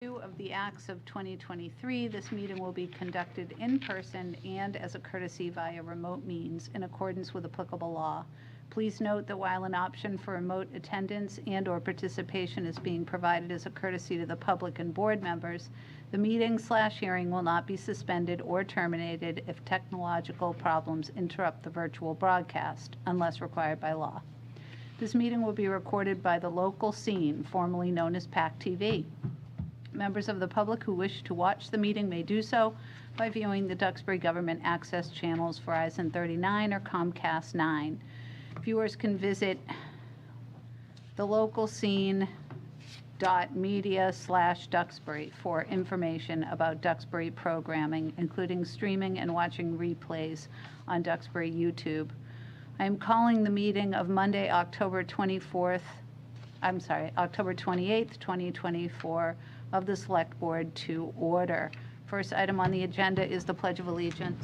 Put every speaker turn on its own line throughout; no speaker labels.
Of the acts of 2023, this meeting will be conducted in person and as a courtesy via remote means in accordance with applicable law. Please note that while an option for remote attendance and/or participation is being provided as a courtesy to the public and board members, the meeting/hearing will not be suspended or terminated if technological problems interrupt the virtual broadcast, unless required by law. This meeting will be recorded by the local scene, formerly known as pac-tv. Members of the public who wish to watch the meeting may do so by viewing the Duxbury Government Access channels Verizon 39 or Comcast 9. Viewers can visit the local scene.media/Duxbury for information about Duxbury programming, including streaming and watching replays on Duxbury YouTube. I am calling the meeting of Monday, October 28th, 2024 of the Select Board to order. First item on the agenda is the Pledge of Allegiance.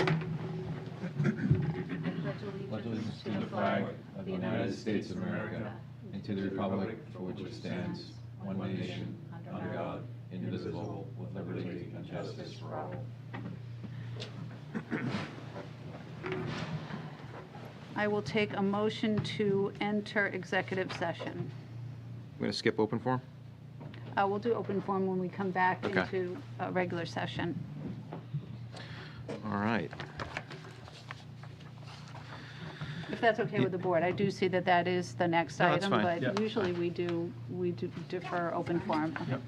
Pledge allegiance to the flag of the United States of America and to the republic for which it stands, one nation, under God, indivisible, with liberty and justice for all.
I will take a motion to enter executive session.
We're going to skip open forum?
We'll do open forum when we come back
Okay.
into a regular session.
All right.
If that's okay with the board. I do see that that is the next
No, that's
item,
fine.
but usually we do defer open forum.
Yep.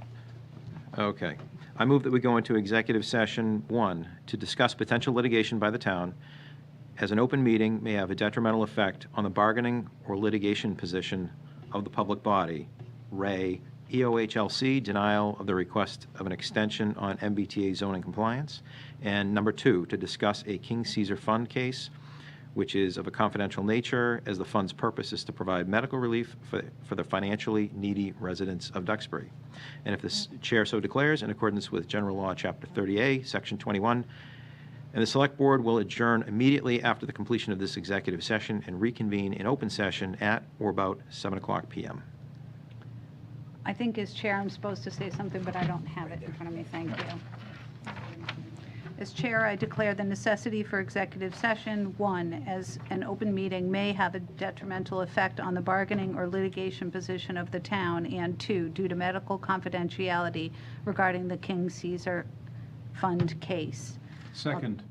Okay. I move that we go into executive session 1 to discuss potential litigation by the town, as an open meeting may have a detrimental effect on the bargaining or litigation position of the public body. Ray, EOHLC, denial of the request of an extension on MBTA zoning compliance. And number 2, to discuss a King Caesar Fund case, which is of a confidential nature, as the fund's purpose is to provide medical relief for the financially needy residents of Duxbury. And if the chair so declares, in accordance with General Law, Chapter 30A, Section 21, and the Select Board will adjourn immediately after the completion of this executive session and reconvene in open session at or about 7 o'clock p.m.
I think as chair, I'm supposed to say something, but I don't have it in front of me. Thank you. As chair, I declare the necessity for executive session. 1, as an open meeting may have a detrimental effect on the bargaining or litigation position of the town, and 2, due to medical confidentiality regarding the King Caesar Fund case.
Second.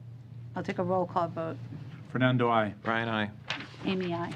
I'll take a roll call vote.
Fernando, aye.
Brian, aye.
Amy, aye.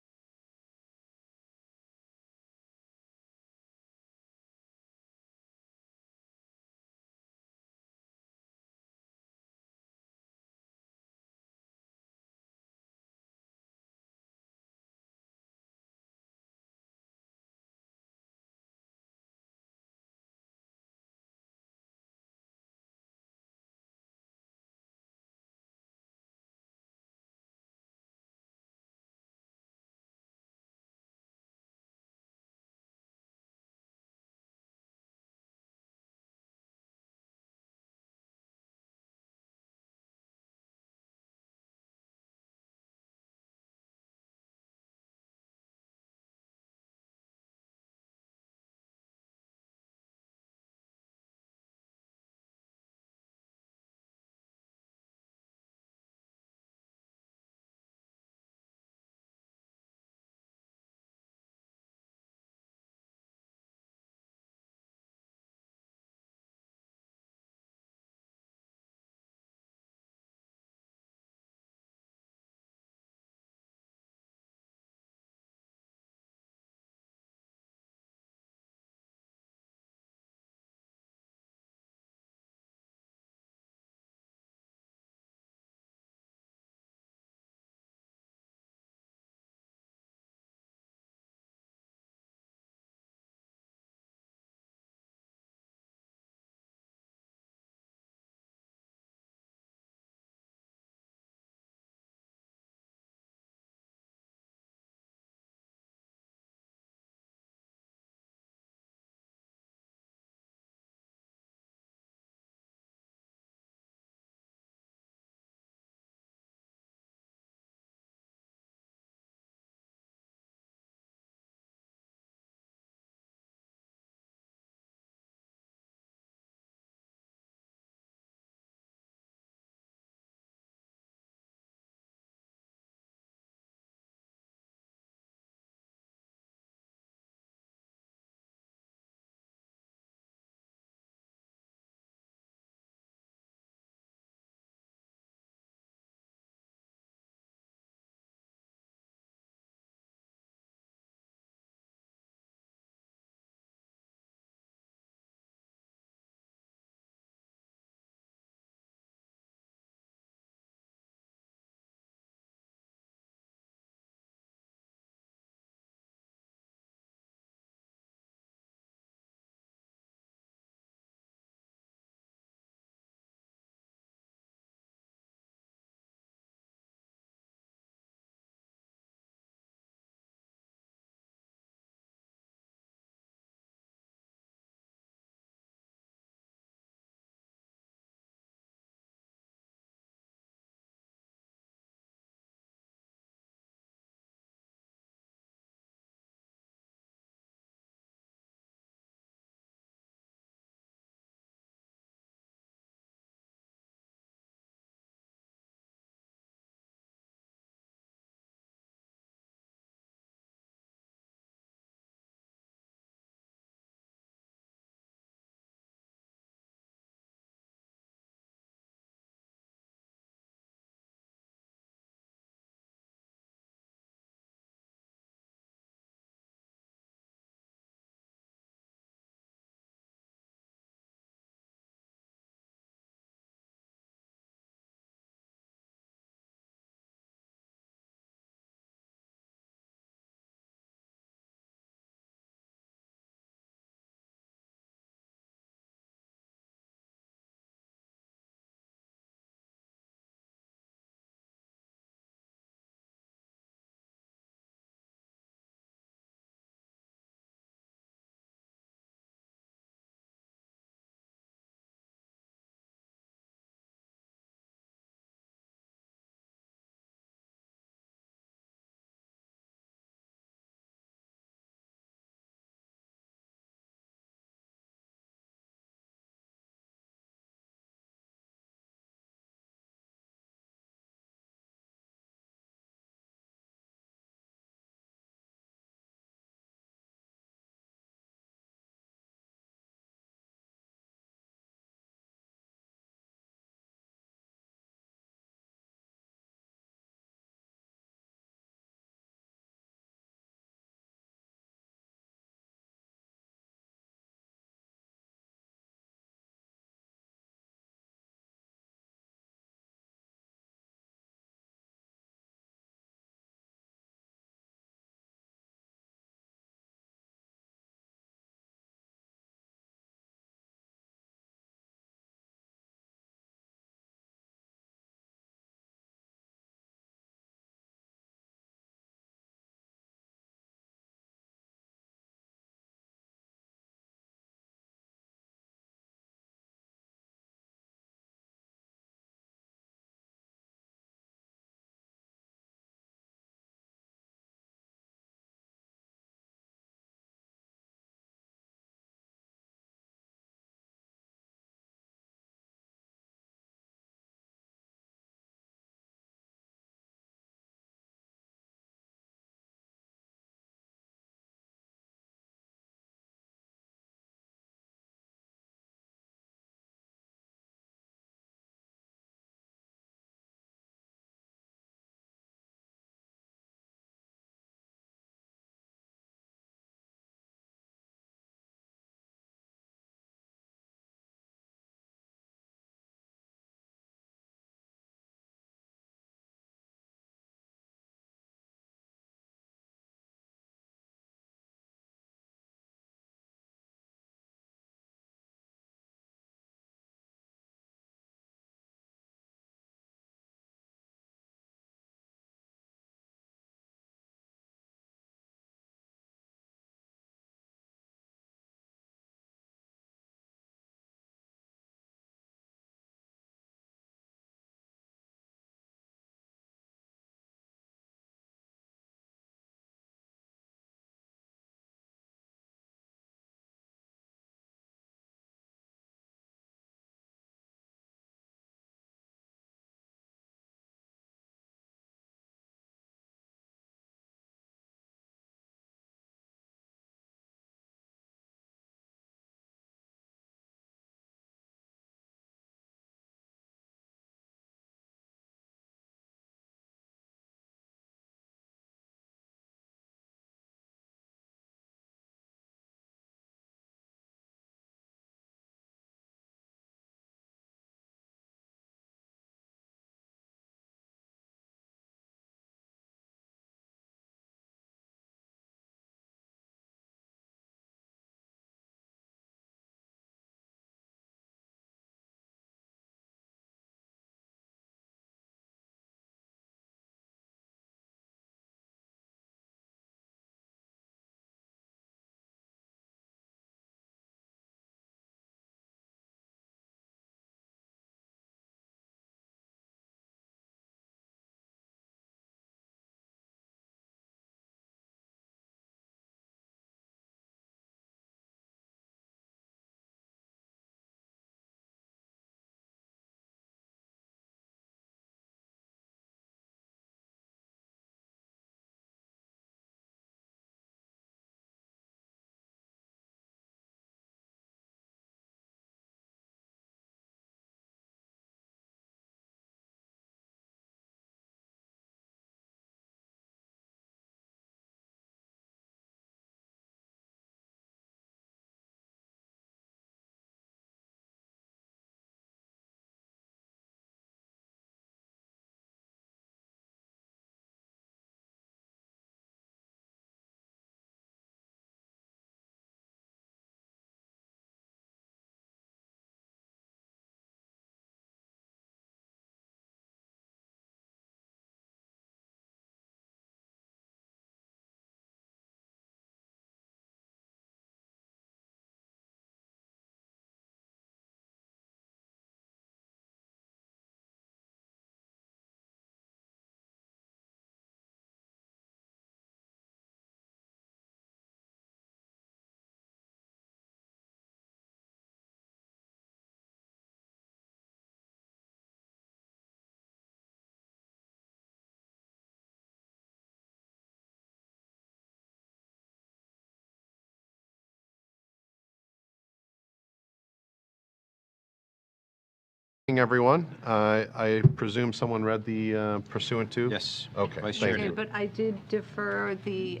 Everyone. I presume someone read the pursuant to?
Yes.
Okay,
Vice
thank
Chair.
you.
But I did defer the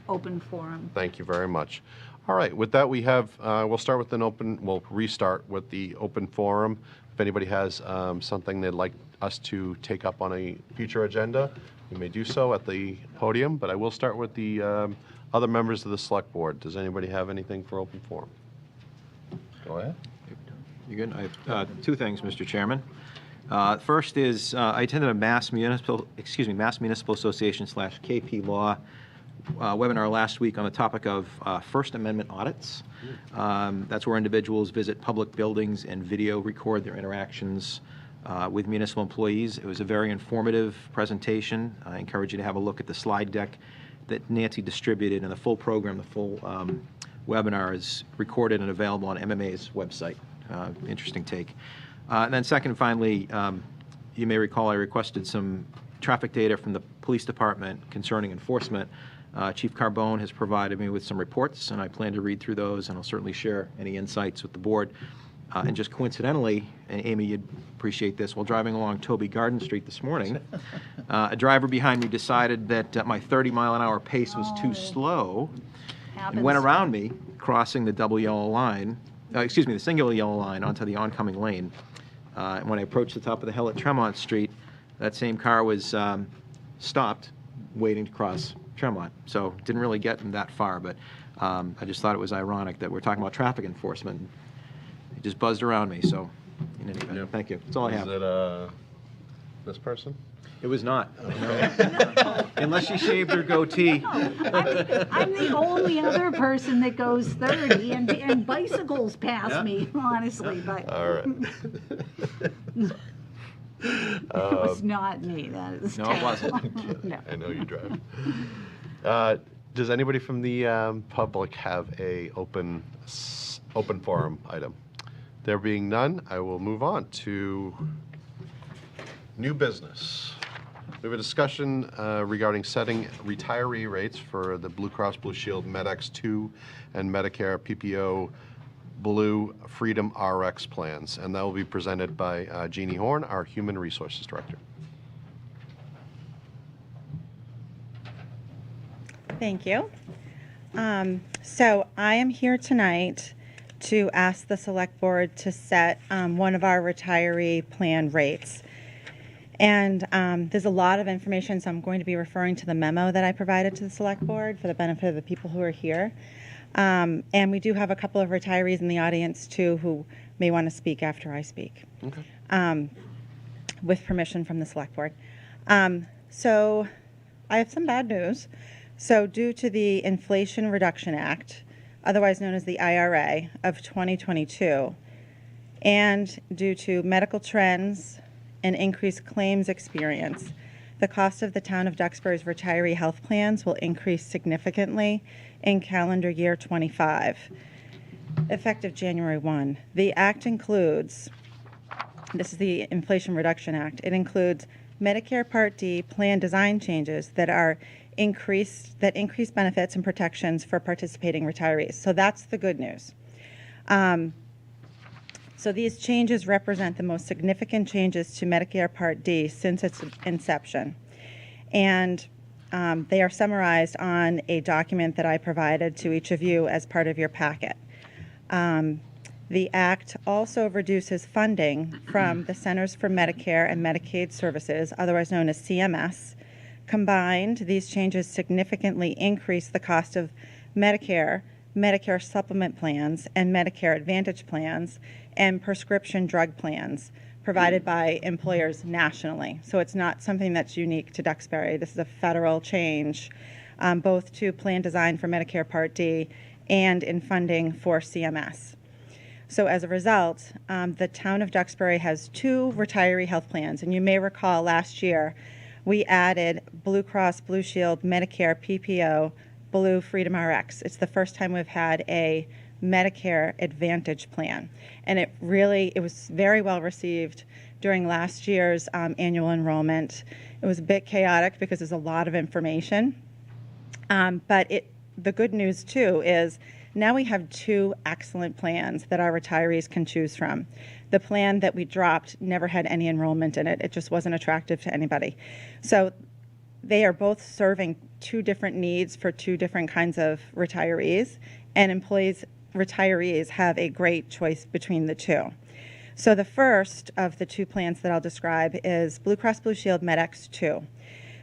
open forum.
Thank you very much. All right, with that we have, we'll restart with the open forum. If anybody has something they'd like us to take up on a future agenda, you may do so at the podium, but I will start with the other members of the Select Board. Does anybody have anything for open forum? Go ahead.
You good? I have two things, Mr. Chairman. First is I attended a Mass Municipal Association / KP Law webinar last week on the topic of First Amendment audits. That's where individuals visit public buildings and video record their interactions with municipal employees. It was a very informative presentation. I encourage you to have a look at the slide deck that Nancy distributed, and the full program, the full webinar is recorded and available on MMA's website. Interesting take. And then second, finally, you may recall I requested some traffic data from the police department concerning enforcement. Chief Carbone has provided me with some reports, and I plan to read through those, and I'll certainly share any insights with the board. And just coincidentally, and Amy, you'd appreciate this, while driving along Toby Garden Street this morning, a driver behind me decided that my 30-mile-an-hour pace was too slow and went around me, crossing the double yellow line, the singular yellow line onto the oncoming lane. And when I approached the top of the hill at Tremont Street, that same car was stopped, waiting to cross Tremont. So didn't really get him that far, but I just thought it was ironic that we're talking about traffic enforcement. He just buzzed around me, so in any event, thank you. That's all I have.
Is it this person?
It was not. No. Unless she shaved her goatee.
I'm the only other person that goes 30, and bicycles pass me, honestly. But
All right.
it was not me. That is
No, it wasn't.
No.
I know you drive. Does anybody from the public have a open forum item? There being none, I will move on to new business. We have a discussion regarding setting retiree rates for the Blue Cross Blue Shield MedX 2 and Medicare PPO Blue Freedom RX plans, and that will be presented by Jeannie Horn, our Human Resources Director.
Thank you. So I am here tonight to ask the Select Board to set one of our retiree plan rates. And there's a lot of information, so I'm going to be referring to the memo that I provided to the Select Board for the benefit of the people who are here. And we do have a couple of retirees in the audience, too, who may want to speak after I speak, with permission from the Select Board. So I have some bad news. So due to the Inflation Reduction Act, otherwise known as the IRA, of 2022, and due to medical trends and increased claims experience, the cost of the town of Duxbury's retiree health plans will increase significantly in calendar year 25, effective January 1. The act includes, this is the Inflation Reduction Act, it includes Medicare Part D plan design changes that increase benefits and protections for participating retirees. So that's the good news. So these changes represent the most significant changes to Medicare Part D since its inception. And they are summarized on a document that I provided to each of you as part of your packet. The Act also reduces funding from the Centers for Medicare and Medicaid Services, otherwise known as CMS. Combined, these changes significantly increase the cost of Medicare, Medicare supplement plans, and Medicare Advantage plans, and prescription drug plans provided by employers nationally. So it's not something that's unique to Duxbury. This is a federal change, both to plan design for Medicare Part D and in funding for CMS. So as a result, the town of Duxbury has 2 retiree health plans, and you may recall last year we added Blue Cross Blue Shield Medicare PPO Blue Freedom RX. It's the first time we've had a Medicare Advantage plan, and it was very well received during last year's annual enrollment. It was a bit chaotic because there's a lot of information, but the good news too is now we have two excellent plans that our retirees can choose from. The plan that we dropped never had any enrollment in it. It just wasn't attractive to anybody. So they are both serving two different needs for two different kinds of retirees, and retirees have a great choice between the two. So the first of the two plans that I'll describe is Blue Cross Blue Shield MedX 2.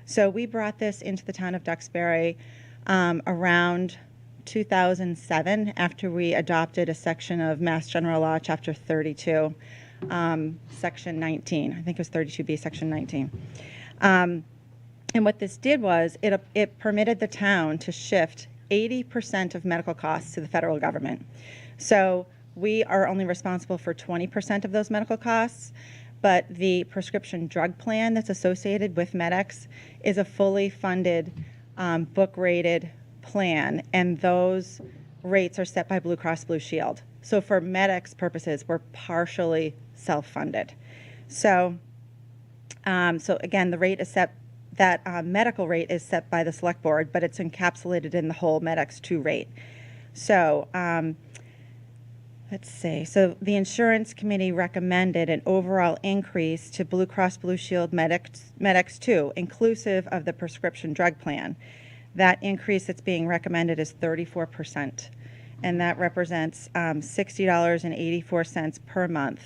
So we brought this into the town of Duxbury around 2007 after we adopted a section of Mass General Law, Chapter 32, Section 19. I think it was 32B, Section 19. And what this did was it permitted the town to shift 80% of medical costs to the federal government. So we are only responsible for 20% of those medical costs, but the prescription drug plan that's associated with MedX is a fully funded, book-rated plan, and those rates are set by Blue Cross Blue Shield. So for MedX purposes, we're partially self-funded. So, again, the rate is set, that medical rate is set by the Select Board, but it's encapsulated in the whole MedX 2 rate. So, let's see. So the insurance committee recommended an overall increase to Blue Cross Blue Shield MedX 2, inclusive of the prescription drug plan. That increase that's being recommended is 34%, and that represents $60.84 per month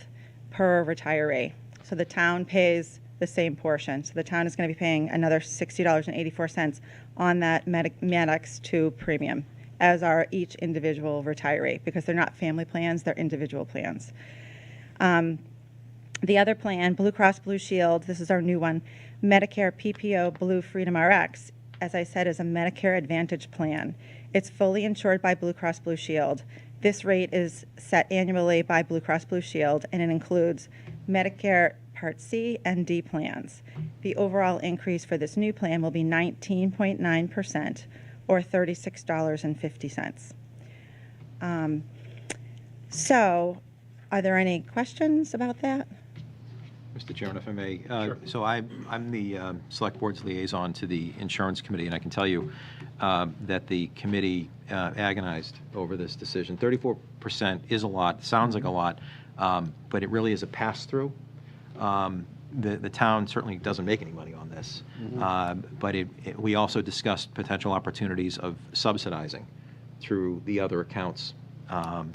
per retiree. So the town pays the same portion. So the town is going to be paying another $60.84 on that MedX 2 premium, as are each individual retiree, because they're not family plans, they're individual plans. The other plan, Blue Cross Blue Shield, this is our new one, Medicare PPO Blue Freedom RX, as I said, is a Medicare Advantage plan. It's fully insured by Blue Cross Blue Shield. This rate is set annually by Blue Cross Blue Shield, and it includes Medicare Part C and D plans. The overall increase for this new plan will be 19.9%, or $36.50. So, are there any questions about that?
Mr. Chairman, if I may.
Sure.
So I'm the Select Board's liaison to the Insurance Committee, and I can tell you that the committee agonized over this decision. 34% is a lot, sounds like a lot, but it really is a pass-through. The town certainly doesn't make any money on this, but we also discussed potential opportunities of subsidizing through the other accounts,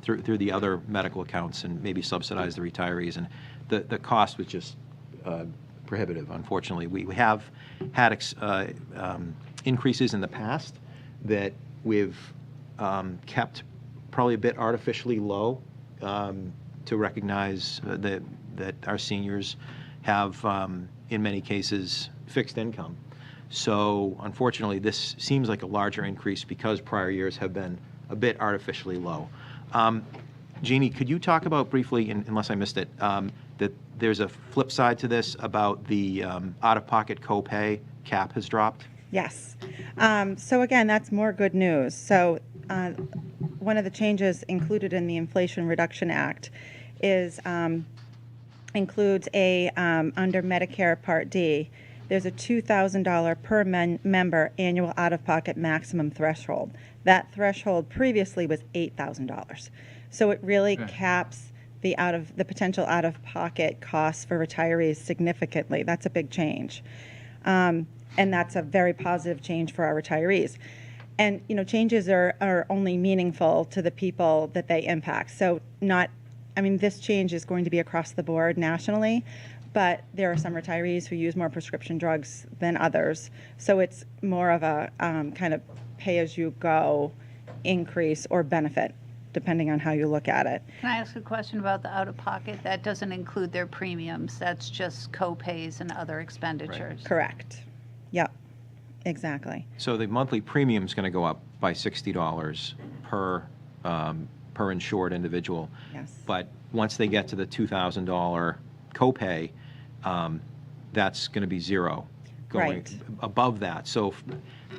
through the other medical accounts, and maybe subsidize the retirees. And the cost was just prohibitive, unfortunately. We have had increases in the past that we've kept probably a bit artificially low to recognize that our seniors have, in many cases, fixed income. So unfortunately, this seems like a larger increase because prior years have been a bit artificially low. Jeannie, could you talk about briefly, unless I missed it, that there's a flip side to this about the out-of-pocket copay cap has dropped?
Yes. So again, that's more good news. So one of the changes included in the Inflation Reduction Act is includes a under Medicare Part D, there's a $2,000 per member annual out-of-pocket maximum threshold. That threshold previously was $8,000. So it really caps the potential out-of-pocket costs for retirees significantly. That's a big change. And that's a very positive change for our retirees. And, changes are only meaningful to the people that they impact. So this change is going to be across the board nationally, but there are some retirees who use more prescription drugs than others. So it's more of a kind of pay-as-you-go increase or benefit, depending on how you look at it.
Can I ask a question about the out-of-pocket? That doesn't include their premiums. That's just co-pays and other expenditures.
Correct. Yep, exactly.
So the monthly premium is going to go up by $60 per insured individual.
Yes.
But once they get to the $2,000 copay, that's going to be zero going above that. So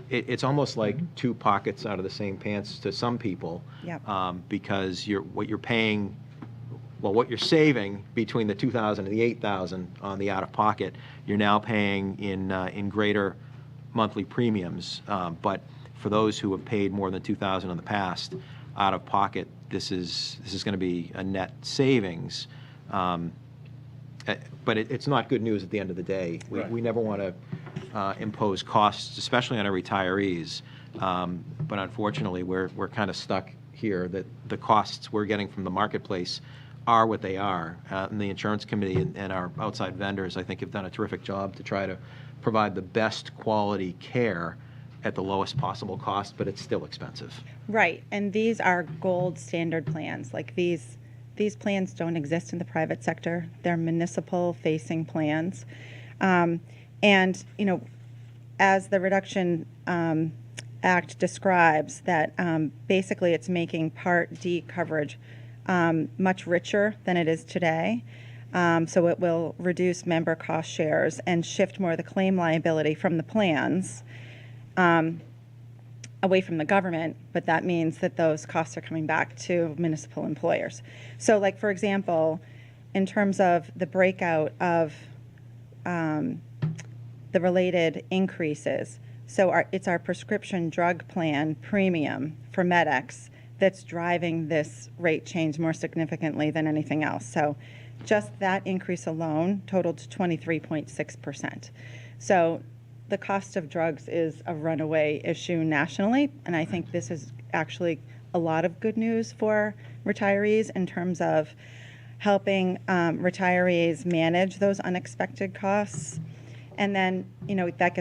it's almost like two pockets out of the same pants to some people.
Yep.
Because what you're paying, what you're saving between the $2,000 and the $8,000 on the out-of-pocket, you're now paying in greater monthly premiums. But for those who have paid more than $2,000 in the past, out of pocket, this is going to be a net savings. But it's not good news at the end of the day. We never want to impose costs, especially on our retirees. But unfortunately, we're kind of stuck here that the costs we're getting from the marketplace are what they are. And the insurance committee and our outside vendors, I think, have done a terrific job to try to provide the best quality care at the lowest possible cost, but it's still expensive.
Right, and these are gold standard plans. Like these plans don't exist in the private sector. They're municipal-facing plans. And, you know, as the Reduction Act describes, that basically it's making Part D coverage much richer than it is today. So it will reduce member cost shares and shift more of the claim liability from the plans away from the government, but that means that those costs are coming back to municipal employers. So, like, for example, in terms of the breakout of the related increases, so it's our prescription drug plan premium for MedX that's driving this rate change more significantly than anything else. So just that increase alone totaled to 23.6%. So the cost of drugs is a runaway issue nationally, and I think this is actually a lot of good news for retirees in terms of helping retirees manage those unexpected costs. And then, you know, that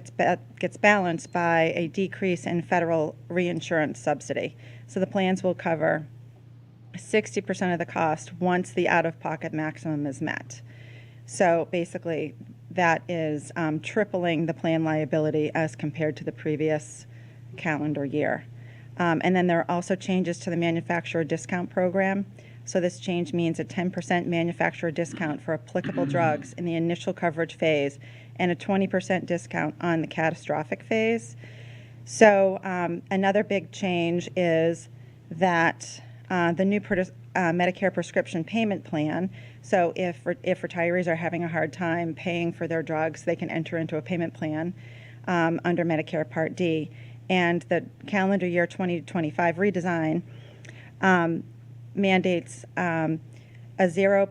gets balanced by a decrease in federal reinsurance subsidy. So the plans will cover 60% of the cost once the out-of-pocket maximum is met. So basically, that is tripling the plan liability as compared to the previous calendar year. And then there are also changes to the manufacturer discount program. So this change means a 10% manufacturer discount for applicable drugs in the initial coverage phase and a 20% discount on the catastrophic phase. So another big change is that the new Medicare prescription payment plan, so if retirees are having a hard time paying for their drugs, they can enter into a payment plan under Medicare Part D. And the calendar year 2025 redesign mandates a $0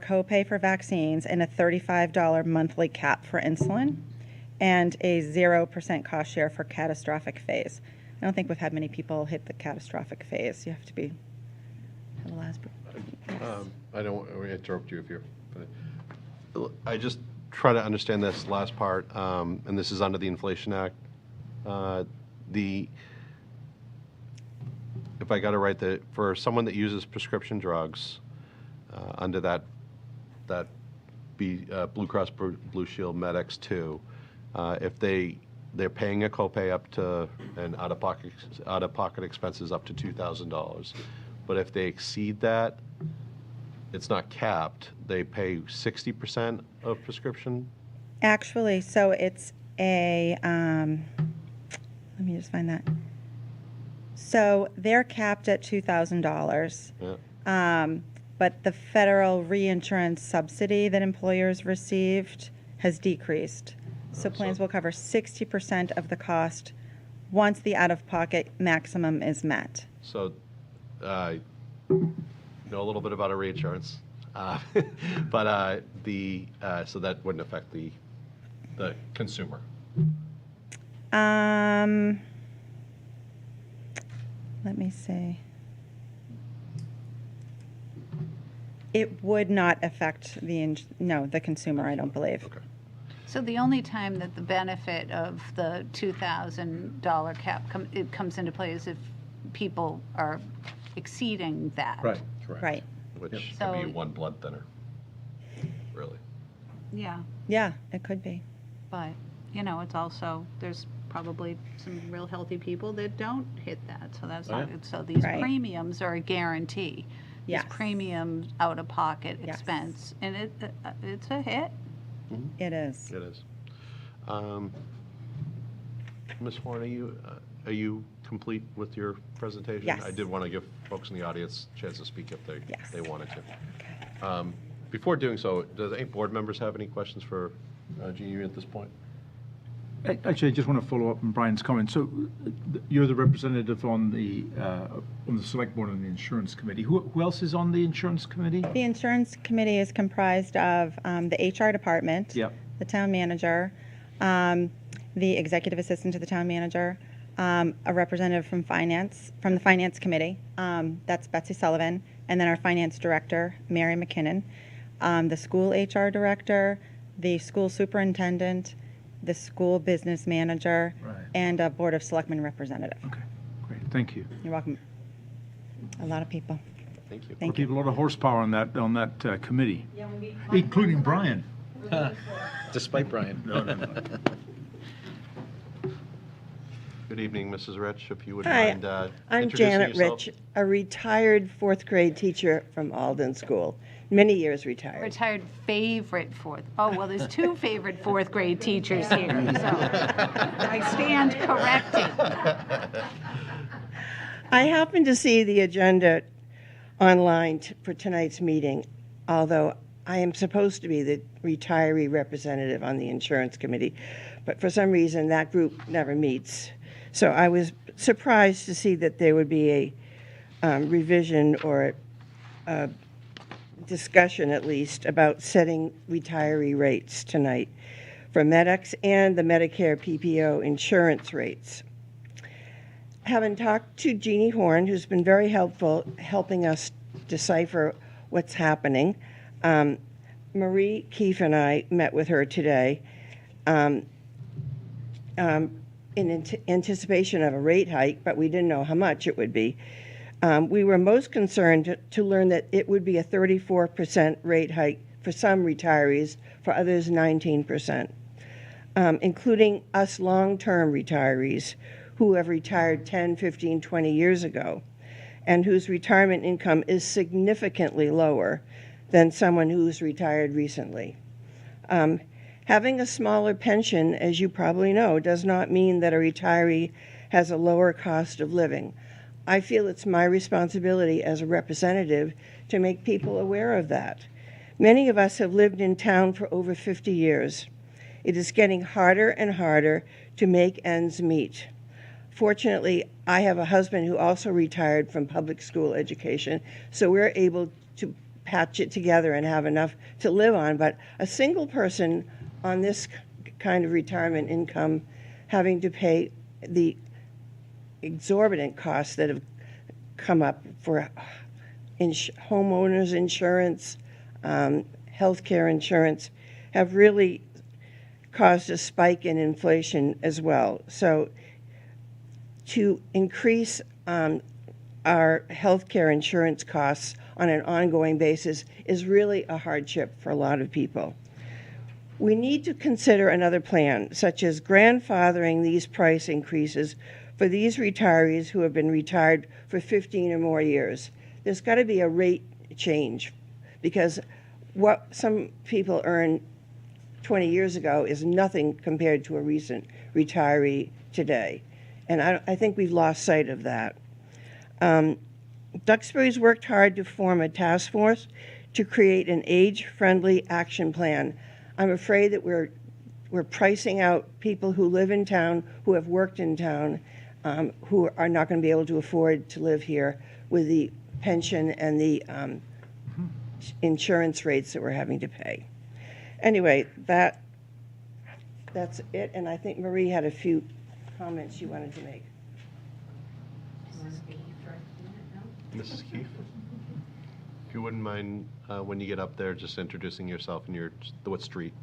copay for vaccines and a $35 monthly cap for insulin, and a 0% cost share for catastrophic phase. I don't think we've had many people hit the catastrophic phase. You have to be.
I don't want to interrupt you if you're. But I just try to understand this last part, and this is under the Inflation Act. If I got it right, that for someone that uses prescription drugs under that Blue Cross Blue Shield MedX 2, if they're paying a copay up to and out-of-pocket expenses up to $2,000, but if they exceed that, it's not capped. They pay 60% of prescription.
Actually, so it's a. Let me just find that. So they're capped at $2,000.
Yeah.
But the federal reinsurance subsidy that employers received has decreased. So plans will cover 60% of the cost once the out-of-pocket maximum is met.
So I know a little bit about our reinsurance, but so that wouldn't affect the consumer.
Let me see. It would not affect the consumer, I don't believe.
Okay.
So the only time that the benefit of the $2,000 cap comes into play is if people are exceeding that.
Right. Correct.
Right.
Which
So-
could be one blood thinner. Really.
Yeah,
Yeah, it could be.
but, you know, it's also, there's probably some real healthy people that don't hit that, so that's not good. So these
Right.
premiums are a guarantee.
Yes.
These premiums out-of-pocket
Yes.
expense, and it's a hit.
It is.
It is. Ms. Horn, are you complete with your presentation?
Yes.
I did want to give folks in the audience a chance to speak if
Yes.
they wanted to. Before doing so, does any board members have any questions for Jeannie at this point?
Actually, I just want to follow up on Brian's comment. So you're the representative on the select board and the insurance committee. Who else is on the insurance committee?
The insurance committee is comprised of the HR department,
Yep.
the town manager, the executive assistant to the town manager, a representative from the finance committee, that's Betsy Sullivan, and then our finance director, Mary McKinnon, the school HR director, the school superintendent, the school business manager,
Right.
and a board of selectmen representative.
Okay, great. Thank you.
You're welcome. A lot of people.
Thank you.
Thank you.
A lot of horsepower on that committee, including Brian.
Despite Brian.
No.
Good evening, Mrs. Rich, if you would
Hi,
mind
I'm
introducing
Janet
yourself.
Rich, a retired fourth grade teacher from Alden School, many years retired.
Retired favorite fourth. Oh, well, there's two favorite fourth grade teachers here, so I stand corrected.
I happened to see the agenda online for tonight's meeting, although I am supposed to be the retiree representative on the insurance committee, but for some reason that group never meets. So I was surprised to see that there would be a revision or a discussion, at least, about setting retiree rates tonight for MedX and the Medicare PPO insurance rates. Having talked to Jeannie Horn, who's been very helpful helping us decipher what's happening, Marie Keefe and I met with her today in anticipation of a rate hike, but we didn't know how much it would be. We were most concerned to learn that it would be a 34% rate hike for some retirees, for others 19%, including us long-term retirees who have retired 10, 15, 20 years ago, and whose retirement income is significantly lower than someone who's retired recently. Having a smaller pension, as you probably know, does not mean that a retiree has a lower cost of living. I feel it's my responsibility as a representative to make people aware of that. Many of us have lived in town for over 50 years. It is getting harder and harder to make ends meet. Fortunately, I have a husband who also retired from public school education, so we're able to patch it together and have enough to live on. But a single person on this kind of retirement income having to pay the exorbitant costs that have come up for homeowners insurance, healthcare insurance, have really caused a spike in inflation as well. So to increase our healthcare insurance costs on an ongoing basis is really a hardship for a lot of people. We need to consider another plan, such as grandfathering these price increases for these retirees who have been retired for 15 or more years. There's got to be a rate change, because what some people earned 20 years ago is nothing compared to a recent retiree today. And I think we've lost sight of that. Duxbury's worked hard to form a task force to create an age-friendly action plan. I'm afraid that we're pricing out people who live in town, who have worked in town, who are not going to be able to afford to live here with the pension and the insurance rates that we're having to pay. Anyway, that's it, and I think Marie had a few comments she wanted to make.
Mrs. Keefe, if you wouldn't mind, when you get up there, just introducing yourself and what street.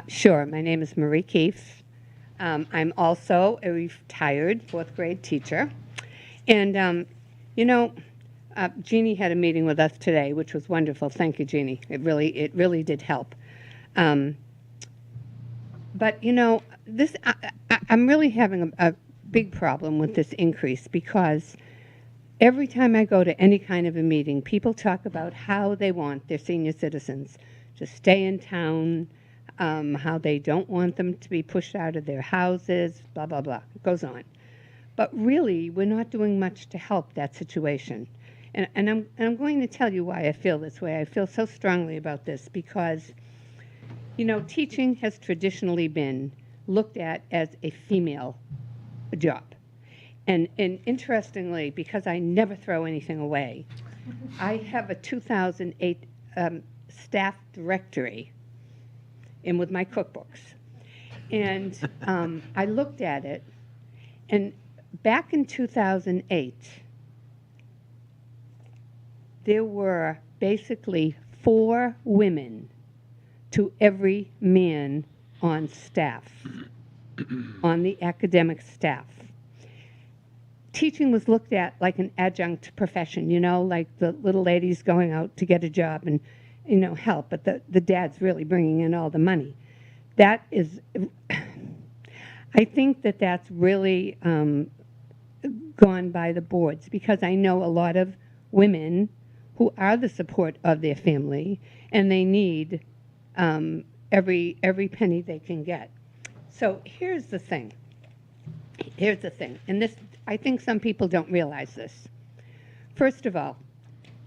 Sure. My name is Marie Keefe. I'm also a retired fourth grade teacher. And, Jeannie had a meeting with us today, which was wonderful. Thank you, Jeannie. It really did help. But, I'm really having a big problem with this increase, because every time I go to any kind of a meeting, people talk about how they want their senior citizens to stay in town, how they don't want them to be pushed out of their houses, blah, blah, blah. It goes on. But really, we're not doing much to help that situation. And I'm going to tell you why I feel this way. I feel so strongly about this because You know, teaching has traditionally been looked at as a female job. And interestingly, because I never throw anything away, I have a 2008 staff directory in with my cookbooks. And I looked at it, and back in 2008, there were basically 4 women to every man on staff, on the academic staff. Teaching was looked at like an adjunct profession, you know, like the little ladies going out to get a job and, you know, help, but the dad's really bringing in all the money. That is, I think that that's really gone by the boards, because I know a lot of women who are the support of their family, and they need every penny they can get. So here's the thing. Here's the thing, and this, I think some people don't realize this. First of all,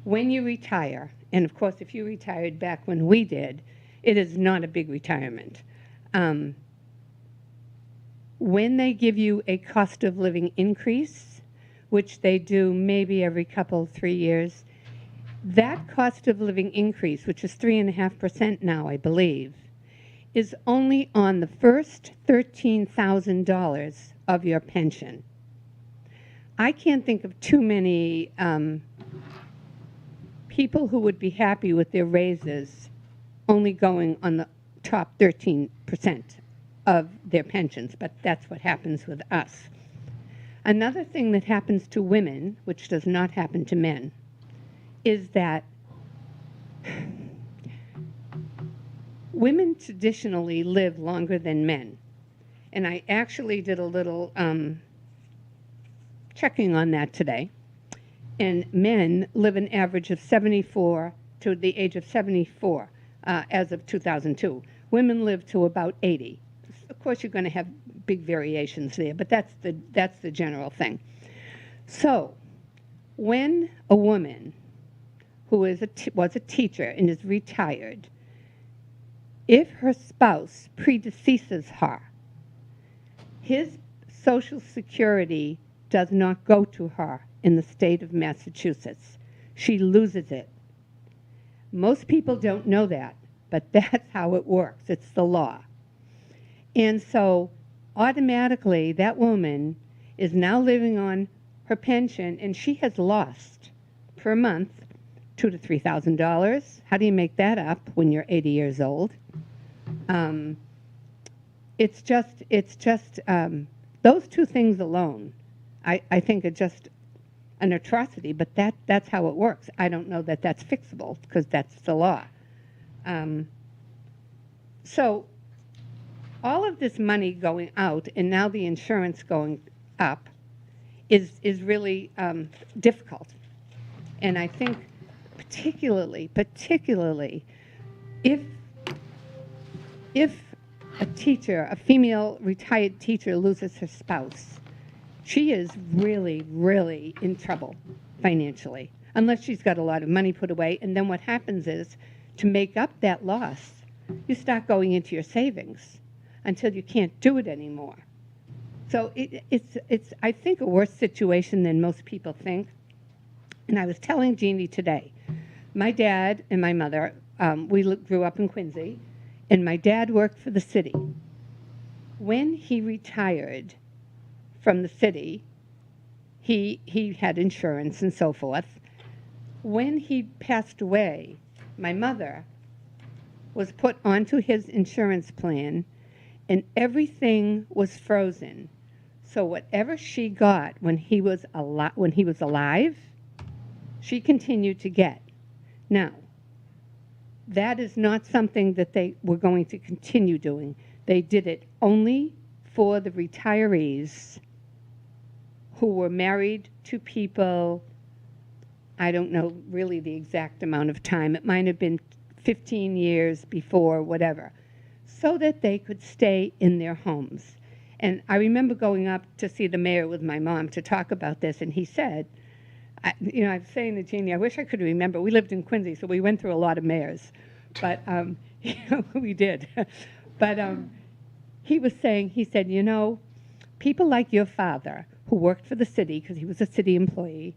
when you retire, and of course if you retired back when we did, it is not a big retirement. When they give you a cost of living increase, which they do maybe every couple, 3 years, that cost of living increase, which is 3.5% now, I believe, is only on the first $13,000 of your pension. I can't think of too many people who would be happy with their raises only going on the top 13% of their pensions, but that's what happens with us. Another thing that happens to women, which does not happen to men, is that women traditionally live longer than men. And I actually did a little checking on that today. And men live an average of 74 to the age of 74 as of 2002. Women live to about 80. Of course, you're going to have big variations there, but that's the general thing. So when a woman who was a teacher and is retired, if her spouse predeceases her, his Social Security does not go to her in the state of Massachusetts. She loses it. Most people don't know that, but that's how it works. It's the law. And so automatically that woman is now living on her pension, and she has lost per month $2,000 to $3,000. How do you make that up when you're 80 years old? It's just those two things alone, I think are just an atrocity, but that's how it works. I don't know that that's fixable, because that's the law. So all of this money going out and now the insurance going up is really difficult. And I think particularly if a teacher, a female retired teacher, loses her spouse, she is really, really in trouble financially, unless she's got a lot of money put away. And then what happens is, to make up that loss, you start going into your savings until you can't do it anymore. So it's I think, a worse situation than most people think. And I was telling Jeannie today, my dad and my mother, we grew up in Quincy, and my dad worked for the city. When he retired from the city, he had insurance and so forth. When he passed away, my mother was put onto his insurance plan, and everything was frozen. So whatever she got when he was alive, she continued to get. Now, that is not something that they were going to continue doing. They did it only for the retirees who were married to people, I don't know really the exact amount of time. It might have been 15 years before, whatever, so that they could stay in their homes. And I remember going up to see the mayor with my mom to talk about this, and he said, I was saying to Jeannie, I wish I could remember. We lived in Quincy, so we went through a lot of mayors. but we did. But he was saying, he said, you know, people like your father, who worked for the city because he was a city employee,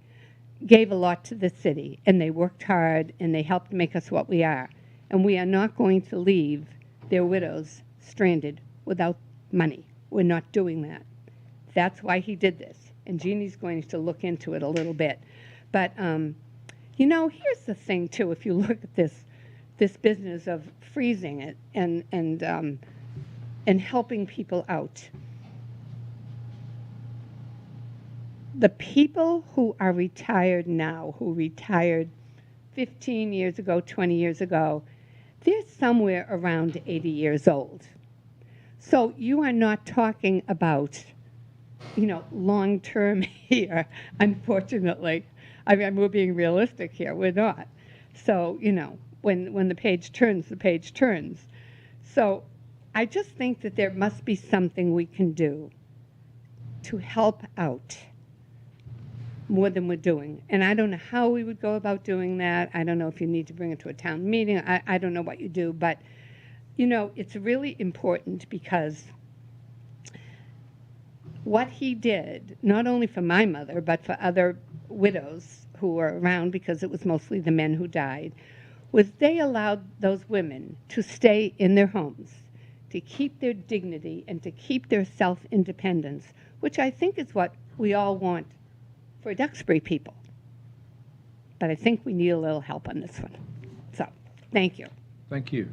gave a lot to the city, and they worked hard, and they helped make us what we are. And we are not going to leave their widows stranded without money. We're not doing that. That's why he did this. And Jeannie's going to look into it a little bit. But, you know, here's the thing, too, if you look at this business of freezing it and helping people out. The people who are retired now, who retired 15 years ago, 20 years ago, they're somewhere around 80 years old. So you are not talking about, you know, long-term here, unfortunately. I mean, we're being realistic here. We're not. So, you know, when the page turns, the page turns. So I just think that there must be something we can do to help out more than we're doing. And I don't know how we would go about doing that. I don't know if you need to bring it to a town meeting. I don't know what you do. But, you know, it's really important because what he did, not only for my mother, but for other widows who were around, because it was mostly the men who died, was they allowed those women to stay in their homes, to keep their dignity and to keep their self-independence, which I think is what we all want for Duxbury people. But I think we need a little help on this one. So, thank you.
Thank you.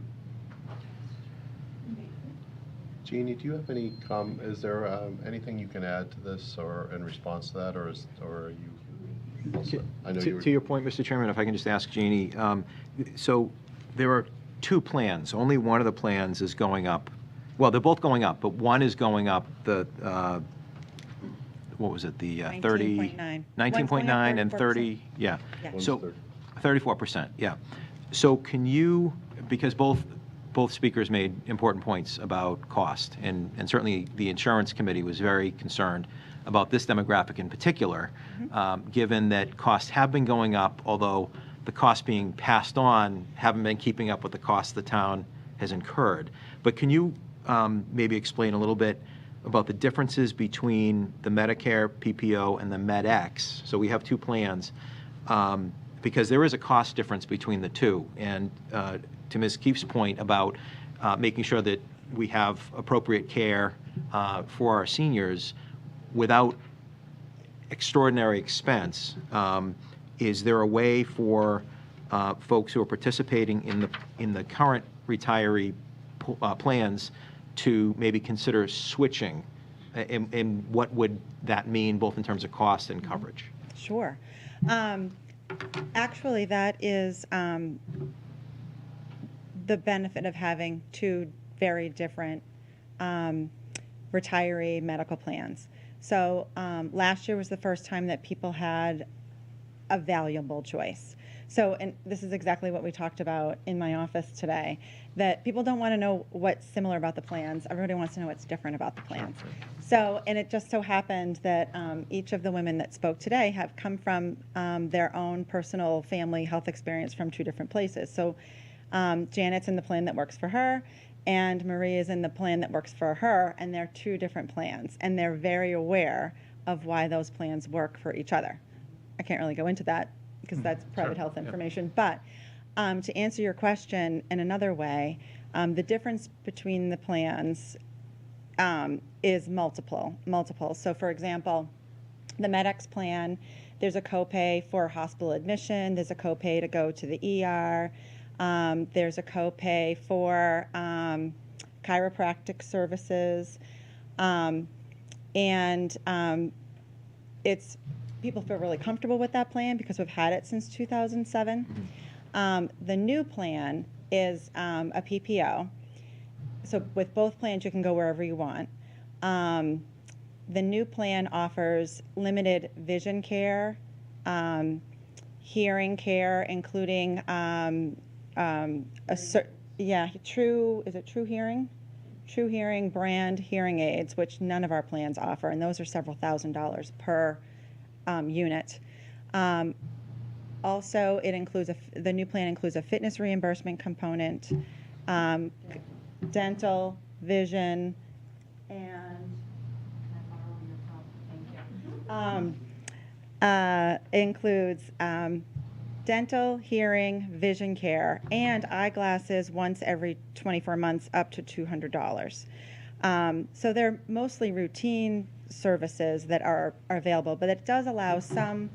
Jeannie, do you have any is there anything you can add to this or in response to that, or are you also, I know
To your point, Mr. Chairman, if I can just ask Jeannie, so there are two plans. Only one of the plans is going up. Well, they're both going up, but one is going up the, what was it, the 30?
19.9.
19.9 and 30, yeah. So 34%, yeah. So can you, because both speakers made important points about cost, and certainly the insurance committee was very concerned about this demographic in particular, given that costs have been going up, although the costs being passed on haven't been keeping up with the costs the town has incurred. But can you maybe explain a little bit about the differences between the Medicare PPO and the MedX? So we have two plans, because there is a cost difference between the two. And to Ms. Keefe's point about making sure that we have appropriate care for our seniors without extraordinary expense, is there a way for folks who are participating in the current retiree plans to maybe consider switching, and what would that mean both in terms of cost and coverage?
Sure. Actually, that is the benefit of having two very different retiree medical plans. So last year was the first time that people had a valuable choice. So, and this is exactly what we talked about in my office today, that people don't want to know what's similar about the plans. Everybody wants to know what's different about the plans. So, and it just so happened that each of the women that spoke today have come from their own personal family health experience from two different places. So Janet's in the plan that works for her, and Marie is in the plan that works for her, and they're two different plans, and they're very aware of why those plans work for each other. I can't really go into that because that's private health information, but to answer your question in another way, the difference between the plans is multiple. So for example, the MedX plan, there's a copay for hospital admission, there's a copay to go to the ER, there's a copay for chiropractic services, it's, people feel really comfortable with that plan because we've had it since 2007. The new plan is a PPO. So with both plans, you can go wherever you want. The new plan offers limited vision care, hearing care, including True Hearing? True Hearing brand hearing aids, which none of our plans offer, and those are several $1,000s per unit. Also, it includes the new plan includes a fitness reimbursement component, dental, vision, and includes dental, hearing, vision care, and eyeglasses once every 24 months up to $200. So they're mostly routine services that are available, but it does allow some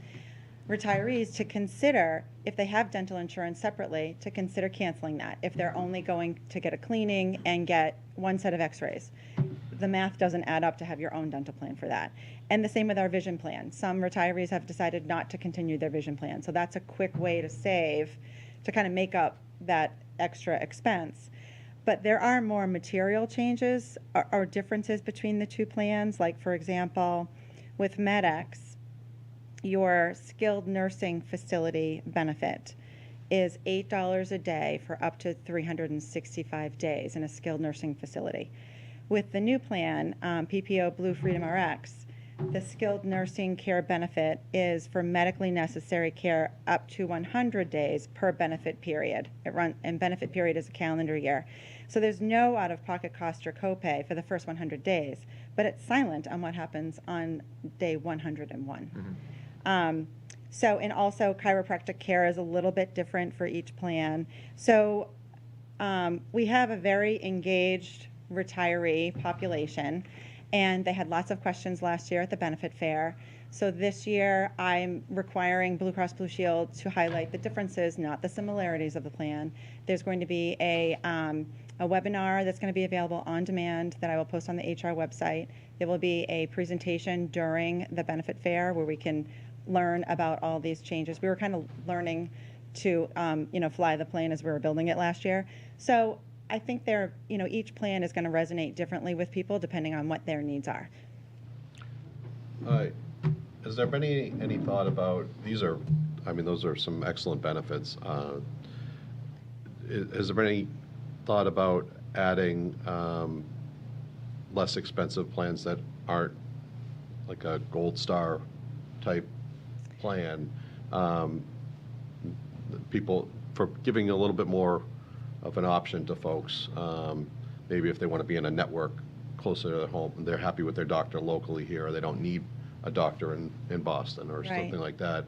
retirees to consider, if they have dental insurance separately, to consider canceling that if they're only going to get a cleaning and get one set of x-rays. The math doesn't add up to have your own dental plan for that. And the same with our vision plan. Some retirees have decided not to continue their vision plan, so that's a quick way to save, to kind of make up that extra expense. But there are more material changes or differences between the two plans. Like, for example, with MedX, your skilled nursing facility benefit is $8 a day for up to 365 days in a skilled nursing facility. With the new plan, PPO Blue Freedom RX, the skilled nursing care benefit is for medically necessary care up to 100 days per benefit period. And benefit period is a calendar year. So there's no out-of-pocket cost or copay for the first 100 days, but it's silent on what happens on day 101. So, and also chiropractic care is a little bit different for each plan. So we have a very engaged retiree population, and they had lots of questions last year at the benefit fair. So this year I'm requiring Blue Cross Blue Shield to highlight the differences, not the similarities of the plan. There's going to be a webinar that's going to be available on demand that I will post on the HR website. There will be a presentation during the benefit fair where we can learn about all these changes. We were kind of learning to, fly the plane as we were building it last year. So I think each plan is going to resonate differently with people depending on what their needs are.
Has there been any thought about, those are some excellent benefits. Has there been any thought about adding less expensive plans that aren't like a Gold Star type plan, people, for giving a little bit more of an option to folks, maybe if they want to be in a network closer to their home, and they're happy with their doctor locally here, or they don't need a doctor in Boston or something like that.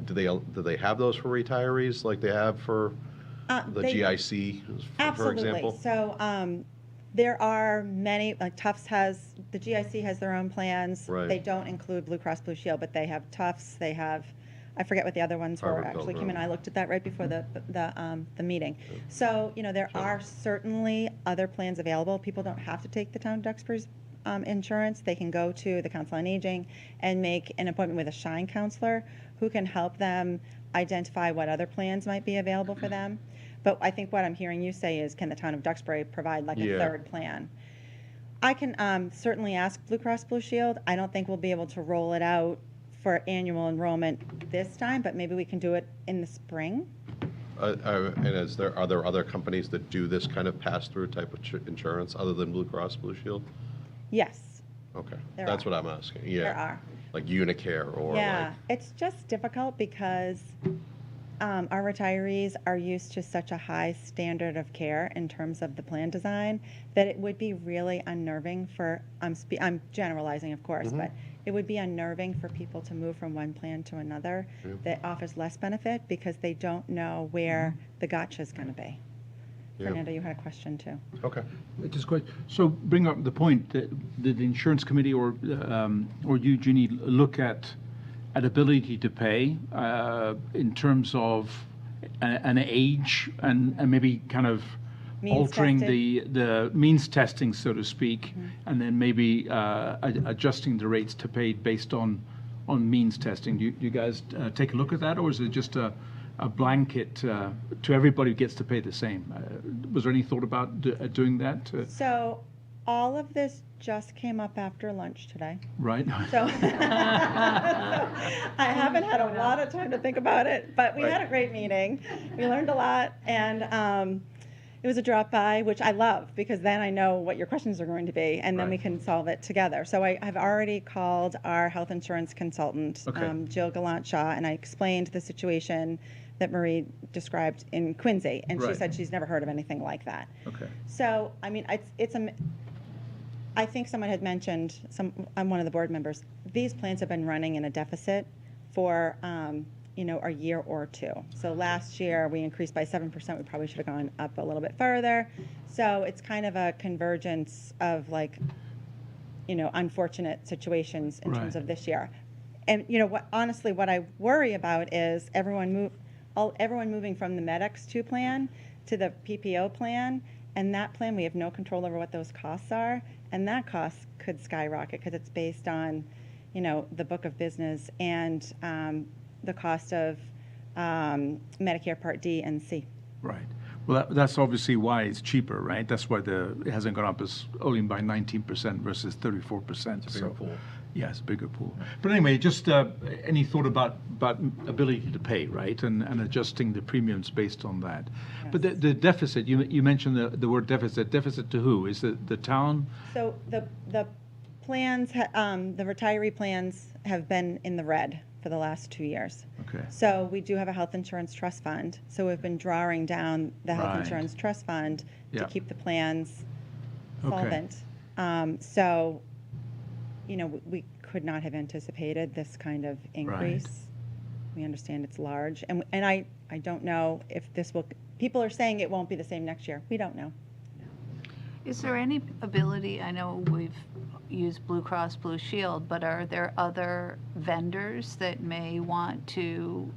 Do they have those for retirees like they have for the GIC, for example?
So there are many, like the GIC has their own plans.
Right.
They don't include Blue Cross Blue Shield, but they have Tufts, they have, I forget what the other ones were,
Harvard
actually.
Pilgrim.
Kim and I looked at that right before the meeting. So, there are certainly other plans available. People don't have to take the town of Duxbury's insurance. They can go to the Council on Aging and make an appointment with a Shine counselor who can help them identify what other plans might be available for them. But I think what I'm hearing you say is, can the town of Duxbury provide like a third plan? I can certainly ask Blue Cross Blue Shield. I don't think we'll be able to roll it out for annual enrollment this time, but maybe we can do it in the spring.
And are there other companies that do this kind of pass-through type of insurance other than Blue Cross Blue Shield?
Yes.
Okay,
There
that's
are.
what I'm asking. Yeah,
There are.
like Unicare or
Yeah, it's just difficult because our retirees are used to such a high standard of care in terms of the plan design that it would be really unnerving for, I'm generalizing, of course, but it would be unnerving for people to move from one plan to another that offers less benefit because they don't know where the gotcha is going to be.
Yeah.
Fernando, you had a question too.
Okay.
Just quite, so bring up the point that the insurance committee or you, Jeannie, look at ability to pay in terms of an age and maybe kind of
Means
altering
tested.
the means testing, so to speak, and then maybe adjusting the rates to pay based on means testing. Do you guys take a look at that, or is it just a blanket to everybody who gets to pay the same? Was there any thought about doing that?
So all of this just came up after lunch today.
Right.
So I haven't had a lot of time to think about it, but we had a great meeting. We learned a lot, and It was a drop by, which I love, because then I know what your questions are going to be, and then we
Right.
can solve it together. So I've already called our health insurance consultant,
Okay.
Jill Gallant-Shaw, and I explained the situation that Marie described in Quincy, and she
Right.
said she's never heard of anything like that.
Okay.
So, I mean, I think someone had mentioned, I'm one of the board members, these plans have been running in a deficit for, a year or two. So last year, we increased by 7%. We probably should have gone up a little bit further. So it's kind of a convergence of unfortunate situations in terms
Right.
of this year. And, honestly, what I worry about is everyone moving from the MedX 2 plan to the PPO plan. And that plan, we have no control over what those costs are. And that cost could skyrocket because it's based on, the book of business and the cost of Medicare Part D and C.
Right. Well, that's obviously why it's cheaper, right? That's why it hasn't gone up as only by 19% versus 34%.
It's a bigger pool.
Yeah, it's a bigger pool. But anyway, just any thought about ability to pay, right? And adjusting the premiums based on that. But the deficit, you mentioned the word deficit. Deficit to who? Is it the town?
So the plans, the retiree plans have been in the red for the last 2 years.
Okay.
So we do have a health insurance trust fund. So we've been drawing down the health
Right.
insurance trust fund to
Yeah.
keep the plans
Okay.
solvent. So, we could not have anticipated this kind of increase. We understand it's large. And I don't know if this will, people are saying it won't be the same next year. We don't know.
Is there any ability, I know we've used Blue Cross Blue Shield, but are there other vendors that may want to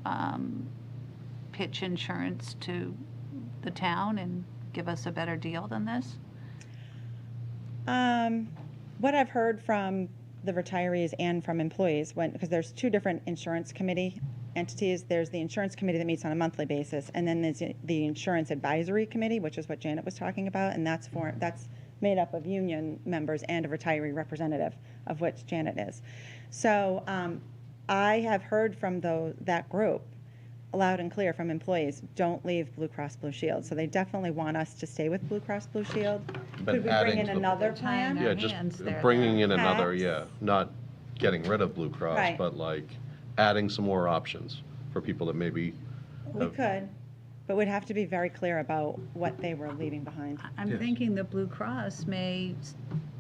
pitch insurance to the town and give us a better deal than this?
What I've heard from the retirees and from employees, because there's two different insurance committee entities. There's the insurance committee that meets on a monthly basis, and then there's the insurance advisory committee, which is what Janet was talking about, and that's made up of union members and a retiree representative, of which Janet is. So I have heard from that group, loud and clear from employees, don't leave Blue Cross Blue Shield. So they definitely want us to stay with Blue Cross Blue Shield.
But
Could we
adding
bring in
to the-
another
Tying
plan?
our
Yeah, just
hands there,
bringing in
though.
another,
Tax.
not getting rid of Blue Cross,
Right.
but like adding some more options for people that maybe.
We could, but we'd have to be very clear about what they were leaving behind.
I'm
Yes.
thinking the Blue Cross may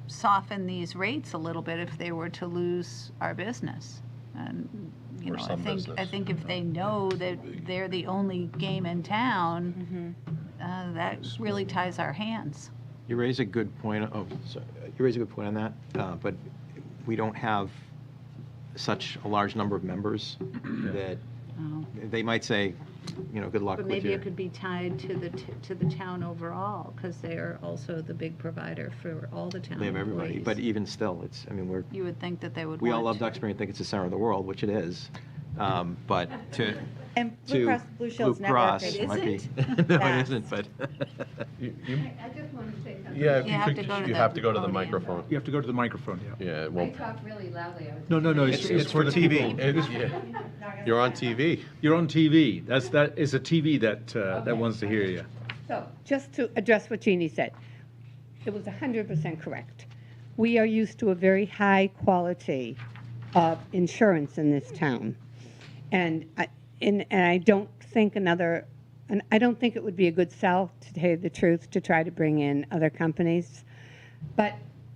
soften these rates a little bit if they were to lose our business. And,
Or some
I
business.
think if they know that they're the only game in town, that really ties our hands.
You raise a good point. You raise a good point on that, but we don't have such a large number of members that they might say, good luck
But
with
maybe
your.
it could be tied to the town overall, because they are also the big provider for all the town
They have everybody,
employees.
but even still, we're.
You would think that they would
We all love
want
Duxbury and think it's the center of the world, which it is. But
And Blue Cross Blue Shield's
Blue
network
Cross
is
might be.
isn't?
No, it
Vast.
isn't, but.
I just want to say something.
Yeah, if
You
you
have
could,
to go to
you
the
have to go to the
podium.
microphone.
You have to go to the microphone, yeah.
Yeah, it
I
won't.
talk really loudly.
No, it's for the
TV.
people.
Yeah. You're on TV.
You're on TV. That is a TV that wants to hear you.
So, just to address what Jeannie said, it was 100% correct. We are used to a very high quality of insurance in this town. And I don't think I don't think it would be a good sell, to tell you the truth, to try to bring in other companies. But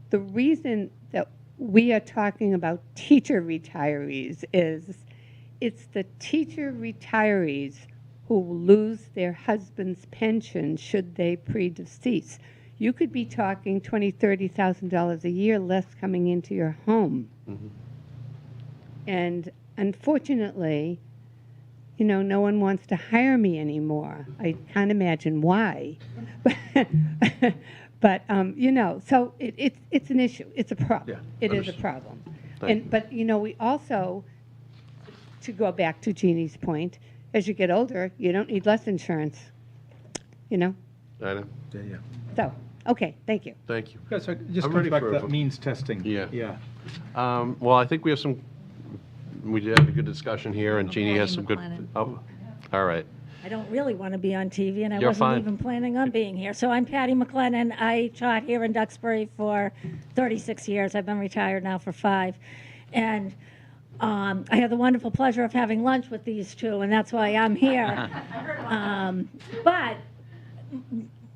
the reason that we are talking about teacher retirees is it's the teacher retirees who will lose their husband's pension should they predecease. You could be talking $20,000, $30,000 a year less coming into your home. And unfortunately, no one wants to hire me anymore. I can't imagine why. But so it's an issue. It's a problem.
Yeah,
It is a
understood.
problem.
Thank you.
But we also, to go back to Jeannie's point, as you get older, you don't need less insurance.
I know.
Yeah.
So, okay, thank you.
Thank you.
Yeah, so it just
I'm
comes
ready
back
for
to
a
that
vote.
means testing.
Yeah. Well, I think we did have a good discussion here, and Jeannie has some good.
Planning.
Oh, all right.
I don't really want to be on TV, and I
You're
wasn't
fine.
even planning on being here. So I'm Patty McLennan. I taught here in Duxbury for 36 years. I've been retired now for 5. And I had the wonderful pleasure of having lunch with these two, and that's why I'm here.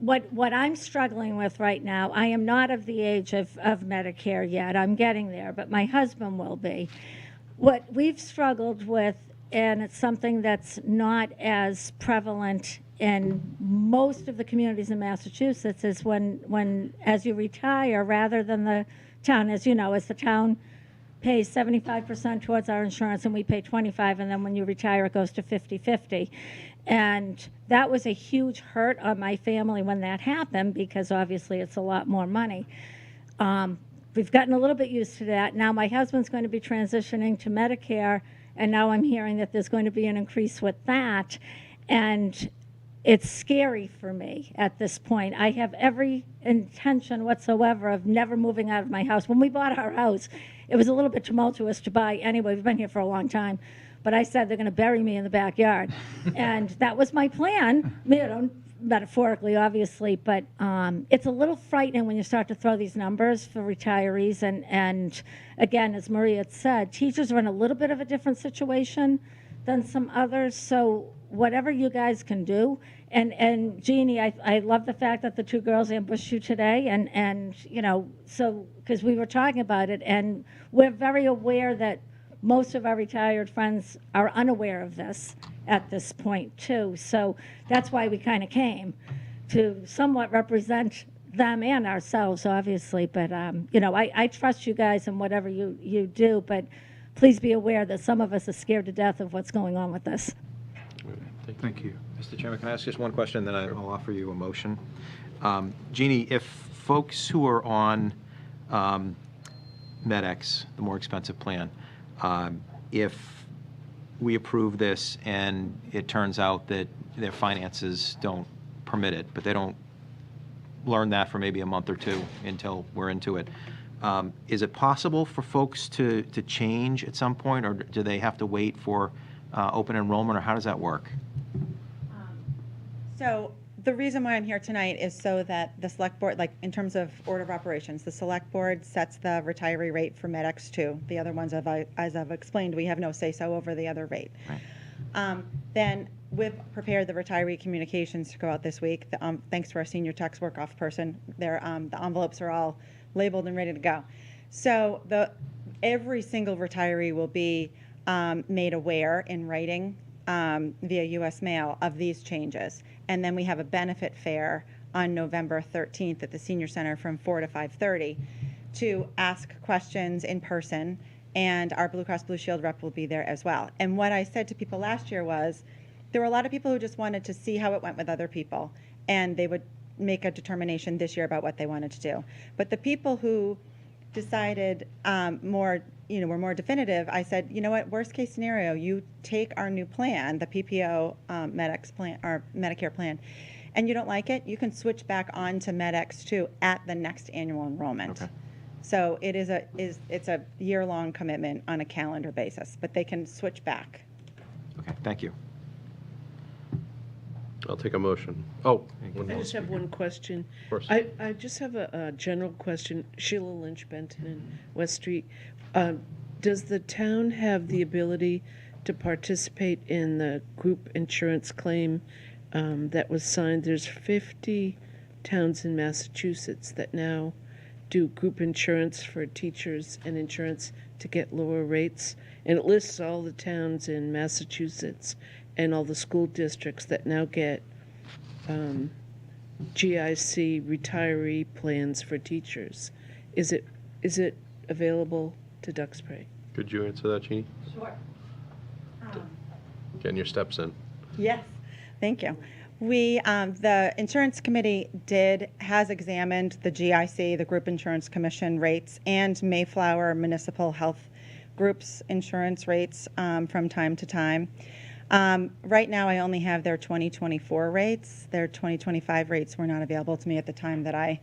But what I'm struggling with right now, I am not of the age of Medicare yet. I'm getting there, but my husband will be. What we've struggled with, and it's something that's not as prevalent in most of the communities in Massachusetts, is when as you retire, rather than the town, as you know, as the town pays 75% towards our insurance and we pay 25, and then when you retire it goes to 50-50. And that was a huge hurt on my family when that happened, because obviously it's a lot more money. We've gotten a little bit used to that. Now my husband's going to be transitioning to Medicare, and now I'm hearing that there's going to be an increase with that. And it's scary for me at this point. I have every intention whatsoever of never moving out of my house. When we bought our house, it was a little bit tumultuous to buy anyway. We've been here for a long time. But I said they're going to bury me in the backyard. And that was my plan, metaphorically, obviously. But it's a little frightening when you start to throw these numbers for retirees. And again, as Maria had said, teachers are in a little bit of a different situation than some others. So whatever you guys can do. And Jeannie, I love the fact that the 2 girls ambushed you today. And you know, so because we were talking about it, and we're very aware that most of our retired friends are unaware of this at this point too. So that's why we kind of came to somewhat represent them and ourselves, obviously. But you know, I trust you guys in whatever you do, but please be aware that some of us are scared to death of what's going on with this.
Thank you.
Mr. Chairman, can I ask just one question, then I'll offer you a motion? Jeannie, if folks who are on MedX, the more expensive plan, if we approve this and it turns out that their finances don't permit it, but they don't learn that for maybe a month or 2 until we're into it, is it possible for folks to change at some point, or do they have to wait for open enrollment, or how does that work?
So the reason why I'm here tonight is so that the select board, like in terms of order of operations, the select board sets the retiree rate for MedX 2. The other ones, as I've explained, we have no say-so over the other rate. Right. Then we've prepared the retiree communications to go out this week. Thanks to our senior tax work-off person, the envelopes are all labeled and ready to go. So every single retiree will be made aware in writing via U.S. mail of these changes. And then we have a benefit fair on November 13th at the Senior Center from 4 to 5:30 to ask questions in person, and our Blue Cross Blue Shield rep will be there as well. And what I said to people last year was, there were a lot of people who just wanted to see how it went with other people, and they would make a determination this year about what they wanted to do. But the people who decided were more definitive, I said, you know what, worst case scenario, you take our new plan, the PPO MedX plan, or Medicare plan, and you don't like it, you can switch back on to MedX 2 at the next annual enrollment. Okay. So it's a year-long commitment on a calendar basis, but they can switch back.
Okay, thank you.
I'll take a motion. Oh,
I just have one question.
Of course.
I just have a general question. Sheila Lynch Benton in West Street. Does the town have the ability to participate in the group insurance claim that was signed? There's 50 towns in Massachusetts that now do group insurance for teachers and insurance to get lower rates. And it lists all the towns in Massachusetts and all the school districts that now get GIC retiree plans for teachers. Is it available to Duxbury?
Could you answer that, Jeannie?
Sure.
Getting your steps in.
Yes, thank you. We, the insurance committee has examined the GIC, the Group Insurance Commission rates, and Mayflower Municipal Health Group's insurance rates from time to time. Right now, I only have their 2024 rates. Their 2025 rates were not available to me at the time that I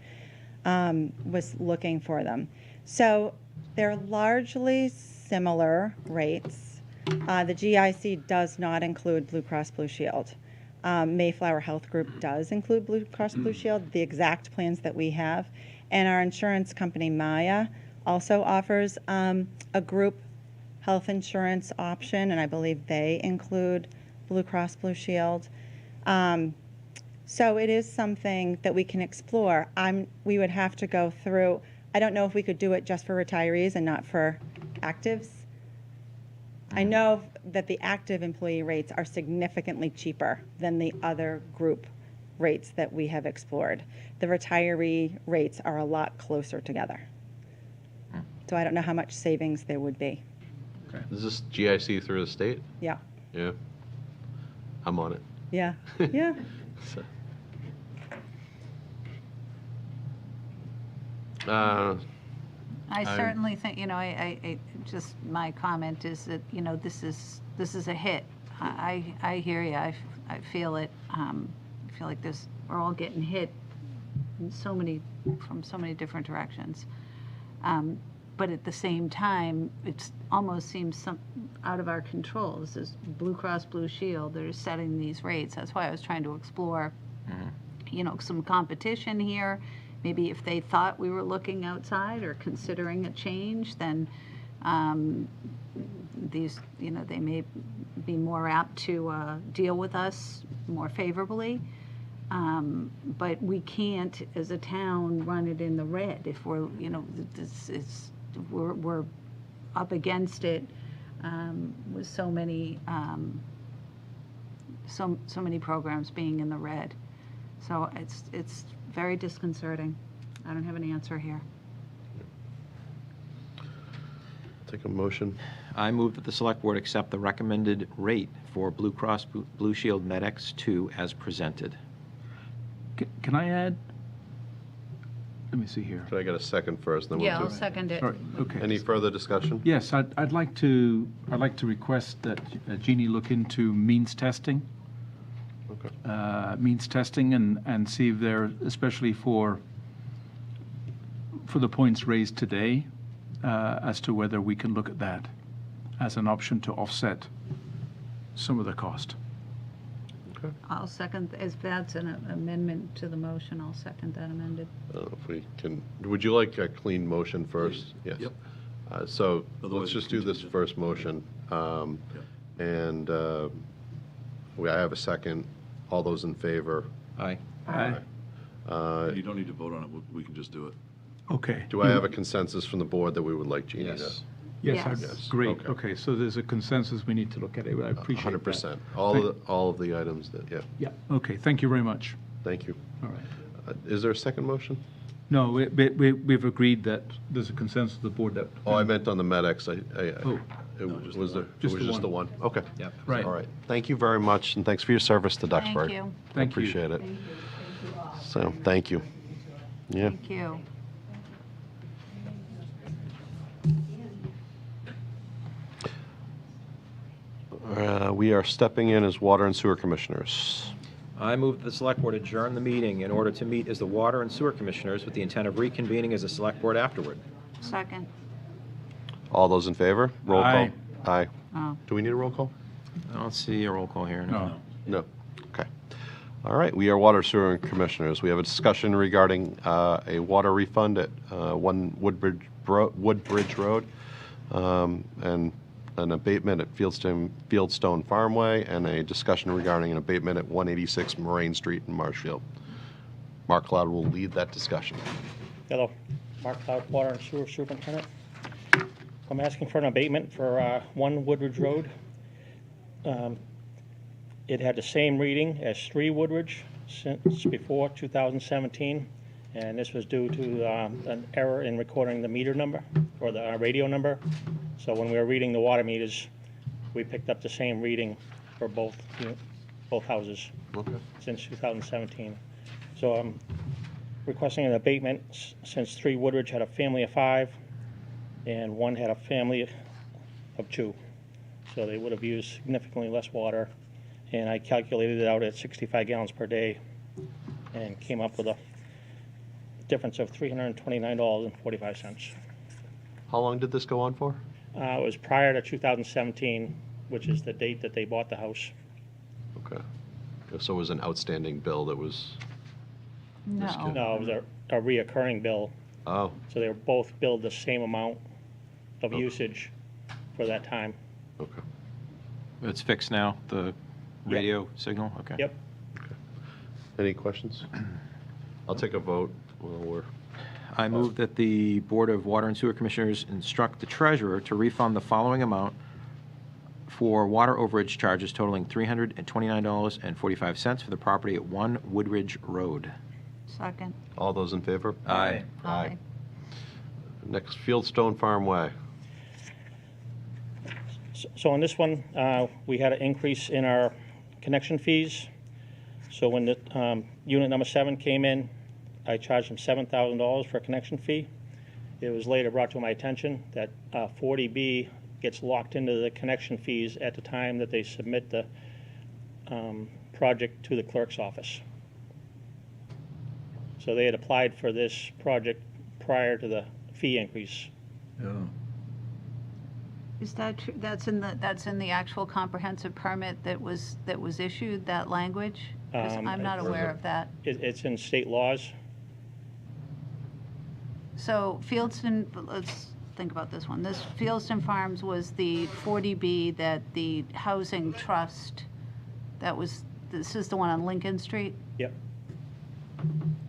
was looking for them. So they're largely similar rates. The GIC does not include Blue Cross Blue Shield. Mayflower Health Group does include Blue Cross Blue Shield, the exact plans that we have. And our insurance company, Maya, also offers a group health insurance option, and I believe they include Blue Cross Blue Shield. So it is something that we can explore. We would have to go through, I don't know if we could do it just for retirees and not for actives. I know that the active employee rates are significantly cheaper than the other group rates that we have explored. The retiree rates are a lot closer together. So I don't know how much savings there would be.
Is this GIC through the state?
Yeah,
Yeah. I'm on it.
yeah, yeah.
So.
I certainly think, I just, my comment is that, this is a hit. I hear you. I feel it. I feel like we're all getting hit in from so many different directions. But at the same time, it almost seems out of our control. This is Blue Cross Blue Shield. They're setting these rates. That's why I was trying to explore, some competition here. Maybe if they thought we were looking outside or considering a change, then they may be more apt to deal with us more favorably. But we can't, as a town, run it in the red if we're, we're up against it with so many programs being in the red. So it's very disconcerting. I don't have an answer here.
Take a motion.
I move that the Select Board accept the recommended rate for Blue Cross Blue Shield MedX 2 as presented.
Can I add? Let me see here.
Can I get a second first? Then
Yeah,
we'll
I'll
do.
second it.
Sorry, okay.
Any further discussion?
Yes, I'd like to request that Jeannie look into means testing.
Okay.
Means testing and see if there, especially for the points raised today, as to whether we can look at that as an option to offset some of the cost.
Okay.
I'll second, if that's an amendment to the motion, I'll second that amended.
I don't know if we can, would you like a clean motion first? Yes.
Yep.
So
Otherwise
let's just
it's
do this
contingent.
first motion. And I have a second. All those in favor?
Aye.
You don't need to vote on it, we can just do it.
Okay.
Do I have a consensus from the board that we would like Jeannie to?
Yes.
Yes,
Yes.
great.
Okay.
Okay, so there's a consensus. We need to look at it. I appreciate that.
100%. All of the items that, yeah.
Yeah. Okay. Thank you very much.
Thank you.
All right.
Is there a second motion?
No, we've agreed that there's a consensus of the board that.
Oh, I meant on the MedX.
Oh.
Was there?
Just
It was
the
just the
one.
one? Okay.
Yep.
Right.
All right. Thank you very much, and thanks for your service to Duxbury.
Thank you.
Thank you.
Appreciate it. So, thank you. Yeah.
Thank you.
We are stepping in as Water and Sewer Commissioners.
I move that the Select Board adjourn the meeting in order to meet as the Water and Sewer Commissioners with the intent of reconvening as a Select Board afterward.
Second.
All those in favor? Roll
Aye.
call. Aye.
Oh.
Do we need a roll call?
I don't see a roll call here.
No.
No. Okay. All right, we are Water Sewer Commissioners. We have a discussion regarding a water refund at 1 Woodbridge Road, and an abatement at Fieldstone Farmway, and a discussion regarding an abatement at 186 Moraine Street in Marshfield. Mark Cloud will lead that discussion.
Hello, Mark Cloud, Water and Sewer Superintendent. I'm asking for an abatement for 1 Woodridge Road. It had the same reading as 3 Woodridge since before 2017, and this was due to an error in recording the meter number, or the radio number. So when we were reading the water meters, we picked up the same reading for both houses since 2017. So I'm requesting an abatement since 3 Woodridge had a family of 5 and 1 had a family of 2. So they would have used significantly less water, and I calculated it out at 65 gallons per day and came up with a difference of $329.45.
How long did this go on for?
It was prior to 2017, which is the date that they bought the house.
Okay. So it was an outstanding bill that was,
No.
No, it was a reoccurring bill,
oh,
so they were both billed the same amount of
Okay.
usage for that time.
okay.
It's fixed now, the radio signal? Okay.
Yep.
Any questions? I'll take a vote. Well, we're,
I move that the Board of Water and Sewer Commissioners instruct the treasurer to refund the following amount for water overage charges totaling $329.45 for the property at 1 Woodridge Road.
Second.
all those in favor?
Aye.
Aye.
Next, Fieldstone Farm Way.
So on this one, we had an increase in our connection fees. So when the unit number 7 came in, I charged them $7,000 for a connection fee. It was later brought to my attention that 40B gets locked into the connection fees at the time that they submit the project to the clerk's office. So they had applied for this project prior to the fee increase.
Is that true? That's in the actual comprehensive permit that was issued, that language? 'Cause I'm not aware of that.
It's in state laws.
So Fieldston, let's think about this one. This Fieldston Farms was the 40B that the Housing Trust, this is the one on Lincoln Street?
Yep.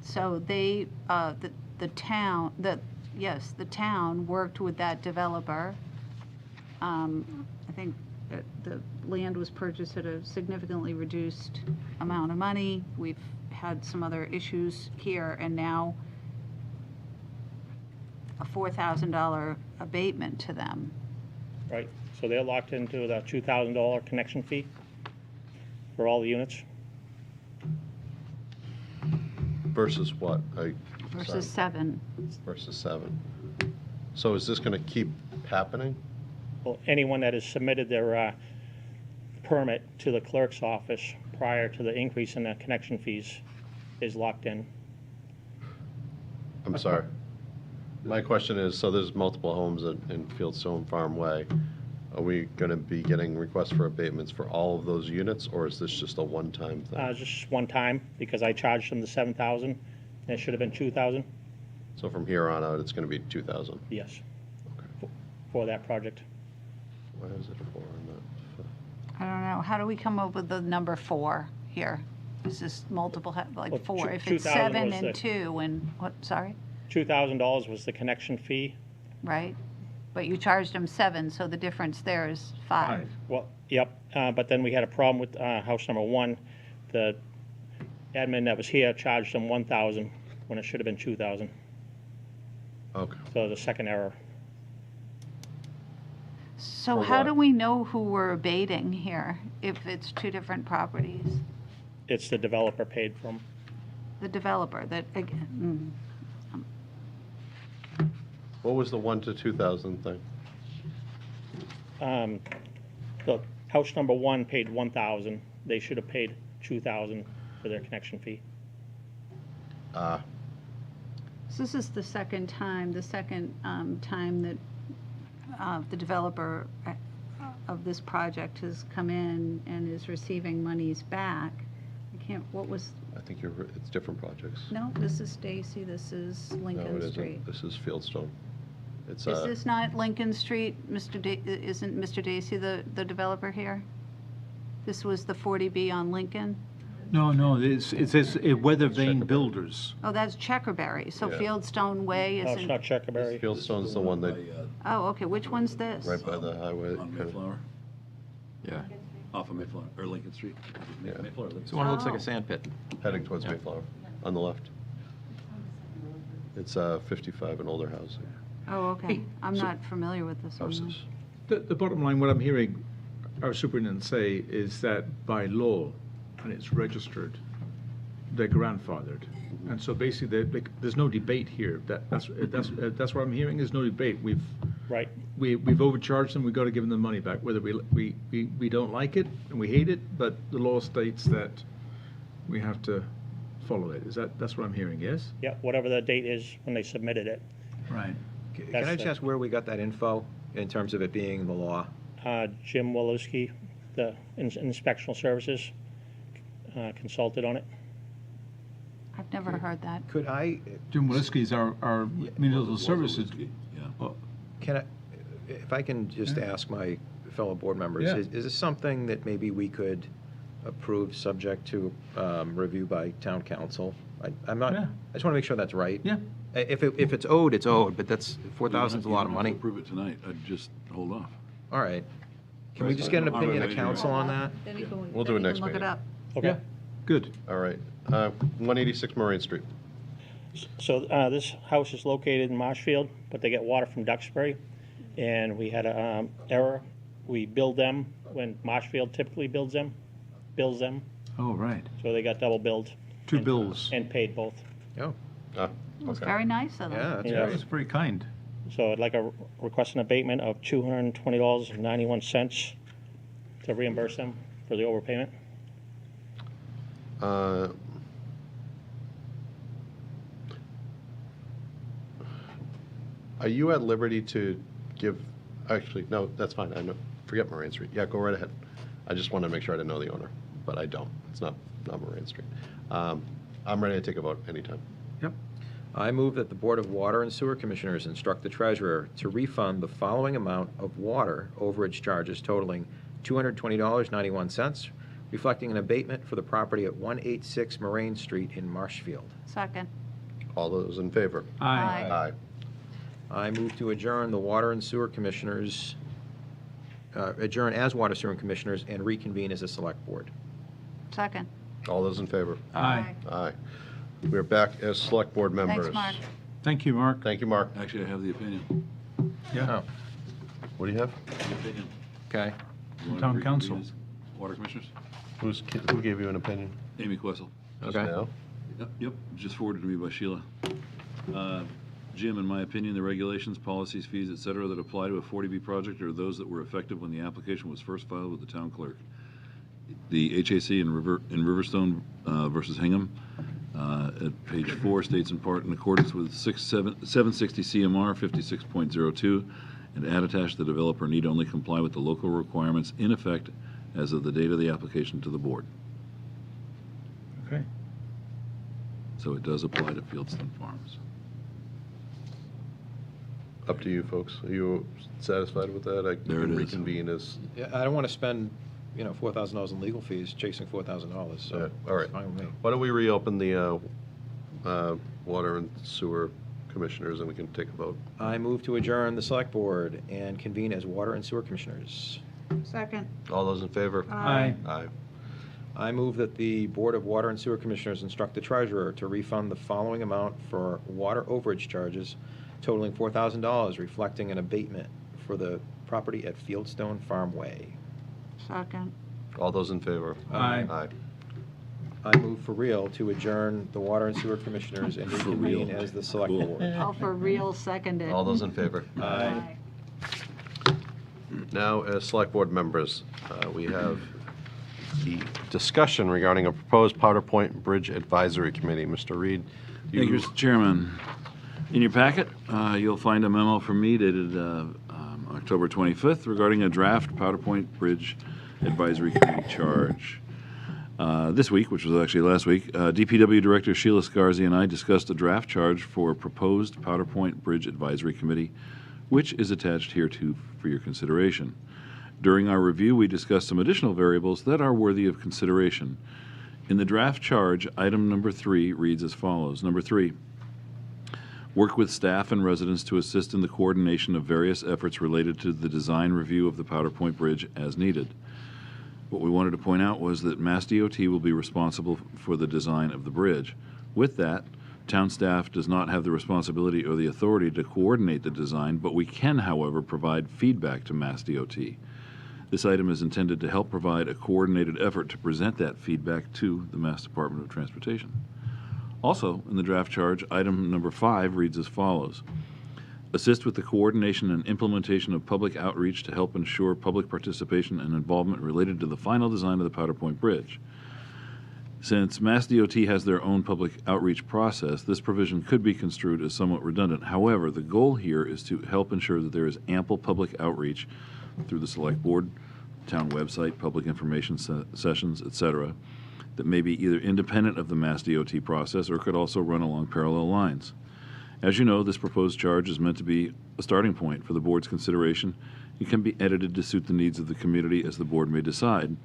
So they, the town worked with that developer. I think that the land was purchased at a significantly reduced amount of money. We've had some other issues here, and now a $4,000 abatement to them.
Right, so they're locked into the $2,000 connection fee for all the units.
Versus what?
Versus 7.
Versus 7. So is this going to keep happening?
Well, anyone that has submitted their permit to the clerk's office prior to the increase in the connection fees is locked in.
I'm sorry. My question is, so there's multiple homes in Fieldstone Farm Way. Are we going to be getting requests for abatements for all of those units, or is this just a one-time thing?
Just one time, because I charged them the $7,000, and it should have been $2,000,
So from here on out, it's going to be 2,000?
yes, for that project.
Why is it 4 and not
I don't know, how do we come up with the number 4 here? Is this multiple,
Well,
like 4? If it's
2,000
7
was
and
the-
2 and, what, sorry?
$2,000 was the connection fee.
Right? But you charged them 7, so the difference there is 5.
Well, yep, but then we had a problem with house number 1. The admin that was here charged them $1,000 when it should have been $2,000.
Okay.
So the second error.
So
For
how
what?
do we know who we're abating here if it's 2 different properties?
It's the developer paid from.
The developer, that, again,
What was the 1 to 2,000 thing?
The house number 1 paid $1,000. They should have paid $2,000 for their connection fee.
so this is the second time that the developer of this project has come in and is receiving monies back. I can't, what was,
I think it's different projects.
no, this is Stacy, this is
No,
Lincoln
it
Street.
isn't. This is Fieldstone. It's,
Is this not Lincoln Street? Isn't Mr. Dacey the developer here? This was the 40B on Lincoln?
No, it says Weather Vane
Checkerberry.
Builders.
Oh, that's Checkerberry, so
Yeah.
Fieldstone Way
No, it's
isn't,
not Checkerberry.
Fieldstone's the one that,
oh, okay, which one's this?
right by the highway.
On
kind of-
Mayflower,
Yeah.
off of Mayflower, or Lincoln Street.
Yeah.
Mayflower, Lincoln
It's the one that looks like
Oh.
a sand pit.
Heading towards Mayflower, on the left. It's 55 and older housing,
Oh, okay.
Hey,
I'm
so-
not familiar with this one.
houses.
The bottom line, what I'm hearing our superintendent say is that by law, and it's registered, they're grandfathered. And so basically, there's no debate here. That's what I'm hearing, there's no debate.
Right.
We've overcharged them, we've got to give them the money back, whether we don't like it and we hate it, but the law states that we have to follow it. That's what I'm hearing, yes?
Yeah, whatever the date is when they submitted it.
Right.
Can
That's
I just
the-
ask where we got that info in terms of it being the law?
Jim Walowski, the inspectional services, consulted on it.
I've never heard that.
Could I,
Jim Walensky is our municipal services.
Yeah.
can I, if I can just ask my fellow board members,
Yeah.
is this something that maybe we could approve subject to review by town council? I'm not,
Yeah.
I just want to make sure that's right.
Yeah.
If it's owed, it's owed, but that's, 4,000 is a lot of money.
Approve it tonight, I'd just hold off.
All right. Can we just get an opinion of council on that?
Then you can,
We'll do
then
it
you
next
can look it
meeting.
up.
Okay.
Yeah, good.
All right. 186 Moraine Street.
So this house is located in Marshfield, but they get water from Duxbury, and we had a error. We billed them when Marshfield typically bills them,
Oh, right.
so they got double billed.
Two
and-
bills.
And paid both.
Oh,
It was
Okay.
very nice of them.
yeah, that's
Yeah.
great.
That's very kind.
So I'd like a request an abatement of $220.91 to reimburse them for the overpayment.
Uh, Are you at liberty to give, actually, no, that's fine, I know, forget Moraine Street. Yeah, go right ahead. I just want to make sure I didn't know the owner, but I don't. It's not Moraine Street. I'm ready to take a vote anytime.
Yep.
I move that the Board of Water and Sewer Commissioners instruct the treasurer to refund the following amount of water overage charges totaling $220.91, reflecting an abatement for the property at 186 Moraine Street in Marshfield.
Second.
All those in favor?
Aye.
Aye.
I move to adjourn the Water and Sewer Commissioners, adjourn as Water Sewer Commissioners and reconvene as a Select Board.
Second.
All those in favor?
Aye.
Aye. We're back as Select Board members.
Thanks, Mark.
Thank you, Mark.
Thank you, Mark.
Actually, I have the opinion.
Yeah.
Oh,
What do you have?
The opinion.
okay.
You want
Town
to reconvene
council.
as Water Commissioners?
Who gave you an opinion?
Amy Questle.
Just
Okay.
now?
Yep, just forwarded to me by Sheila. Jim, in my opinion, the regulations, policies, fees, et cetera, that apply to a 40B project are those that were effective when the application was first filed with the town clerk. The HAC in Riverstone versus Hingham at page 4 states in part, in accordance with 760 CMR 56.02, and add attached, the developer need only comply with the local requirements in effect as of the date of the application to the board.
Okay.
So it does apply to Fieldston Farms.
Up to you, folks. Are you satisfied with that? I
There
can
it is.
reconvene as,
Yeah, I don't want to spend, $4,000 in legal fees chasing $4,000, so.
Yeah, all right.
it's fine with me.
why don't we reopen the Water and Sewer Commissioners and we can take a vote.
I move to adjourn the Select Board and convene as Water and Sewer Commissioners.
Second.
All those in favor?
Aye.
Aye.
I move that the Board of Water and Sewer Commissioners instruct the treasurer to refund the following amount for water overage charges totaling $4,000, reflecting an abatement for the property at Fieldstone Farm Way.
Second.
All those in favor?
Aye.
Aye.
I move for real to adjourn the Water and Sewer Commissioners and
For
reconvene
real.
as the Select
Cool.
Board.
Oh, for real, seconded.
All those in favor?
Aye.
Now, as Select Board members, we have the discussion regarding a proposed Powder Point Bridge Advisory Committee. Mr. Reed,
Thank you, Mr. Chairman. In your packet, you'll find a memo from me dated October 25th regarding a draft Powder Point Bridge Advisory Committee charge. This week, which was actually last week, DPW Director Sheila Scarzi and I discussed a draft charge for a proposed Powder Point Bridge Advisory Committee, which is attached hereto for your consideration. During our review, we discussed some additional variables that are worthy of consideration. In the draft charge, item number 3 reads as follows. Number 3, work with staff and residents to assist in the coordination of various efforts related to the design review of the Powder Point Bridge as needed. What we wanted to point out was that Mass DOT will be responsible for the design of the bridge. With that, town staff does not have the responsibility or the authority to coordinate the design, but we can, however, provide feedback to Mass DOT. This item is intended to help provide a coordinated effort to present that feedback to the Mass Department of Transportation. Also, in the draft charge, item number 5 reads as follows. Assist with the coordination and implementation of public outreach to help ensure public participation and involvement related to the final design of the Powder Point Bridge. Since Mass DOT has their own public outreach process, this provision could be construed as somewhat redundant. However, the goal here is to help ensure that there is ample public outreach through the Select Board, town website, public information sessions, etc., that may be either independent of the Mass DOT process or could also run along parallel lines. As you know, this proposed charge is meant to be a starting point for the board's consideration. It can be edited to suit the needs of the community as the board may decide.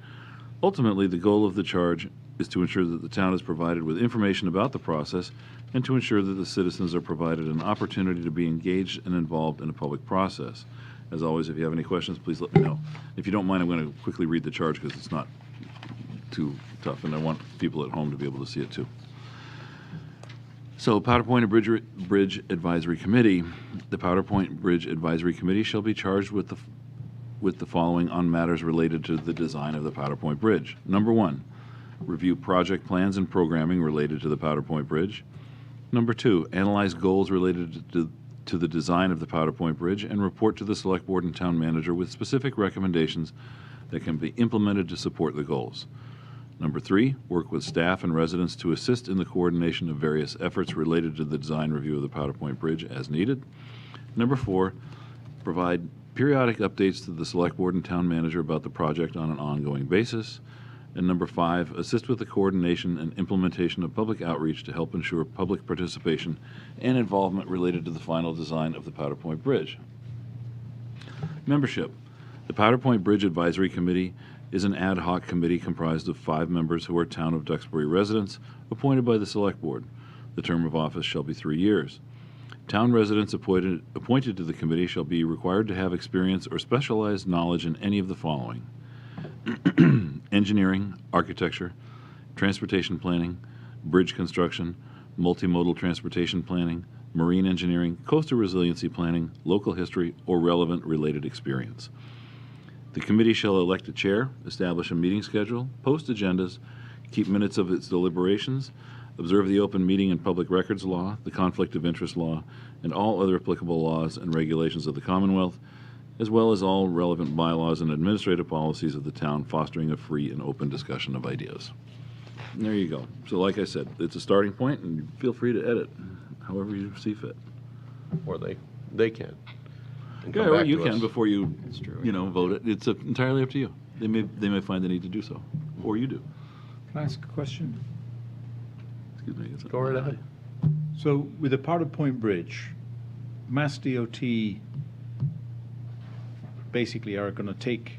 Ultimately, the goal of the charge is to ensure that the town is provided with information about the process and to ensure that the citizens are provided an opportunity to be engaged and involved in a public process. As always, if you have any questions, please let me know. If you don't mind, I'm going to quickly read the charge because it's not too tough, and I want people at home to be able to see it too. So, Powder Point Bridge Advisory Committee. The Powder Point Bridge Advisory Committee shall be charged with the following on matters related to the design of the Powder Point Bridge. Number 1, review project plans and programming related to the Powder Point Bridge. Number 2, analyze goals related to the design of the Powder Point Bridge and report to the Select Board and Town Manager with specific recommendations that can be implemented to support the goals. Number 3, work with staff and residents to assist in the coordination of various efforts related to the design review of the Powder Point Bridge as needed. Number 4, provide periodic updates to the Select Board and Town Manager about the project on an ongoing basis. And number 5, assist with the coordination and implementation of public outreach to help ensure public participation and involvement related to the final design of the Powder Point Bridge. Membership. The Powder Point Bridge Advisory Committee is an ad hoc committee comprised of 5 members who are Town of Duxbury residents appointed by the Select Board. The term of office shall be 3 years. Town residents appointed to the committee shall be required to have experience or specialized knowledge in any of the following: engineering, architecture, transportation planning, bridge construction, multimodal transportation planning, marine engineering, coastal resiliency planning, local history, or relevant related experience. The committee shall elect a chair, establish a meeting schedule, post agendas, keep minutes of its deliberations, observe the open meeting and public records law, the conflict of interest law, and all other applicable laws and regulations of the Commonwealth, as well as all relevant bylaws and administrative policies of the town, fostering a free and open discussion of ideas. And there you go. So like I said, it's a starting point, and feel free to edit however you see fit.
Or they can. And come
Yeah, or
back
you
to
can
us.
before you,
true.
Vote it. It's entirely up to you. They may find the need to do so, or you do.
Can I ask a question?
Excuse me.
Go right ahead.
So with the Powder Point Bridge, Mass DOT basically are going to take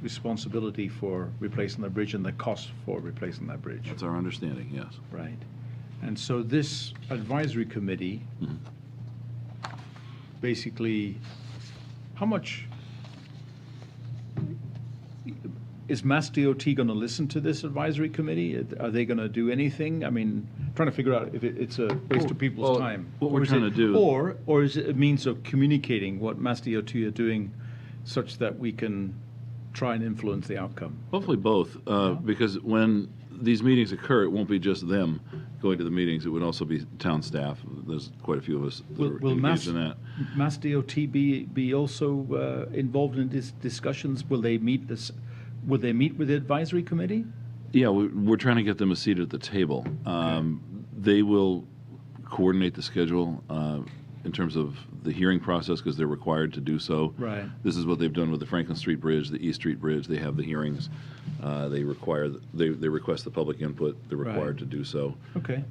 responsibility for replacing the bridge and the cost for replacing that bridge.
That's our understanding. Yes.
Right. And so this advisory committee, basically, how much is Mass DOT going to listen to this advisory committee? Are they going to do anything? I mean, trying to figure out if it's a waste of people's
well,
time.
what we're
Or is
trying
it-
to do-
Or is it a means of communicating what Mass DOT are doing such that we can try and influence the outcome?
Hopefully both, because when these meetings occur, it won't be just them going to the meetings. It would also be town staff. There's quite a few of us that are
Will
engaged in that.
Mass DOT be also involved in these discussions? Will they meet with the advisory committee?
Yeah, we're trying to get them a seat at the table. They will coordinate the schedule in terms of the hearing process because they're required to do so.
Right.
This is what they've done with the Franklin Street Bridge, the East Street Bridge. They have the hearings. They request the public input. They're
Right.
required to do so.
Okay.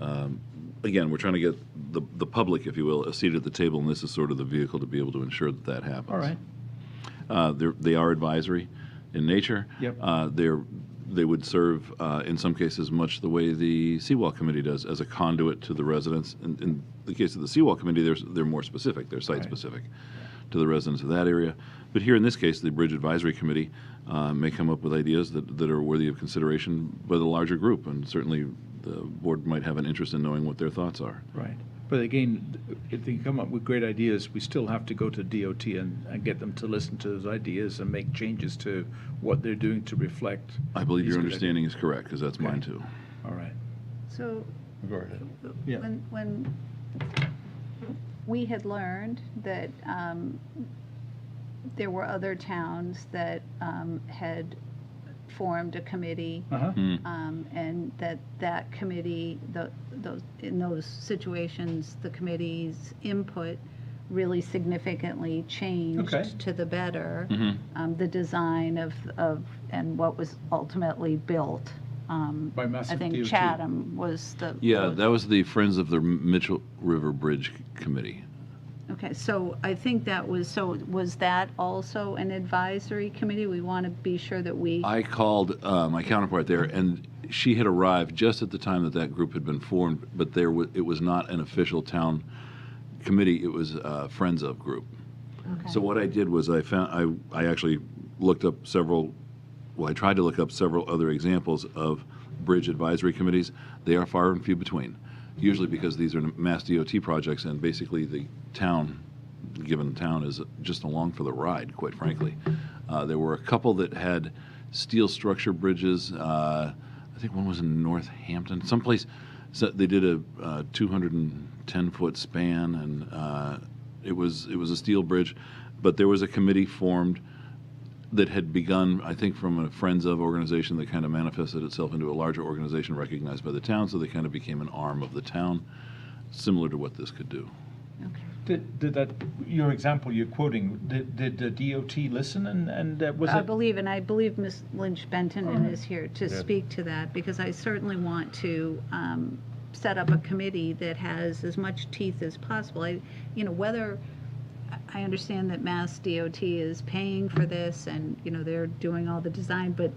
Again, we're trying to get the public, if you will, a seat at the table, and this is sort of the vehicle to be able to ensure that that happens.
All right.
They are advisory in nature.
Yep.
They would serve, in some cases, much the way the Seawall Committee does, as a conduit to the residents. In the case of the Seawall Committee, they're more specific. They're site-specific to the residents of that area. But here in this case, the Bridge Advisory Committee may come up with ideas that are worthy of consideration by the larger group, and certainly the board might have an interest in knowing what their thoughts are.
Right. But again, if they come up with great ideas, we still have to go to DOT and get them to listen to those ideas and make changes to what they're doing to reflect.
I believe
these
your
good
understanding is correct, because that's mine too.
All right.
So
Go ahead.
Yeah.
when we had learned that there were other towns that had formed a committee,
Uh-huh.
and that committee, in those situations, the committee's input really significantly changed
Okay.
to the better,
Mm-hmm.
the design of and what was ultimately built
By Mass
I think
DOT.
Chatham was the.
Yeah, that was the Friends of the Mitchell River Bridge Committee.
Okay, so I think that was, so was that also an advisory committee? We want to be sure that we.
I called my counterpart there, and she had arrived just at the time that that group had been formed, but it was not an official town committee, it was a Friends of group.
Okay.
So what I did was I actually looked up I tried to look up several other examples of bridge advisory committees. They are far and few between, usually because these are Mass DOT projects, and basically the town, given the town, is just along for the ride, quite frankly. There were a couple that had steel structure bridges. I think one was in Northampton, someplace. So they did a 210-foot span, and it was a steel bridge. But there was a committee formed that had begun, I think, from a Friends of organization that kind of manifested itself into a larger organization recognized by the town, so they kind of became an arm of the town, similar to what this could do.
Did that, your example you're quoting, did the DOT listen and was
I
it?
believe Ms. Lynch Benton is here to speak to that, because I certainly want to set up a committee that has as much teeth as possible. Whether I understand that Mass DOT is paying for this and, they're doing all the design, but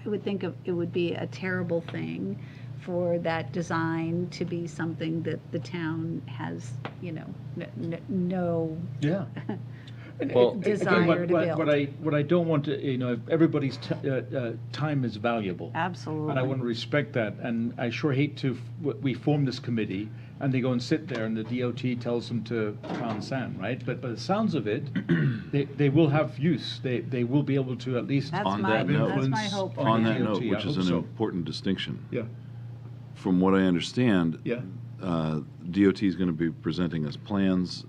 I would think it would be a terrible thing for that design to be something that the town has, no
Yeah.
Well,
desire to build.
What I don't want to, everybody's time is valuable.
Absolutely.
And I want to respect that. And I sure hate to, we form this committee and they go and sit there and the DOT tells them to pound sand, right? But by the sounds of it, they will have use. They will be able to at least.
That's
On
my-
that note,
that's my hope.
on that
DOT,
note,
I
which is
hope
an
so.
important distinction,
Yeah.
from what I understand,
Yeah.
DOT is going to be presenting us plans,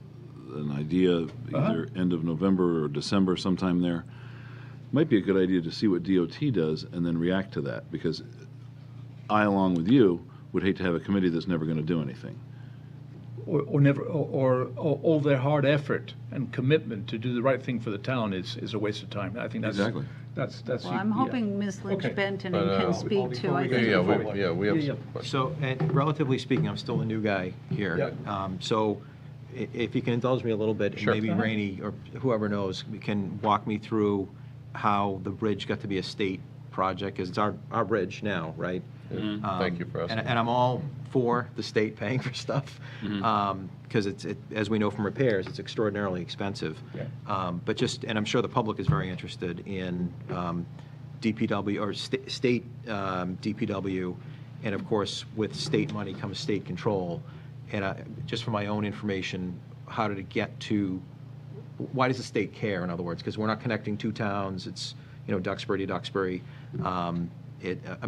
an idea, either end of November or December, sometime there. Might be a good idea to see what DOT does and then react to that, because I, along with you, would hate to have a committee that's never going to do anything.
Or never, or all their hard effort and commitment to do the right thing for the town is a waste of time. I think that's.
Exactly.
That's.
Well, I'm
yeah.
hoping Ms. Lynch
Okay.
Benton
But,
can speak to, I think.
we have
Yeah,
some questions.
So, and relatively speaking, I'm still a new guy here. So if you can indulge me a little bit, and
Sure.
maybe Rainey or whoever knows can walk me through how the bridge got to be a state project, because it's our bridge now, right?
Thank you for asking.
And I'm all for the state paying for stuff, because as we know from repairs, it's extraordinarily expensive.
Yeah.
But and I'm sure the public is very interested in DPW or state DPW, and of course, with state money comes state control. And just for my own information, how did it get to? Why does the state care? In other words, because we're not connecting two towns. It's Duxbury to Duxbury. I'm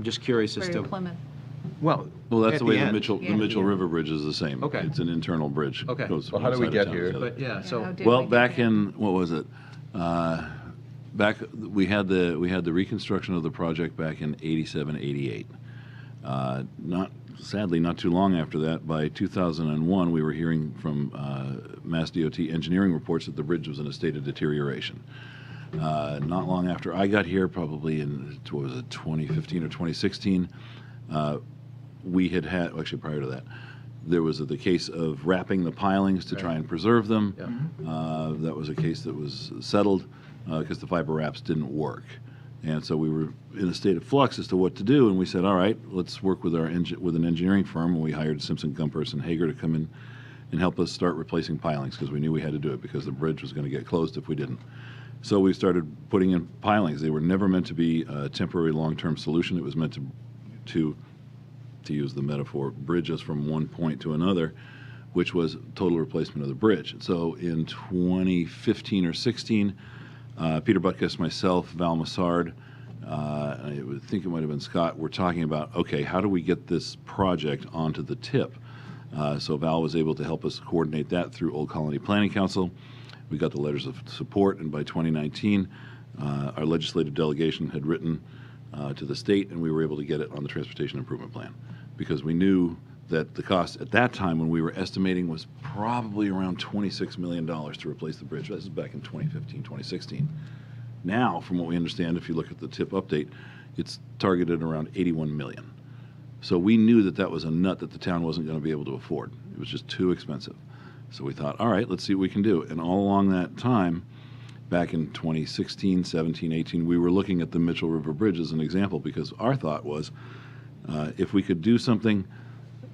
just curious as
Very
to.
Plymouth.
Well,
That's
at
the way the
end.
Mitchell River Bridge is the same.
Okay.
It's an internal bridge.
Okay.
Goes
Well,
from
how did
one
we
side of
get
town to
here?
the other.
But yeah, so
How did
Well,
we get
back
there?
in, what was it? Back, we had the reconstruction of the project back in 87, 88. Sadly, not too long after that, by 2001, we were hearing from Mass DOT engineering reports that the bridge was in a state of deterioration. Not long after I got here, probably in, 2015 or 2016, we had actually prior to that, there was the case of wrapping the pilings to try and preserve them. That was a case that was settled because the fiber wraps didn't work. And so we were in a state of flux as to what to do, and we said, all right, let's work with with an engineering firm, and we hired Simpson, Gumpers, and Hager to come in and help us start replacing pilings, because we knew we had to do it because the bridge was going to get closed if we didn't. So we started putting in pilings. They were never meant to be a temporary long-term solution. It was meant to use the metaphor, bridge us from one point to another, which was total replacement of the bridge. So in 2015 or 16, Peter Butkus, myself, Val Massard, I would think it might have been Scott, were talking about, okay, how do we get this project onto the tip? So Val was able to help us coordinate that through Old Colony Planning Council. We got the letters of support, and by 2019, our legislative delegation had written to the state, and we were able to get it on the Transportation Improvement Plan, because we knew that the cost at that time, when we were estimating, was probably around $26 million to replace the bridge. This is back in 2015, 2016. Now, from what we understand, if you look at the TIP update, It's targeted around 81 million. So we knew that that was a nut that the town wasn't going to be able to afford. It was just too expensive. So we thought, all right, let's see what we can do. And all along that time, back in 2016, 17, 18, we were looking at the Mitchell River Bridge as an example, because our thought was, if we could do something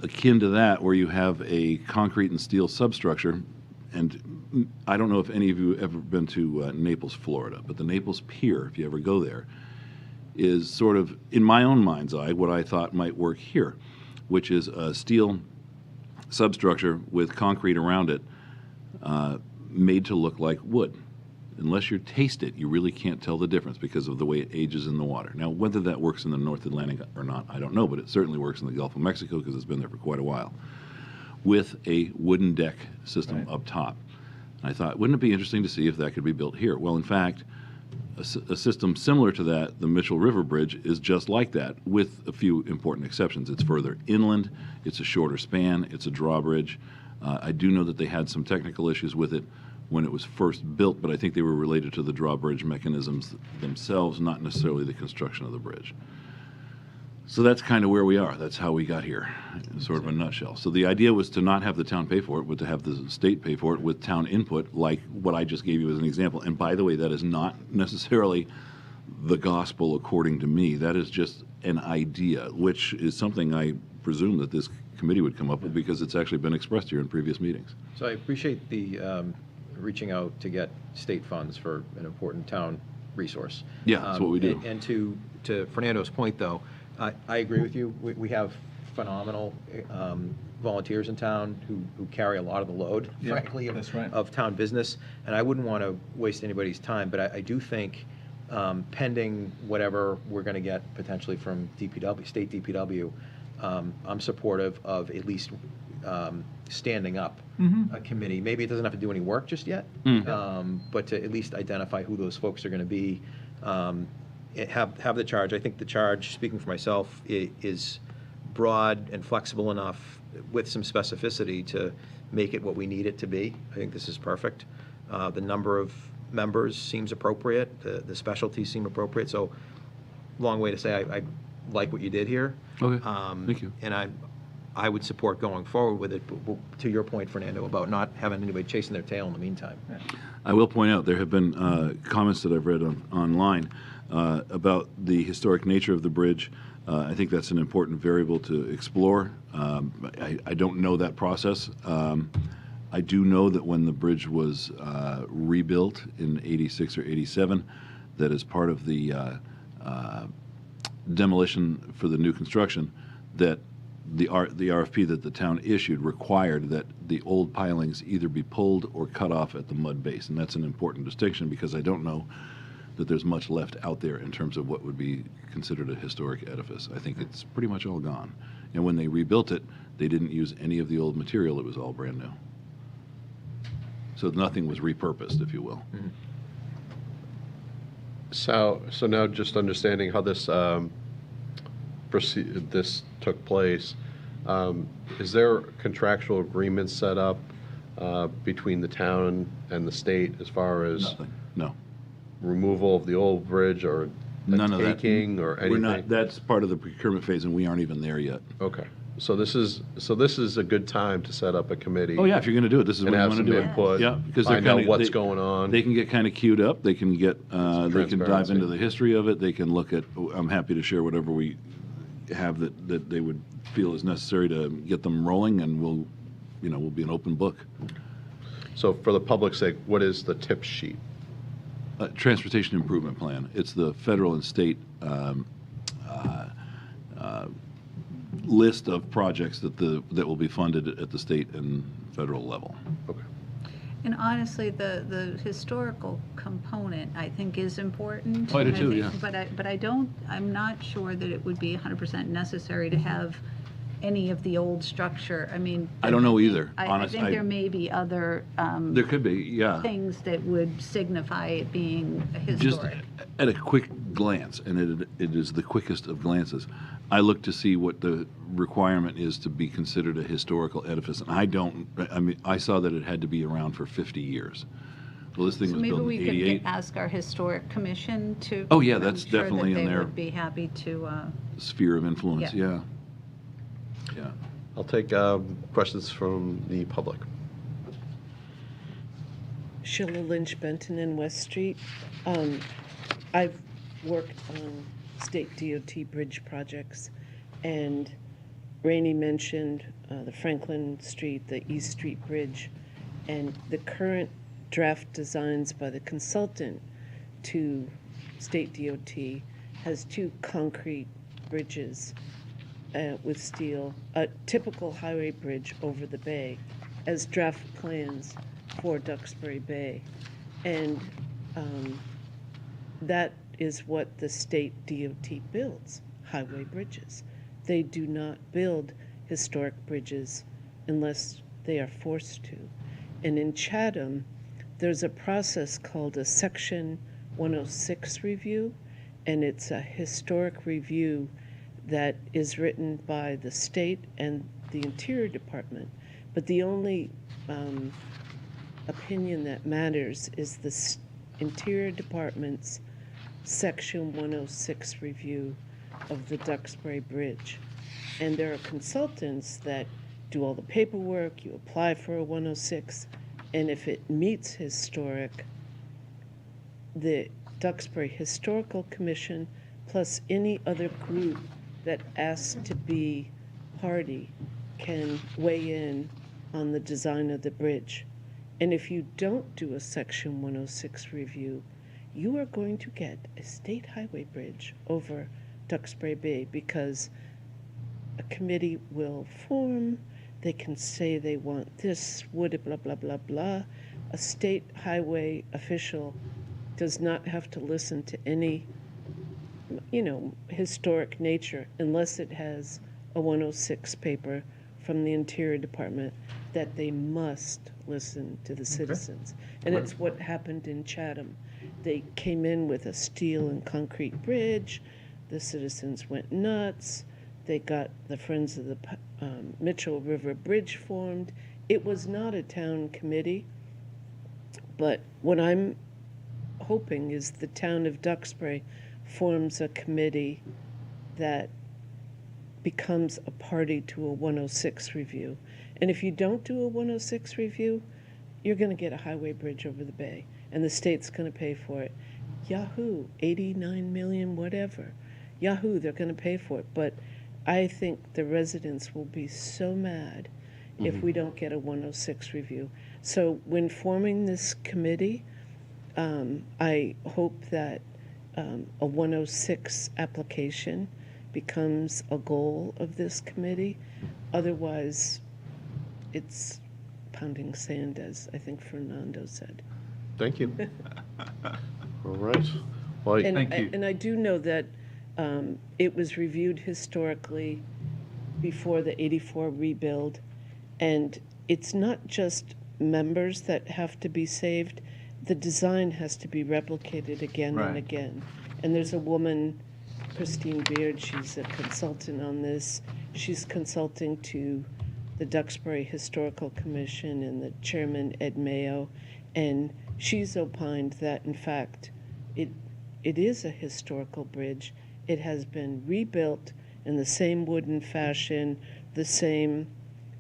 akin to that, where you have a concrete and steel substructure, and I don't know if any of you have ever been to Naples, Florida, but the Naples Pier, if you ever go there, is sort of, in my own mind's eye, what I thought might work here, which is a steel substructure with concrete around it, made to look like wood. Unless you taste it, you really can't tell the difference because of the way it ages in the water. Now, whether that works in the North Atlantic or not, I don't know, but it certainly works in the Gulf of Mexico because it's been there for quite a while, with a wooden deck system up top. And I thought, wouldn't it be interesting to see if that could be built here? Well, in fact, a system similar to that, the Mitchell River Bridge, is just like that, with a few important exceptions. It's further inland, it's a shorter span, it's a drawbridge. I do know that they had some technical issues with it when it was first built, but I think they were related to the drawbridge mechanisms themselves, not necessarily the construction of the bridge. So that's kind of where we are. That's how we got here, in sort of a nutshell. So the idea was to not have the town pay for it, but to have the state pay for it with town input, like what I just gave you as an example. And by the way, that is not necessarily the gospel according to me. That is just an idea, which is something I presume that this committee would come up with, because it's actually been expressed here in previous meetings.
So I appreciate the reaching out to get state funds for an important town resource.
Yeah, that's what we do.
And to Fernando's point, though, I agree with you. We have phenomenal volunteers in town who carry a lot of the load, frankly, of town business. And I wouldn't want to waste anybody's time, but I do think pending whatever we're going to get potentially from DPW, state DPW, I'm supportive of at least standing up a committee. Maybe it doesn't have to do any work just yet, but to at least identify who those folks are going to be, have the charge. I think the charge, speaking for myself, is broad and flexible enough with some specificity to make it what we need it to be. I think this is perfect. The number of members seems appropriate. The specialties seem appropriate. So, long way to say I like what you did here.
Okay, thank you.
And I would support going forward with it, but to your point, Fernando, about not having anybody chasing their tail in the meantime.
I will point out there have been comments that I've read online about the historic nature of the bridge. I think that's an important variable to explore. I don't know that process. I do know that when the bridge was rebuilt in '86 or '87, that as part of the demolition for the new construction, that the RFP that the town issued required that the old pilings either be pulled or cut off at the mud base. And that's an important distinction, because I don't know that there's much left out there in terms of what would be considered a historic edifice. I think it's pretty much all gone. And when they rebuilt it, they didn't use any of the old material. It was all brand new. So nothing was repurposed, if you will.
So now just understanding how this this took place, is there contractual agreements set up between the town and the state as far as
Nothing. No.
removal of the old bridge or
None of that.
taking or anything?
We're not. That's part of the procurement phase, and we aren't even there yet.
Okay. So this is a good time to set up a committee.
Oh yeah, if you're going to do it, this is
And
when you
have
want to
some
do it.
input,
Yeah, because they're
find out
kinda-
what's
they-
going on.
They can get kind of queued up. They can get. They can dive
transparency.
into the history of it. They can look at. I'm happy to share whatever we have that they would feel is necessary to get them rolling, and we'll be an open book.
So for the public's sake, what is the tip sheet?
Transportation improvement plan. It's the federal and state list of projects that will be funded at the state and federal level.
Okay.
And honestly, the historical component, I think, is important.
Oh, I do
And
too,
think-
yeah.
But I'm not sure that it would be 100% necessary to have any of the old structure. I mean.
I don't know either,
I
honest-
think there may be other
There could be, yeah.
things that would signify it being
Just
historic.
at a quick glance, and it is the quickest of glances, I look to see what the requirement is to be considered a historical edifice. And I saw that it had to be around for 50 years, Well, this thing
So
was
maybe
built in
we could
88.
ask our historic commission to.
Oh, yeah,
I'm
that's
sure
definitely
that
in
they
their-
would be happy to,
Sphere of influence,
Yeah.
yeah. Yeah.
I'll take questions from the public.
Sheila Lynch Benton in West Street. I've worked on state DOT bridge projects, and Rainey mentioned the Franklin Street, the East Street Bridge, and the current draft designs by the consultant to state DOT has 2 concrete bridges with steel, a typical highway bridge over the bay as draft plans for Duxbury Bay. And that is what the state DOT builds, highway bridges. They do not build historic bridges unless they are forced to. And in Chatham, there's a process called a Section 106 review, and it's a historic review that is written by the state and the Interior Department. But the only opinion that matters is the Interior Department's Section 106 review of the Duxbury Bridge. And there are consultants that do all the paperwork, you apply for a 106, and if it meets historic, the Duxbury Historical Commission plus any other group that asks to be party can weigh in on the design of the bridge. And if you don't do a Section 106 review, you are going to get a state highway bridge over Duxbury Bay because a committee will form, they can say they want this, would blah, blah, blah, blah. A state highway official does not have to listen to any, historic nature unless it has a 106 paper from the Interior Department that they must listen to the citizens. And it's what happened in Chatham. They came in with a steel and concrete bridge. The citizens went nuts. They got the Friends of the Mitchell River Bridge formed. It was not a town committee, but what I'm hoping is the town of Duxbury forms a committee that becomes a party to a 106 review. And if you don't do a 106 review, you're going to get a highway bridge over the bay, and the state's going to pay for it. Yahoo, 89 million, whatever. Yahoo, they're going to pay for it. But I think the residents will be so mad if we don't get a 106 review. So when forming this committee, I hope that a 106 application becomes a goal of this committee. Otherwise, it's pounding sand, as I think Fernando said.
Thank you. All right. Well,
And,
Thank you.
and I do know that it was reviewed historically before the 84 rebuild, and it's not just members that have to be saved. The design has to be replicated again
Right.
and again. And there's a woman, Christine Beard, she's a consultant on this. She's consulting to the Duxbury Historical Commission and the chairman, Ed Mayo, and she's opined that, in fact, it is a historical bridge. It has been rebuilt in the same wooden fashion, the same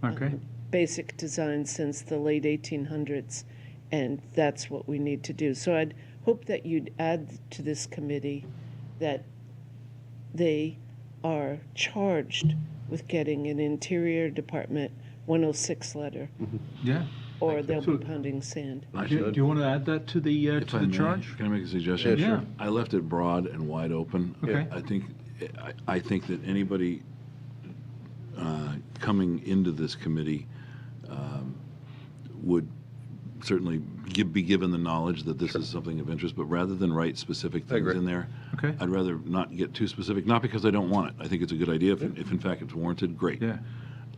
Okay.
basic design since the late 1800s, and that's what we need to do. So I'd hope that you'd add to this committee that they are charged with getting an Interior Department 106 letter,
Yeah.
or they'll
So-
be pounding sand.
Do you want to add that to the
If I may,
charge?
Can I make a suggestion?
Yeah, sure.
I left it broad and wide open.
Okay.
I think that anybody coming into this committee would certainly be given the knowledge that this is something of interest, but rather than write specific things
agree.
in there,
Okay.
I'd rather not get too specific, not because I don't want it. I think it's a good idea. If in fact it's warranted, great.
Yeah.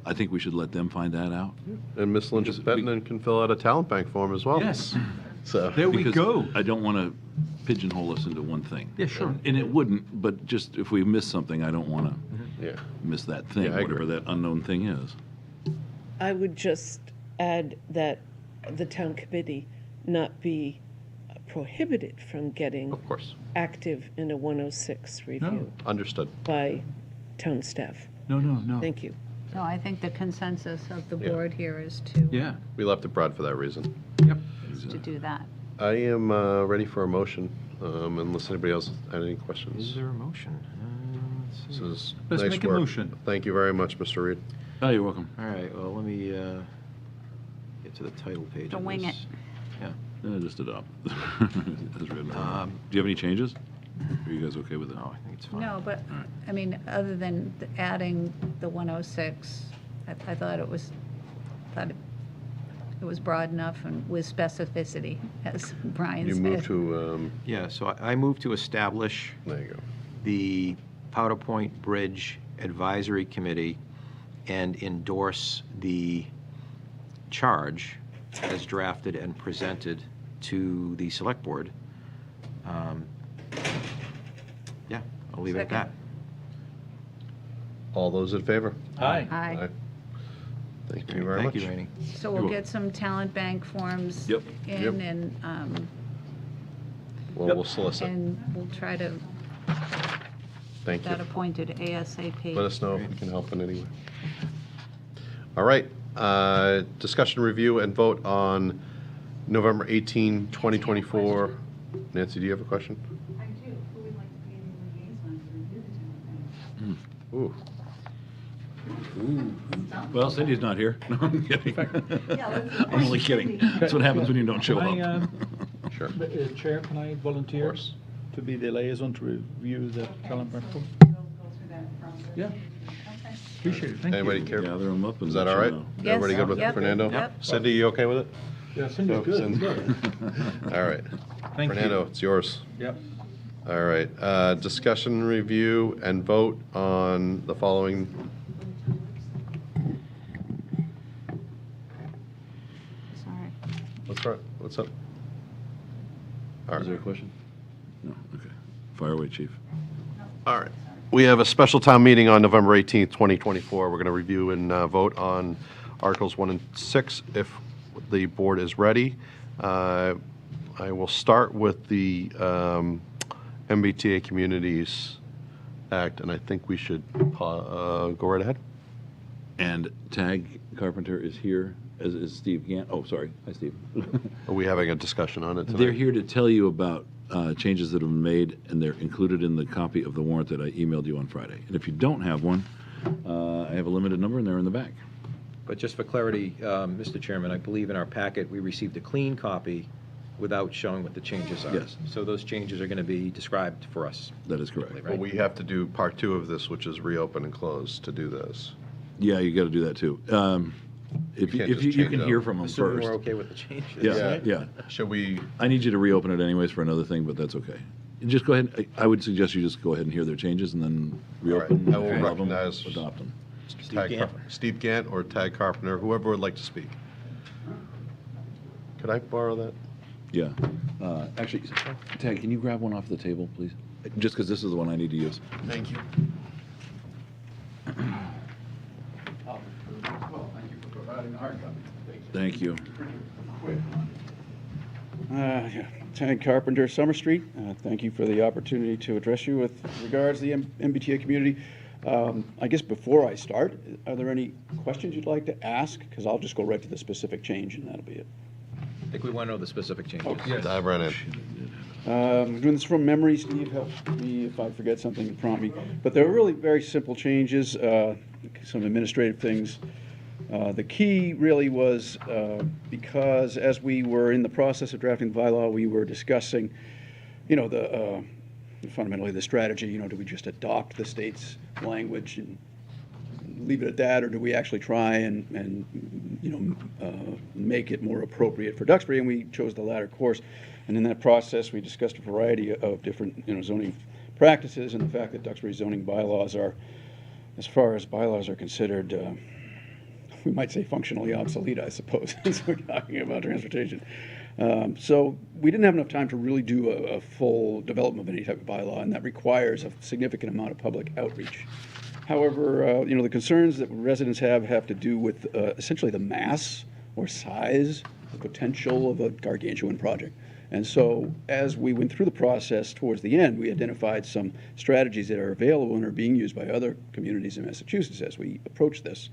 I think we should let them find that out.
and Miss Lynch
Because
Benton can fill out a talent bank form as well.
Yes.
So
There we
Because
go.
I don't want to pigeonhole us into one thing.
Yeah, sure.
And it wouldn't, but just if we miss something, I don't want to
yeah.
miss that thing,
Yeah, I
whatever
agree.
that unknown thing is.
I would just add that the town committee not be prohibited from getting
Of course.
active in a 106 review
Understood.
by town staff.
No.
Thank you.
No, I think the consensus of the
Yeah.
board here is to,
Yeah.
We left it broad for that reason.
Yep.
to do that.
I am ready for a motion, unless anybody else had any
Is
questions.
there a motion? Let's see.
This is
Let's
nice
make a
work.
motion.
Thank you very much, Mr. Reed.
Oh, you're welcome.
All right, well, let me get to the title page.
To
of
wing
this.
it.
Yeah.
Just adopt. As written. Do you have any changes? Are you guys okay with it?
No, I think it's fine.
No, but, I mean, other than adding the 106, I thought it was broad enough and with specificity, as Brian
You
said.
move to,
Yeah, so I move to establish
there you go.
the Powder Point Bridge Advisory Committee and endorse the charge as drafted and presented to the Select Board. Yeah, I'll leave it at that.
Second.
All those in favor?
Aye.
Aye.
Thank you very much.
Thank you, Rainey.
So we'll get some talent bank forms
Yep.
in
Yep.
and,
Well, we'll solicit.
and we'll try to
Thank
get
you.
that appointed ASAP.
Let us know if we can help in any way. All right, discussion, review, and vote on November 18, 2024. Nancy, do you have a question?
I do. Who would like to be the liaison to review the talent bank?
Ooh,
Well, Cindy's not here. No, I'm kidding.
Yeah, let's-
I'm only kidding. That's what happens when you don't show
Can I,
up.
sure.
Chair, can I volunteer
course.
to be the liaison to review the calendar?
Go through that process.
Yeah.
Okay.
Appreciate it, thank you.
Anybody care?
Gather them up and.
Is that
let
all
you
right?
know.
Yes.
Everybody good with
Yep.
Fernando?
Yep.
Cindy, you okay with it?
Yeah, Cindy's good.
Cindy.
Good.
All right.
Thank you.
Fernando, it's yours.
Yep.
All right, discussion, review, and vote on the following.
Sorry.
What's up? All
Is
right.
there a question? No, okay. Fire away, chief.
All right. We have a special town meeting on November 18th, 2024. We're going to review and vote on Articles 1 and 6 if the board is ready. I will start with the MBTA Communities Act, and I think we should go right ahead.
And Tag Carpenter is here, as is Steve Gant. Oh, sorry. Hi, Steve.
Are we having a discussion on it tonight?
They're here to tell you about changes that have been made, and they're included in the copy of the warrant that I emailed you on Friday. And if you don't have one, I have a limited number, and they're in the back.
But just for clarity, Mr. Chairman, I believe in our packet, we received a clean copy without showing what the changes are.
Yes.
So those changes are going to be described for us.
That is correct.
Right.
Well, we have to do part 2 of this, which is reopen and close to do this.
Yeah, you got to do that too. If
can't
you
just
you
change
can
it
hear
out.
from them
Assuming
first.
we're okay with the changes.
Yeah, yeah.
Should we,
I need you to reopen it anyways for another thing, but that's okay. You just go ahead. I would suggest you just go ahead and hear their changes and then reopen.
right. I will
If you love them,
recognize-
adopt them.
Steve Gant or Tag Carpenter, whoever would like to speak. Could I borrow that?
Yeah. Actually, Tag, can you grab one off the table, please? Just because this is the one I need to use.
Thank you.
Thank you.
Tag Carpenter, Summer Street. Thank you for the opportunity to address you with regards to the MBTA community. I guess before I start, are there any questions you'd like to ask? Because I'll just go right to the specific change and that'll be it.
I think we want to know the specific changes.
Okay.
Dive right in.
I'm doing this from memory. Steve, help me if I forget something to prompt me. But they were really very simple changes, some administrative things. The key really was because as we were in the process of drafting the bylaw, we were discussing, fundamentally the strategy. Do we just adopt the state's language and leave it at that, or do we actually try and make it more appropriate for Duxbury? And we chose the latter course. And in that process, we discussed a variety of different zoning practices and the fact that Duxbury zoning bylaws are, as far as bylaws are considered, we might say functionally obsolete, I suppose, as we're talking about transportation. So we didn't have enough time to really do a full development of any type of bylaw, and that requires a significant amount of public outreach. However, the concerns that residents have to do with essentially the mass or size, the potential of a gargantuan project. And so as we went through the process towards the end, we identified some strategies that are available and are being used by other communities in Massachusetts as we approach this.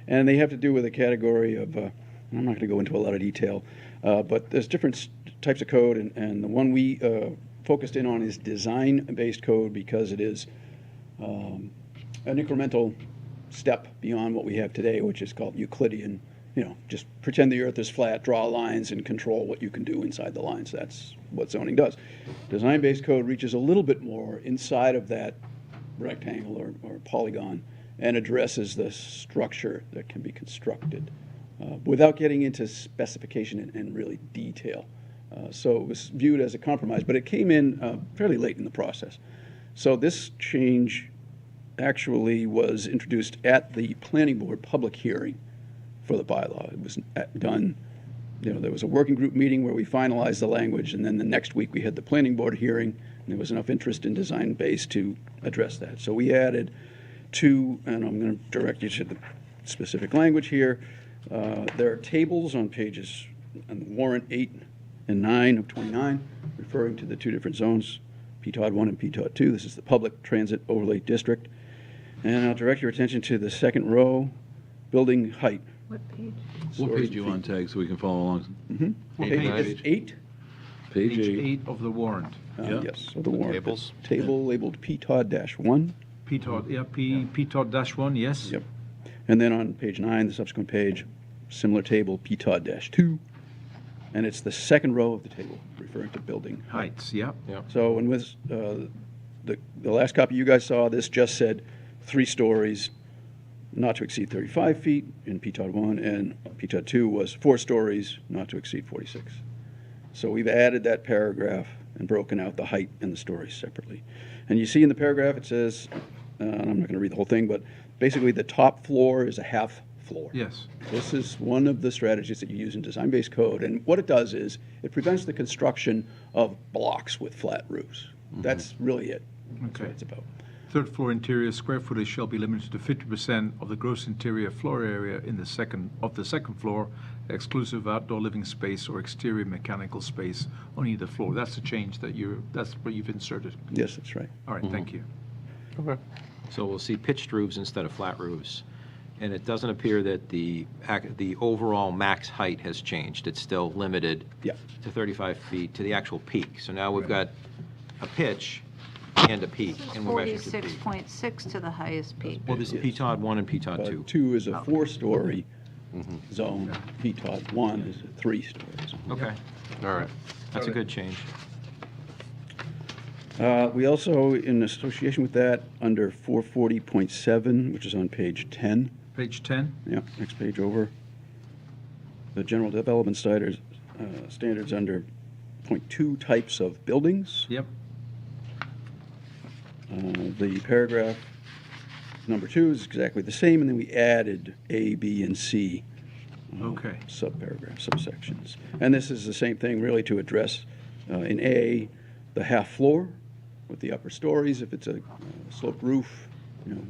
And they have to do with a category of, I'm not going to go into a lot of detail, but there's different types of code, and the one we focused in on is design-based code because it is an incremental step beyond what we have today, which is called Euclidean. Just pretend the earth is flat, draw lines, and control what you can do inside the lines. That's what zoning does. Design-based code reaches a little bit more inside of that rectangle or polygon and addresses the structure that can be constructed without getting into specification and really detail. So it was viewed as a compromise, but it came in fairly late in the process. So this change actually was introduced at the planning board public hearing for the bylaw. It was done, there was a working group meeting where we finalized the language, and then the next week we had the planning board hearing, and there was enough interest in design-based to address that. So we added two, and I'm going to direct you to the specific language here. There are tables on pages, on warrant 8 and 9 of 29, referring to the two different zones, PTOD 1 and PTOD 2. This is the Public Transit Overlay District. And I'll direct your attention to the second row, building height.
What page?
What page you on, Tag, so we can follow along?
Page 8.
Page 8.
8 of the warrant.
Yeah.
Yes, so the warrant.
Tables.
Table labeled PTOD-1.
PTOD, yeah, PTOD-1, yes.
Yep. And then on page 9, the subsequent page, similar table, PTOD-2. And it's the second row of the table, referring to building height.
Heights, yeah.
So when with the last copy you guys saw, this just said 3 stories, not to exceed 35 feet in PTOD 1, and PTOD 2 was 4 stories, not to exceed 46. So we've added that paragraph and broken out the height and the stories separately. And you see in the paragraph it says, and I'm not going to read the whole thing, but basically the top floor is a half floor.
Yes.
This is one of the strategies that you use in design-based code, and what it does is it prevents the construction of blocks with flat roofs. That's really it. That's what it's about.
Third floor interior square footage shall be limited to 50% of the gross interior floor area in the second floor, exclusive of outdoor living space or exterior mechanical space on either floor. That's the change that's what you've inserted.
Yes, that's right.
All right, thank you.
Okay.
So we'll see pitched roofs instead of flat roofs. And it doesn't appear that the overall max height has changed. It's still limited to 35 feet to the actual peak. So now we've got a pitch and a peak, and we're measuring to peak.
46.6 to the highest peak.
Well, this is PTOD 1 and PTOD 2.
2 is a 4-story zone. PTOD 1 is a 3-story zone.
Okay,
All right.
that's a good change.
We also, in association with that, under 440.7, which is on page 10,
Page 10?
yeah, next page over, the general development standards under point 2, types of buildings.
Yep.
The paragraph number 2 is exactly the same, and then we added A, B, and C.
Okay.
Subparagraph, subsections. And this is the same thing, really, to address, in A, the half floor with the upper stories. If it's a sloped roof,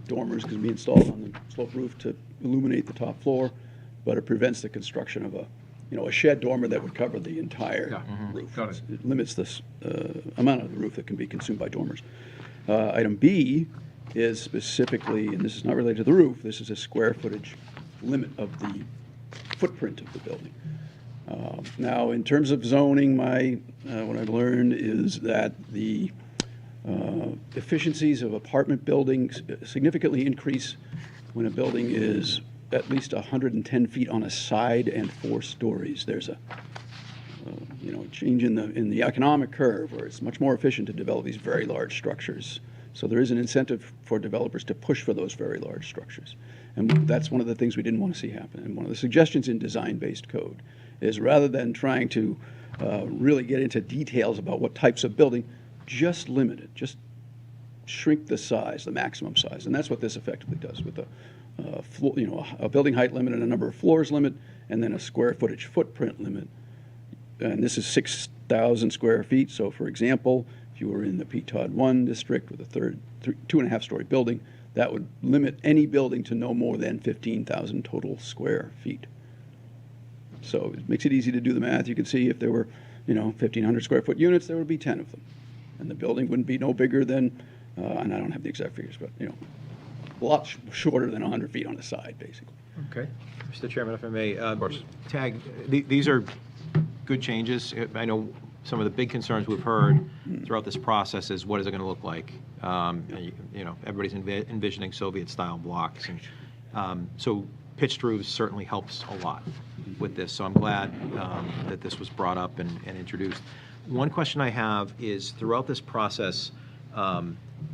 dormers can be installed on the sloped roof to illuminate the top floor, but it prevents the construction of a shed dormer that would cover the entire roof.
Got it.
It limits the amount of the roof that can be consumed by dormers. Item B is specifically, and this is not related to the roof, this is a square footage limit of the footprint of the building. Now, in terms of zoning, what I've learned is that the efficiencies of apartment buildings significantly increase when a building is at least 110 feet on a side and 4 stories. There's a change in the economic curve where it's much more efficient to develop these very large structures. So there is an incentive for developers to push for those very large structures. And that's one of the things we didn't want to see happen. And one of the suggestions in design-based code is rather than trying to really get into details about what types of building, just limit it, just shrink the size, the maximum size. And that's what this effectively does with a building height limit and a number of floors limit, and then a square footage footprint limit. And this is 6,000 square feet. So, for example, if you were in the PTOD 1 district with a 2.5-story building, that would limit any building to no more than 15,000 total square feet. So it makes it easy to do the math. You can see if there were 1,500 square foot units, there would be 10 of them. And the building wouldn't be no bigger than, and I don't have the exact figures, but, a lot shorter than 100 feet on the side, basically.
Okay. Mr. Chairman, if I may. Of course. Tag, these are good changes. I know some of the big concerns we've heard throughout this process is what is it going to look like? And everybody's envisioning Soviet-style blocks. And so pitched roofs certainly helps a lot with this. So I'm glad that this was brought up and introduced. One question I have is throughout this process,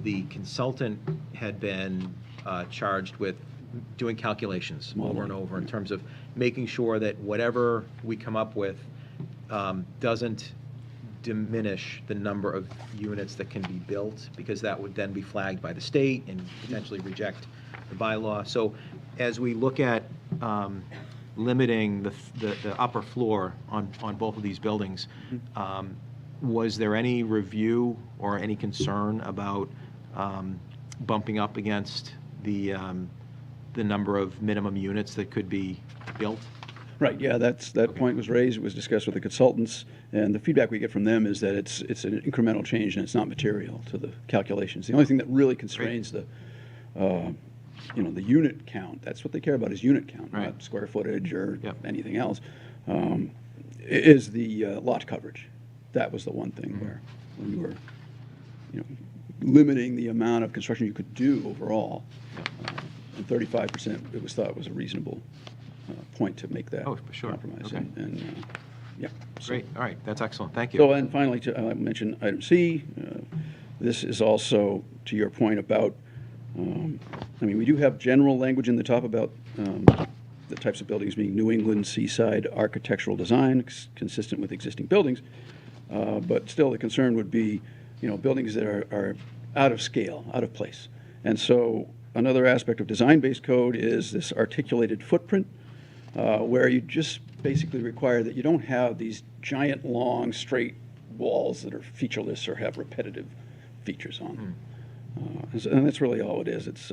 the consultant had been charged with doing calculations over and over in terms of making sure that whatever we come up with doesn't diminish the number of units that can be built, because that would then be flagged by the state and potentially reject the bylaw. So as we look at limiting the upper floor on both of these buildings, was there any review or any concern about bumping up against the number of minimum units that could be built?
Right, yeah, that point was raised, it was discussed with the consultants, and the feedback we get from them is that it's an incremental change and it's not material to the calculations. The only thing that really constrains the unit count, that's what they care about, is unit count, not square footage or anything else, is the lot coverage. That was the one thing where when you were limiting the amount of construction you could do overall, and 35% it was thought was a reasonable point to make that compromise.
Okay.
And yeah. So,
great. All right. That's excellent. Thank you.
so, and finally, I mentioned item C. This is also to your point about, we do have general language in the top about the types of buildings being New England seaside architectural design, consistent with existing buildings. But still, the concern would be, buildings that are out of scale, out of place. And so another aspect of design-based code is this articulated footprint, where you just basically require that you don't have these giant, long, straight walls that are featureless or have repetitive features on them. And that's really all it is. It's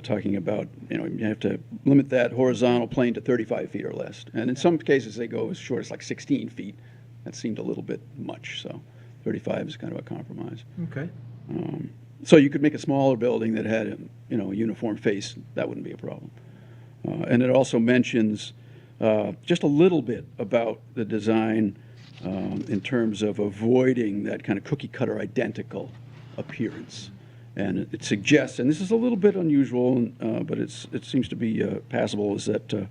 talking about, you have to limit that horizontal plane to 35 feet or less. And in some cases, they go as short as like 16 feet. That seemed a little bit much, so 35 is kind of a compromise.
Okay.
So you could make a smaller building that had a uniform face. That wouldn't be a problem. And it also mentions just a little bit about the design in terms of avoiding that kind of cookie-cutter identical appearance. And it suggests, and this is a little bit unusual, but it seems to be passable, is that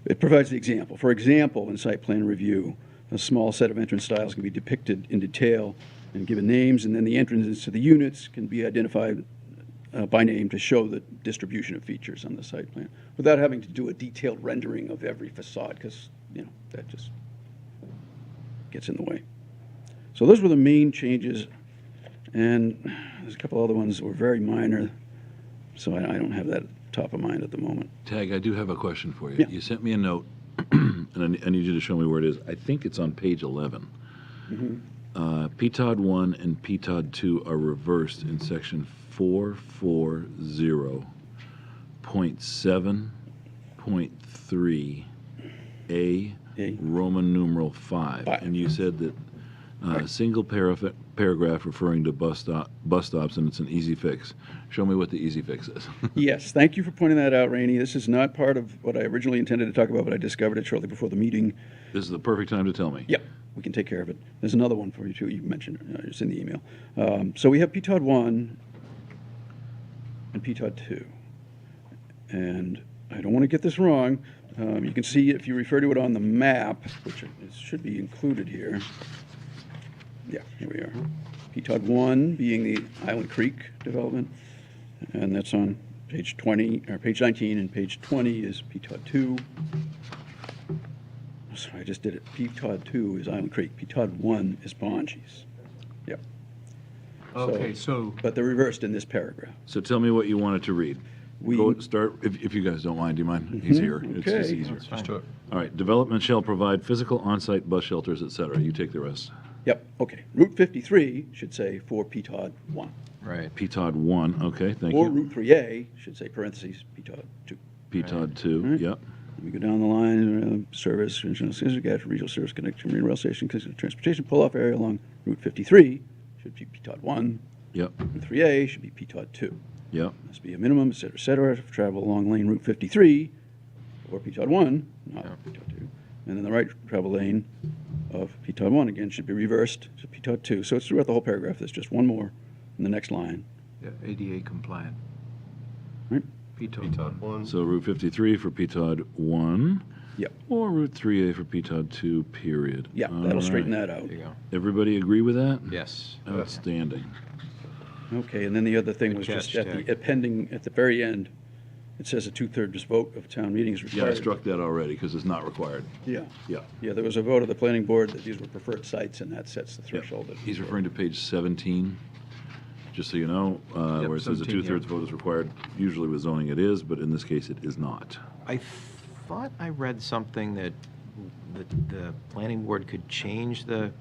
it provides the example. For example, in site plan review, a small set of entrance styles can be depicted in detail and given names, and then the entrances to the units can be identified by name to show the distribution of features on the site plan, without having to do a detailed rendering of every facade, because that just gets in the way. So those were the main changes, and there's a couple other ones that were very minor, so I don't have that top of mind at the moment.
Tag, I do have a question for you.
Yeah.
You sent me a note, and I need you to show me where it is. I think it's on page 11. PTOD 1 and PTOD 2 are reversed in section 440.7.3A, Roman numeral 5. And you said that single paragraph referring to bus stops, and it's an easy fix. Show me what the easy fix is.
Yes, thank you for pointing that out, Rainey. This is not part of what I originally intended to talk about, but I discovered it shortly before the meeting.
This is the perfect time to tell me.
Yep, we can take care of it. There's another one for you, too. You mentioned it. It's in the email. So we have PTOD 1 and PTOD 2. And I don't want to get this wrong. You can see, if you refer to it on the map, which it should be included here. Yeah, here we are. PTOD 1 being the Island Creek development, and that's on page 20, or page 19, and page 20 is PTOD 2. Sorry, I just did it. PTOD 2 is Island Creek. PTOD 1 is Bonji's. Yep.
Okay, so
But they're reversed in this paragraph.
So tell me what you wanted to read. Go start, if you guys don't mind. Do you mind? He's here. It's
Okay.
just easier.
Just do it.
All right. Development shall provide physical on-site bus shelters, et cetera. You take the rest.
Yep, okay. Route 53 should say for PTOD 1.
Right.
PTOD 1, okay, thank
Or
you.
Route 3A should say parentheses PTOD 2.
PTOD 2,
Right.
yep.
We go down the line, service, regional service connection, marine rail station, transportation pull-off area along Route 53 should be PTOD 1.
Yep,
Route 3A should be PTOD 2.
yep.
Must be a minimum, et cetera, for travel along lane Route 53 or PTOD 1, not PTOD 2. And then the right travel lane of PTOD 1, again, should be reversed to PTOD 2. So it's throughout the whole paragraph. There's just one more in the next line.
Yeah, ADA compliant.
Right?
PTOD
1.
So Route 53 for PTOD 1.
Yep.
Or Route 3A for PTOD 2, period.
Yeah,
All
that'll straighten
right.
that out.
There you go.
Everybody agree with that?
Yes.
Outstanding.
Okay, and then the other thing
Good
was
catch,
just at
Tag.
the appending, at the very end, it says a 2/3 vote of town meeting is
Yeah, I
required.
struck that already because it's not required.
Yeah.
Yeah.
Yeah, there was a vote of the planning board that these were preferred sites, and that sets the
Yep.
threshold.
He's referring to page 17, just so you know, where it says a
17, yeah.
two-thirds vote is required. Usually with zoning it is, but in this case it is not.
I thought I read something that the planning board could change the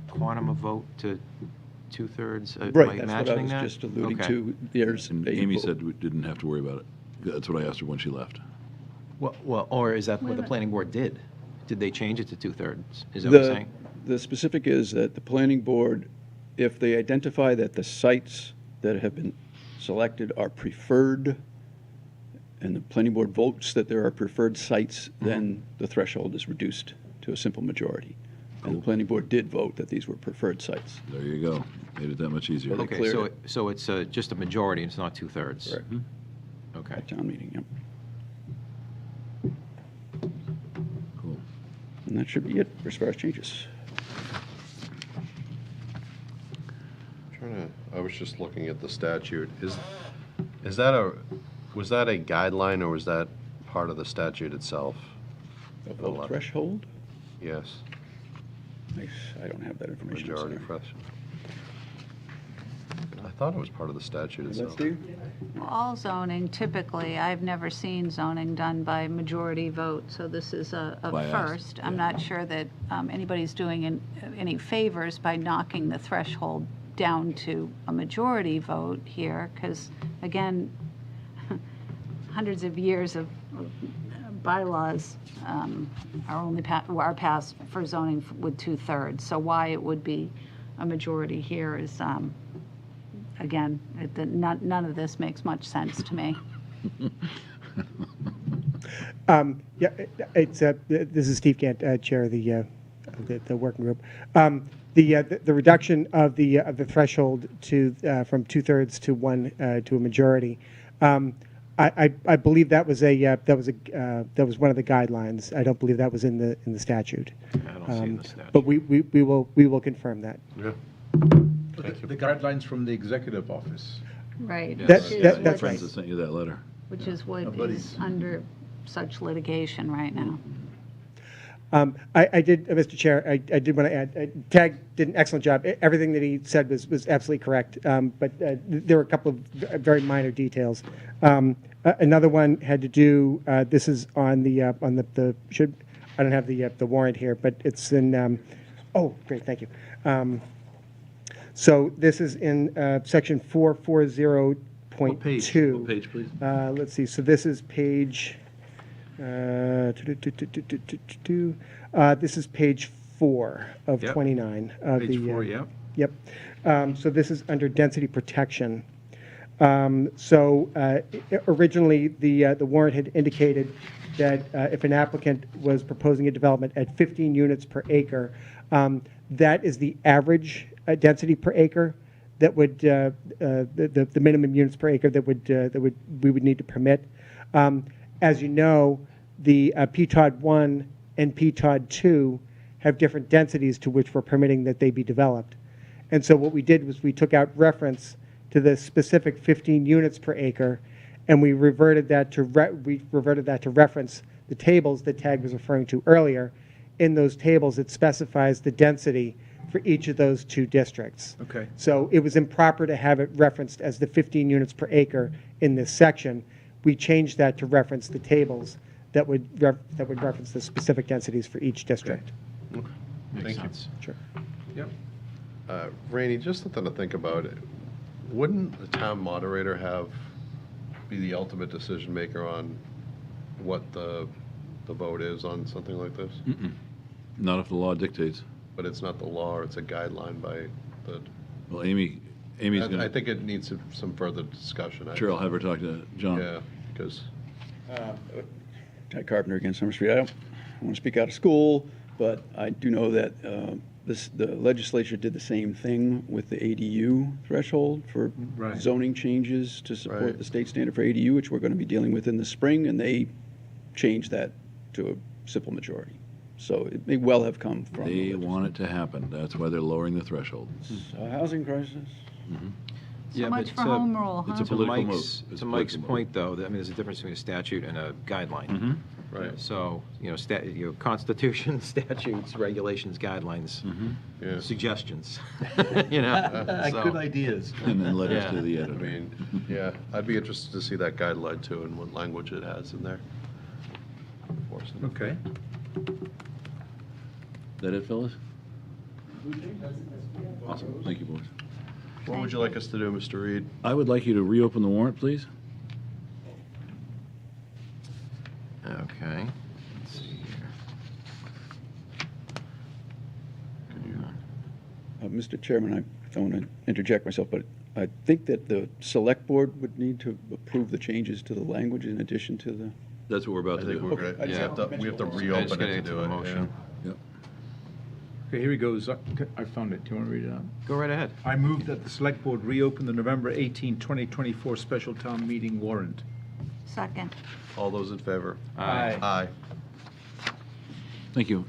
quantum of vote to 2/3. Am I
Right, that's what I
imagining
was
that?
just alluding
Okay.
to. There's
And
a
Amy
vote.
said we didn't have to worry about it. That's what I asked her when she left.
Well, or is that what the planning board did? Did they change it to 2/3? Is that what you're saying?
The specific is that the planning board, if they identify that the sites that have been selected are preferred, and the planning board votes that there are preferred sites, then the threshold is reduced to a simple majority. And the planning board did vote that these were preferred sites.
There you go. Made it that much easier.
Well,
Okay,
cleared
so
it.
so it's just a majority, it's not 2/3?
Correct.
Okay.
At town meeting, yep.
Cool.
And that should be it as far as changes.
I was just looking at the statute. Was that a guideline or was that part of the statute itself?
A vote threshold?
Yes,
I don't have that information. I'm
majority
sorry.
press. I thought it was part of the statute
Is that
itself.
Steve?
All zoning, typically, I've never seen zoning done by majority vote, so this is a
Why I asked,
first. I'm not sure that anybody's doing any favors by knocking the threshold down to a majority vote here, because, again, hundreds of years of bylaws are passed for zoning with 2/3. So why it would be a majority here is, again, none of this makes much sense to me.
Yeah, it's, this is Steve Gant, Chair of the working group. The reduction of the threshold to, from 2/3 to one, to a majority, I believe that was one of the guidelines. I don't believe that was in the statute.
I don't see it in the statute.
But we will confirm that.
Yeah.
The guidelines from the executive office.
Right.
Yes.
That-
which is
that-
what-
that's
Friends
right.
that sent you that letter.
Which is what
Nobody's-
is under such litigation right now.
I did, Mr. Chair, I did want to add, Tag did an excellent job. Everything that he said was absolutely correct, but there were a couple of very minor details. Another one had to do, this is on the I don't have the warrant here, but it's in, oh, great, thank you. So this is in section 440.2.
What page, please?
Let's see, so this is page, this is page 4 of
Yep.
29. Of
Page 4, yeah.
Yep. So this is under density protection. So originally, the warrant had indicated that if an applicant was proposing a development at 15 units per acre, that is the average density per acre that would, the minimum units per acre that we would need to permit. As you know, the PTOD 1 and PTOD 2 have different densities to which we're permitting that they be developed. And so what we did was we took out reference to the specific 15 units per acre, and we reverted that to reference the tables that Tag was referring to earlier. In those tables, it specifies the density for each of those two districts.
Okay.
So it was improper to have it referenced as the 15 units per acre in this section. We changed that to reference the tables that would reference the specific densities for each district.
Makes
Thank you.
sense.
Sure.
Yep.
Rainey, just something to think about. Wouldn't the town moderator be the ultimate decision maker on what the the vote is on something like this?
Not if the law dictates.
But it's not the law, it's a guideline by the,
Well, Amy's
I
gonna,
think it needs some further discussion.
sure, I'll have her talk to John.
Yeah, because,
Ted Carpenter again, Summer Street. I don't want to speak out of school, but I do know that the legislature did the same thing with the ADU threshold for
Right.
zoning changes to support
Right.
the state standard for ADU, which we're going to be dealing with in the spring, and they changed that to a simple majority. So it may well have come from
They
the
want it to happen. That's why they're lowering the threshold.
a housing crisis.
So
Yeah,
much
but,
for home rule,
it's
huh?
a political move.
Mike's,
It's
to
a
Mike's
political
point, though, I mean, there's a difference between a statute and a guideline.
Mm-hmm.
right,
So, Constitution, statutes, regulations, guidelines,
yeah.
suggestions, you know? so-
Good ideas.
And then letters
Yeah.
to the
I
editor.
mean, yeah, I'd be interested to see that guideline too and what language it has in there.
Okay.
That it, Phyllis? Awesome. Thank you, boys.
What would you like us to do, Mr. Reed?
I would like you to reopen the warrant, please.
Okay. Let's see here.
Mr. Chairman, I don't want to interject myself, but I think that the select board would need to approve the changes to the language in addition to the.
That's what we're about
I
to
think
do.
we're gonna,
Yeah.
we have to
I just
reopen
gotta
it to
get to
do
the
it.
motion.
Yep.
Okay, here he goes. I found it. Do you want to read it out?
Go right ahead.
I move that the Select Board reopen the November 18, 2024 special town meeting warrant.
Second.
All those in favor?
Aye.
Aye.
Thank you.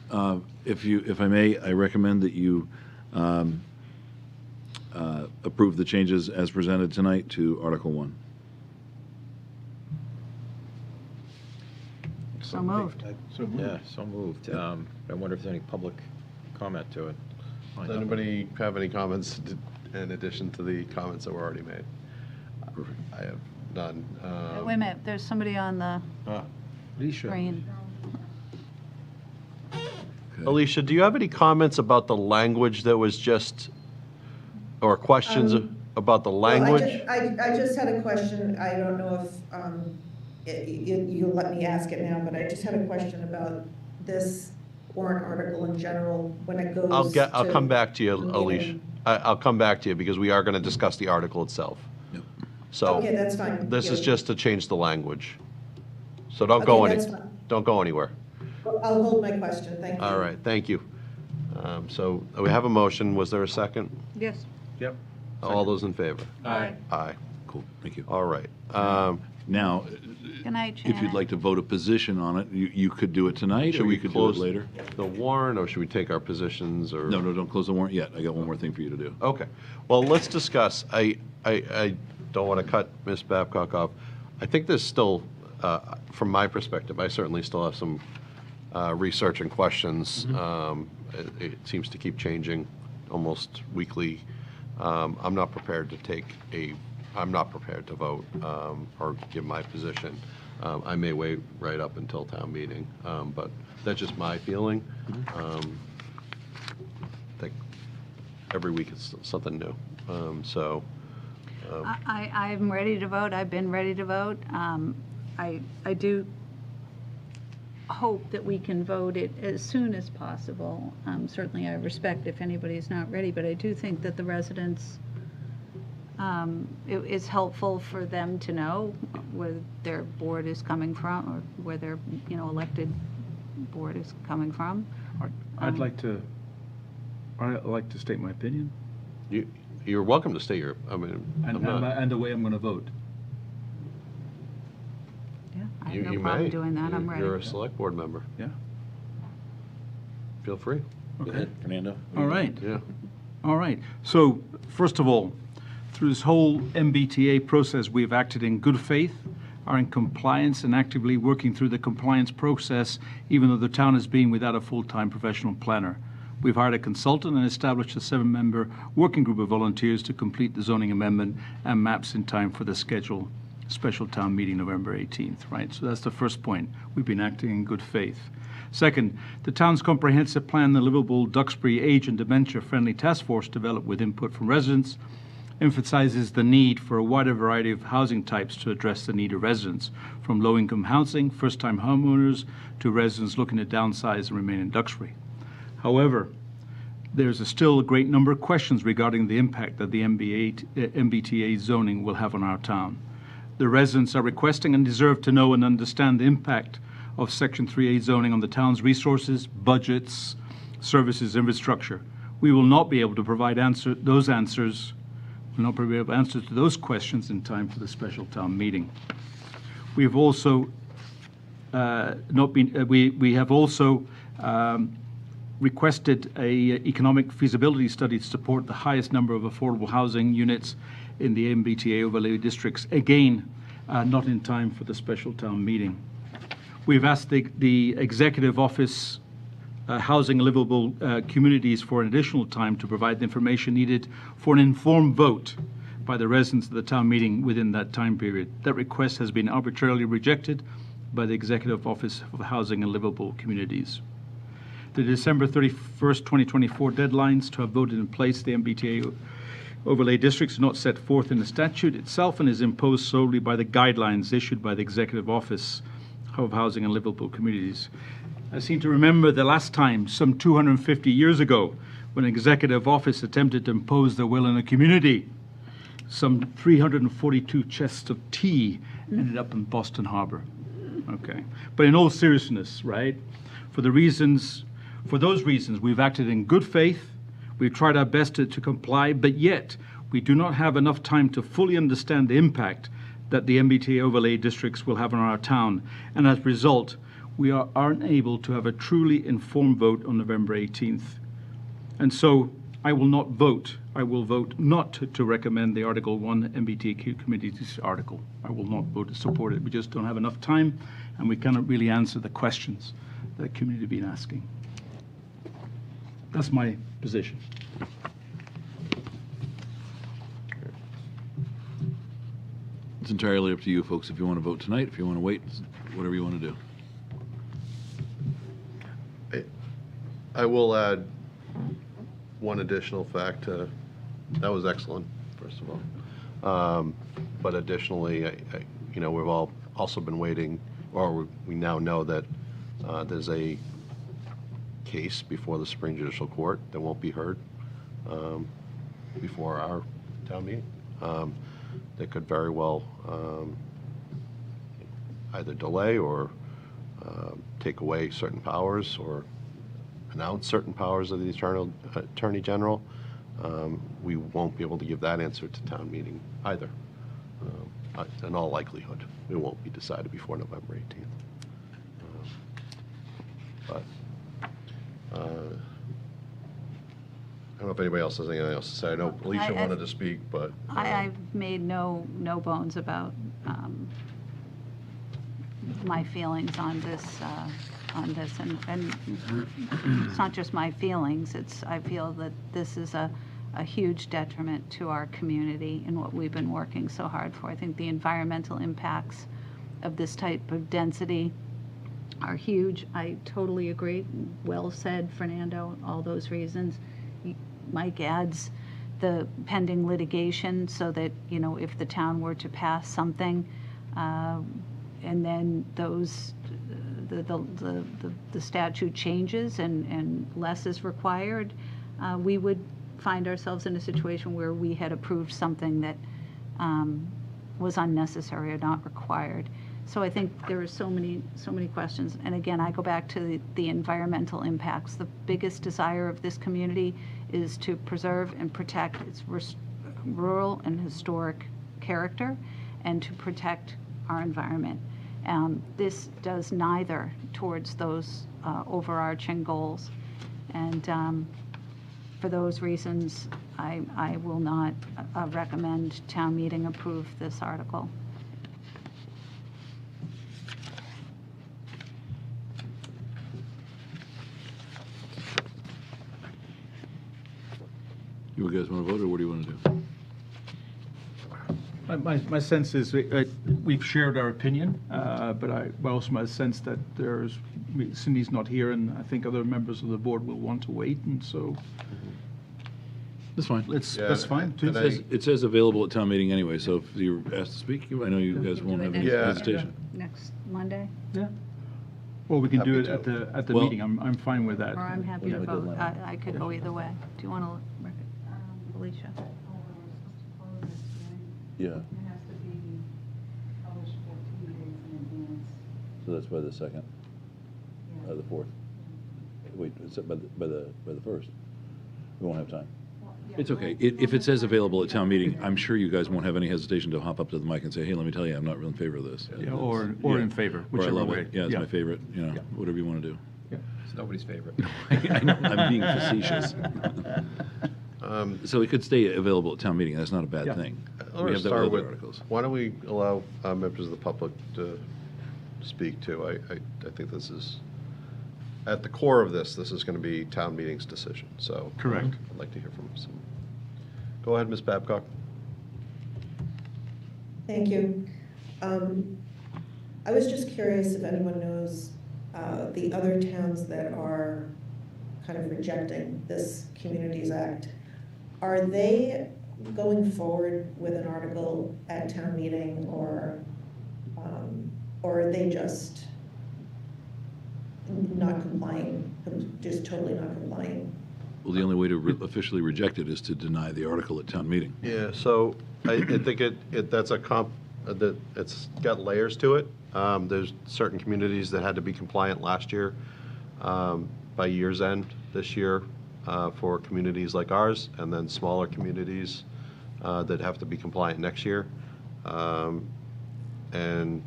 If I may, I recommend that you approve the changes as presented tonight to Article 1.
So moved.
Yeah, so moved. I wonder if there's any public comment to it.
Does anybody have any comments in addition to the comments that were already made?
Perfect.
I have none.
Wait a minute, there's somebody on the
Alicia.
screen.
Alicia, do you have any comments about the language that was just, or questions about the language?
I just had a question. I don't know if you'll let me ask it now, but I just had a question about this warrant article in general when it goes
I'll
to
come back to you,
the meeting.
Alicia. I'll come back to you because we are going to discuss the article itself.
Yep.
So
Okay, that's fine.
this is
Yeah.
just to change the language. So don't go
Okay, that's fine.
don't go anywhere.
I'll hold my question. Thank you.
All right, thank you. So we have a motion. Was there a second?
Yes.
Yep.
All those in favor?
Aye.
Aye.
Cool. Thank you.
All right.
Now,
Good night,
if you'd
Janet.
like to vote a position on it, you could do it tonight,
Should
or
we
you could do it
close
later.
the warrant, or should we take our positions, or?
No, don't close the warrant yet. I got one more thing for you to do.
Okay. Well, let's discuss. I don't want to cut Ms. Babcock off. I think there's still, from my perspective, I certainly still have some research and questions. It seems to keep changing almost weekly. I'm not prepared to vote or give my position. I may wait right up until town meeting, but that's just my feeling. I think every week it's something new.
I'm ready to vote. I've been ready to vote. I do hope that we can vote it as soon as possible. Certainly, I respect if anybody's not ready, but I do think that the residents, it is helpful for them to know where their board is coming from, or where their, elected board is coming from.
I'd like to state my opinion
You're welcome to stay here. I mean, I'm not.
and the way I'm going to vote.
Yeah, I
You
have no
may.
problem doing that. I'm ready.
You're a select board member.
Yeah.
Feel free.
Go ahead, Fernando.
All right.
Yeah.
All right. So, first of all, through this whole MBTA process, we have acted in good faith, are in compliance, and actively working through the compliance process, even though the town has been without a full-time professional planner. We've hired a consultant and established a 7-member working group of volunteers to complete the zoning amendment and maps in time for the scheduled special town meeting November 18th, right? So that's the first point. We've been acting in good faith. Second, the town's comprehensive plan, the livable Duxbury Age and Dementia Friendly Task Force, developed with input from residents, emphasizes the need for a wider variety of housing types to address the need of residents, from low-income housing, first-time homeowners, to residents looking to downsize and remain in Duxbury. However, there's still a great number of questions regarding the impact that the MBTA zoning will have on our town. The residents are requesting and deserve to know and understand the impact of Section 3A zoning on the town's resources, budgets, services, infrastructure. We will not be able to provide answers to those questions in time for the special town meeting. We have also requested a economic feasibility study to support the highest number of affordable housing units in the MBTA overlay districts, again, not in time for the special town meeting. We've asked the Executive Office Housing and Livable Communities for an additional time to provide the information needed for an informed vote by the residents of the town meeting within that time period. That request has been arbitrarily rejected by the Executive Office of Housing and Livable Communities. The December 31st, 2024 deadlines to have voted in place the MBTA overlay districts are not set forth in the statute itself and is imposed solely by the guidelines issued by the Executive Office of Housing and Livable Communities. I seem to remember the last time, some 250 years ago, when an executive office attempted to impose their will in a community. Some 342 chests of tea ended up in Boston Harbor. Okay. But in all seriousness, right, for those reasons, we've acted in good faith. We've tried our best to comply, but yet we do not have enough time to fully understand the impact that the MBTA overlay districts will have on our town. And as a result, we aren't able to have a truly informed vote on November 18th. And so I will not vote. I will vote not to recommend the Article 1 MBTA Committee's article. I will not vote to support it. We just don't have enough time, and we cannot really answer the questions that the community have been asking. That's my position.
It's entirely up to you folks if you want to vote tonight, if you want to wait, whatever you want to do.
I will add one additional fact. That was excellent, first of all. But additionally, we've all also been waiting, or we now know that there's a case before the Supreme Judicial Court that won't be heard before our town meeting. That could very well either delay or take away certain powers or announce certain powers of the Attorney General. We won't be able to give that answer to town meeting either. In all likelihood, it won't be decided before November 18th. But I don't know if anybody else has anything else to say. I know Alicia wanted to speak, but
I've made no bones about my feelings on this, and it's not just my feelings. I feel that this is a huge detriment to our community and what we've been working so hard for. I think the environmental impacts of this type of density are huge. I totally agree. Well said, Fernando, all those reasons. Mike adds the pending litigation so that, if the town were to pass something, and then the statute changes and less is required, we would find ourselves in a situation where we had approved something that was unnecessary or not required. So I think there are so many questions. And again, I go back to the environmental impacts. The biggest desire of this community is to preserve and protect its rural and historic character and to protect our environment. This does neither towards those overarching goals. And for those reasons, I will not recommend town meeting approve this article.
You guys want to vote, or what do you want to do?
My sense is we've shared our opinion, but I also my sense that Cindy's not here, and I think other members of the board will want to wait, and so
That's fine.
That's fine.
and
It says available at town meeting anyway, so if you're asked to speak, I know you guys won't have any
Yeah.
hesitation.
Next Monday,
Yeah. Or we can do it
Happy
at the
Well-
meeting. I'm fine with that.
or I'm happy to
have a
vote.
deadline.
I could go either way. Do you want to, Alicia?
Yeah,
It has to be published 14 days in advance.
so that's by the 2nd, the 4th. Wait, it's by the 1st. We won't have time. It's okay. If it says available at town meeting, I'm sure you guys won't have any hesitation to hop up to the mic and say, hey, let me tell you, I'm not really in favor of this.
Yeah, or in favor,
Or I
whichever
love
way.
it. Yeah, it's my favorite,
Yeah.
whatever you want to do.
It's nobody's favorite.
I know, I'm being facetious. So it could stay available at town meeting, that's not a bad
Yeah.
thing.
I
We
want to
have that
start
with
with,
other articles.
why don't we allow members of the public to speak too? I think this is, at the core of this is going to be town meeting's decision, so.
Correct.
I'd like to hear from some. Go ahead, Ms. Babcock.
Thank you. I was just curious if anyone knows the other towns that are kind of rejecting this Communities Act. Are they going forward with an article at town meeting, or are they just not complying, just totally not complying?
Well, the only way to officially reject it is to deny the article at town meeting.
Yeah, so I think that's that it's got layers to it. There's certain communities that had to be compliant last year, by year's end this year, for communities like ours, and then smaller communities that have to be compliant next year. And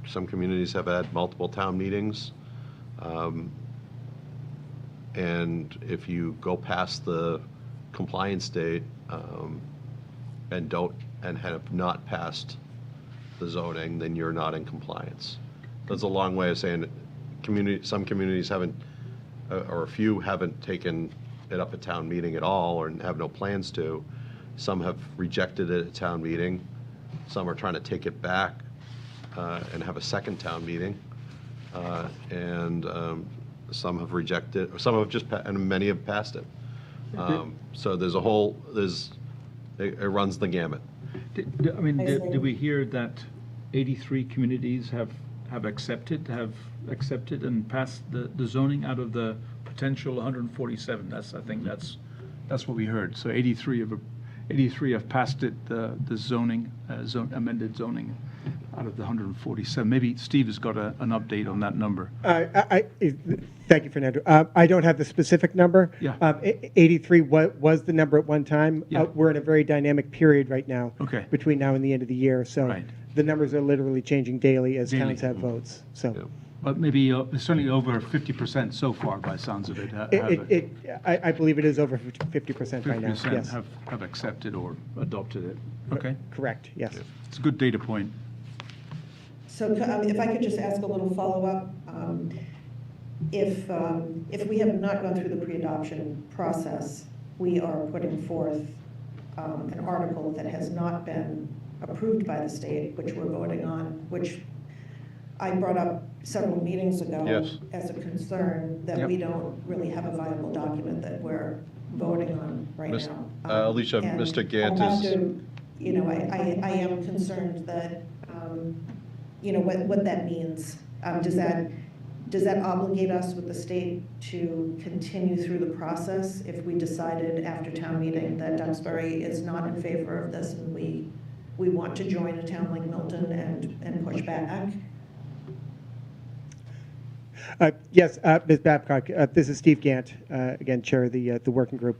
some communities have had multiple town meetings. And if you go past the compliance date and have not passed the zoning, then you're not in compliance. That's a long way of saying some communities haven't, or a few haven't taken it up at town meeting at all, or have no plans to. Some have rejected it at town meeting. Some are trying to take it back and have a second town meeting. And some have rejected, some have just, and many have passed it. So it runs the gamut.
Did we hear that 83 communities have accepted and passed the zoning out of the potential 147? I think that's what we heard. So 83 have passed it, the zoning, amended zoning out of the 147. Maybe Steve has got an update on that number.
Thank you, Fernando. I don't have the specific number.
Yeah.
83 was the number at one time.
Yeah.
We're in a very dynamic period right now.
Okay.
Between now and the end of the year. So
Right.
the numbers are literally changing daily as
Daily.
towns have votes. So.
Yeah.
But maybe certainly over 50% so far, by the sounds of it.
I believe it is over 50% right now.
50%
Yes.
have accepted or adopted it. Okay,
Correct. Yes.
it's a good data point.
So if I could just ask a little follow-up, if we have not gone through the pre-adoption process, we are putting forth an article that has not been approved by the state, which we're voting on, which I brought up several meetings ago
Yes.
as a concern that
Yep.
we don't really have a viable document that we're voting on right
Miss-
now.
Alicia,
And
Mr. Gant
I'll have
is-
to, I am concerned that, what that means. Does that obligate us with the state to continue through the process if we decided after town meeting that Duxbury is not in favor of this and we want to join a town like Milton and push back?
Yes, Ms. Babcock, this is Steve Gant, again, Chair of the working group.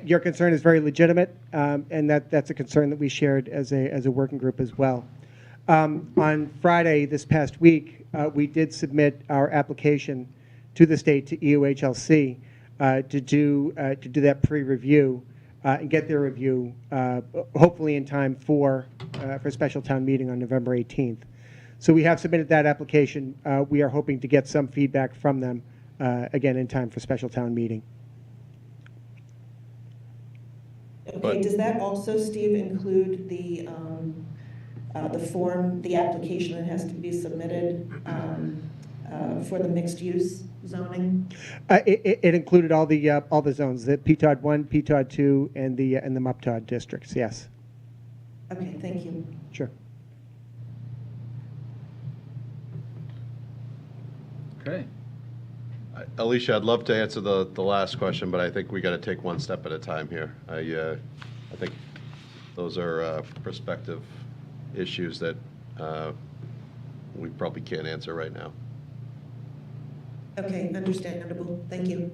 Your concern is very legitimate, and that's a concern that we shared as a working group as well. On Friday this past week, we did submit our application to the state, to EOHLC, to do that pre-review and get their review, hopefully in time for special town meeting on November 18th. So we have submitted that application. We are hoping to get some feedback from them, again, in time for special town meeting.
Okay, does that also, Steve, include the form, the application that has to be submitted for the mixed use zoning?
It included all the zones, the PTOD 1, PTOD 2, and the MUPTOD districts, yes.
Okay, thank you.
Sure.
Okay.
Alicia, I'd love to answer the last question, but I think we got to take one step at a time here. I think those are prospective issues that we probably can't answer right now.
Okay, understandable. Thank you.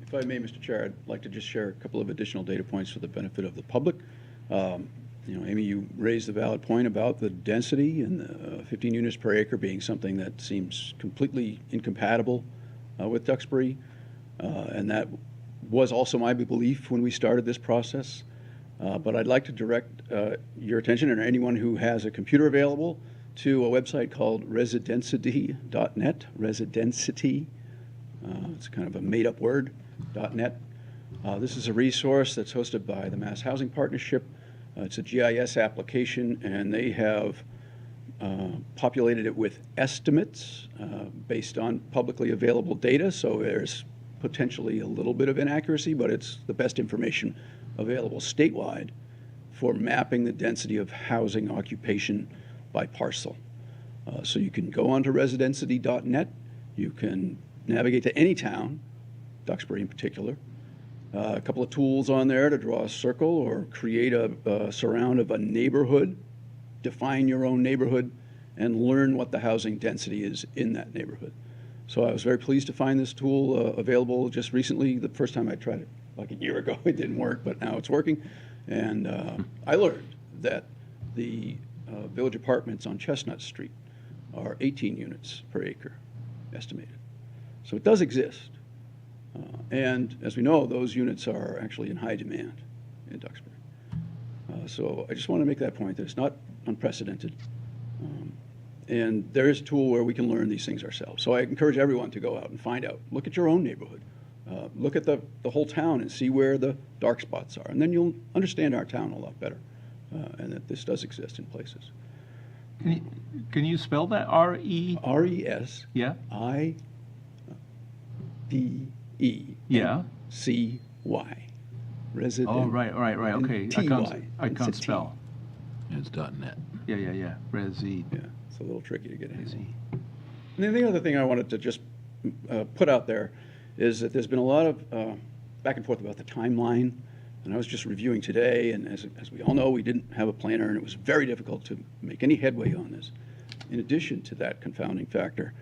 If I may, Mr. Chair, I'd like to just share a couple of additional data points for the benefit of the public. Amy, you raised the valid point about the density and the 15 units per acre being something that seems completely incompatible with Duxbury. And that was also my belief when we started this process. But I'd like to direct your attention, and anyone who has a computer available, to a website called residensity.net. Residensity, it's kind of a made-up word, .net. This is a resource that's hosted by the Mass Housing Partnership. It's a GIS application, and they have populated it with estimates based on publicly available data, so there's potentially a little bit of inaccuracy, but it's the best information available statewide for mapping the density of housing occupation by parcel. So you can go onto residensity.net, you can navigate to any town, Duxbury in particular, a couple of tools on there to draw a circle or create a surround of a neighborhood, define your own neighborhood, and learn what the housing density is in that neighborhood. So I was very pleased to find this tool available just recently. The first time I tried it, like a year ago, it didn't work, but now it's working. And I learned that the village apartments on Chestnut Street are 18 units per acre estimated. So it does exist. And as we know, those units are actually in high demand in Duxbury. So I just want to make that point that it's not unprecedented. And there is a tool where we can learn these things ourselves. So I encourage everyone to go out and find out. Look at your own neighborhood. Look at the whole town and see where the dark spots are. And then you'll understand our town a lot better, and that this does exist in places.
Can you spell that? R-E?
R-E-S.
Yeah.
I-D-E.
Yeah.
C-Y. Resident.
Oh, right, okay.
T-Y.
I can't spell.
It's .net.
Yeah. Resi.
Yeah, it's a little tricky to get in. And then the other thing I wanted to just put out there is that there's been a lot of back and forth about the timeline. And I was just reviewing today, and as we all know, we didn't have a planner, and it was very difficult to make any headway on this. In addition to that confounding factor,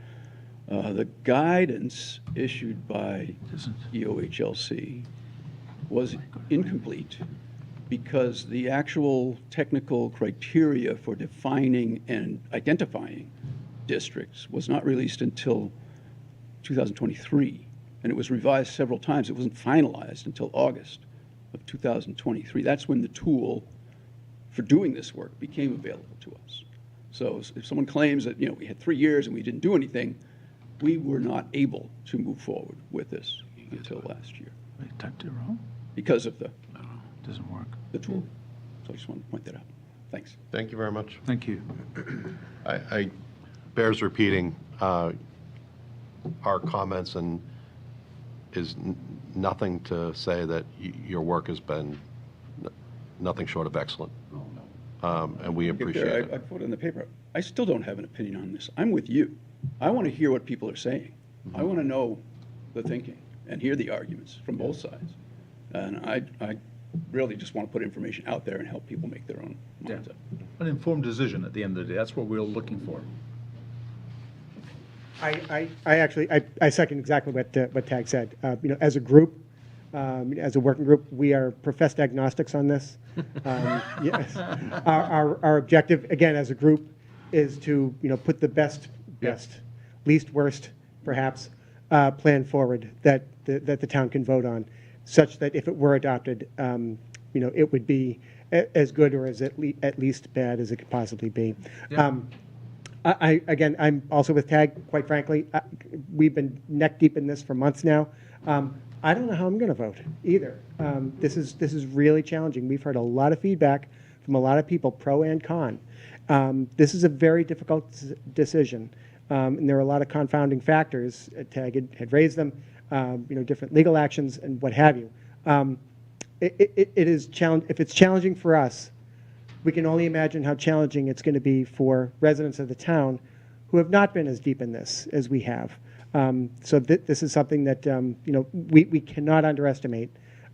the guidance issued by EOHLC was incomplete because the actual technical criteria for defining and identifying districts was not released until 2023, and it was revised several times. It wasn't finalized until August of 2023. That's when the tool for doing this work became available to us. So if someone claims that we had 3 years and we didn't do anything, we were not able to move forward with this until last year.
I typed it wrong?
Because of
Doesn't work.
the tool. So I just wanted to point that out. Thanks.
Thank you very much.
Thank you.
I bears repeating our comments, and is nothing to say that your work has been nothing short of excellent. And we appreciate it.
I put it in the paper. I still don't have an opinion on this. I'm with you. I want to hear what people are saying. I want to know the thinking and hear the arguments from both sides. And I really just want to put information out there and help people make their own minds up.
An informed decision at the end of the day. That's what we're looking for.
I actually second exactly what Tag said. As a group, as a working group, we are professed agnostics on this. Yes. Our objective, again, as a group, is to put the best, least worst, perhaps, plan forward that the town can vote on, such that if it were adopted, it would be as good or as at least bad as it could possibly be.
Yeah.
Again, I'm also with Tag, quite frankly. We've been neck deep in this for months now. I don't know how I'm going to vote either. This is really challenging. We've heard a lot of feedback from a lot of people, pro and con. This is a very difficult decision. And there are a lot of confounding factors. Tag had raised them, different legal actions and what have you. It is if it's challenging for us, we can only imagine how challenging it's going to be for residents of the town who have not been as deep in this as we have. So this is something that we cannot underestimate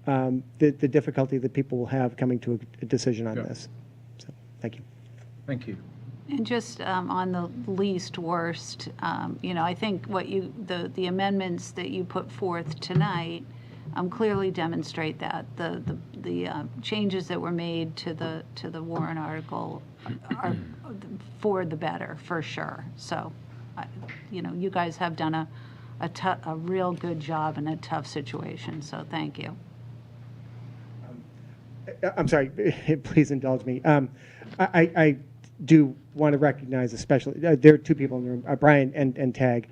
the difficulty that people will have coming to a decision on this. So thank you.
Thank you.
And just on the least worst, I think what the amendments that you put forth tonight clearly demonstrate that the changes that were made to the warrant article are for the better, for sure. So, you guys have done a real good job in a tough situation. So, thank you.
I'm sorry, please indulge me. I do want to recognize especially, there are two people in the room, Brian and Tag.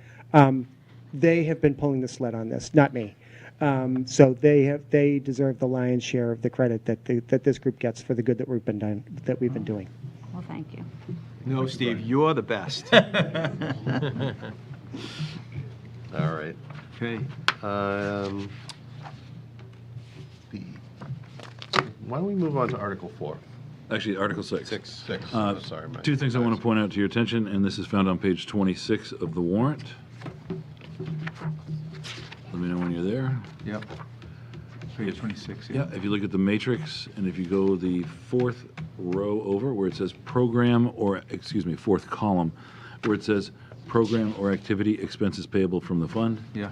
They have been pulling the sled on this, not me. So they deserve the lion's share of the credit that this group gets for the good that we've been doing.
Well, thank you.
No, Steve, you're the best.
All right.
Okay.
Why don't we move on to Article 4?
Actually, Article 6.
Six. Sorry, Mike.
Two things I want to point out to your attention, and this is found on page 26 of the warrant. Let me know when you're there.
Yep. Page 26.
Yeah, if you look at the matrix, and if you go the fourth row over where it says fourth column, where it says program or activity expenses payable from the fund.
Yeah.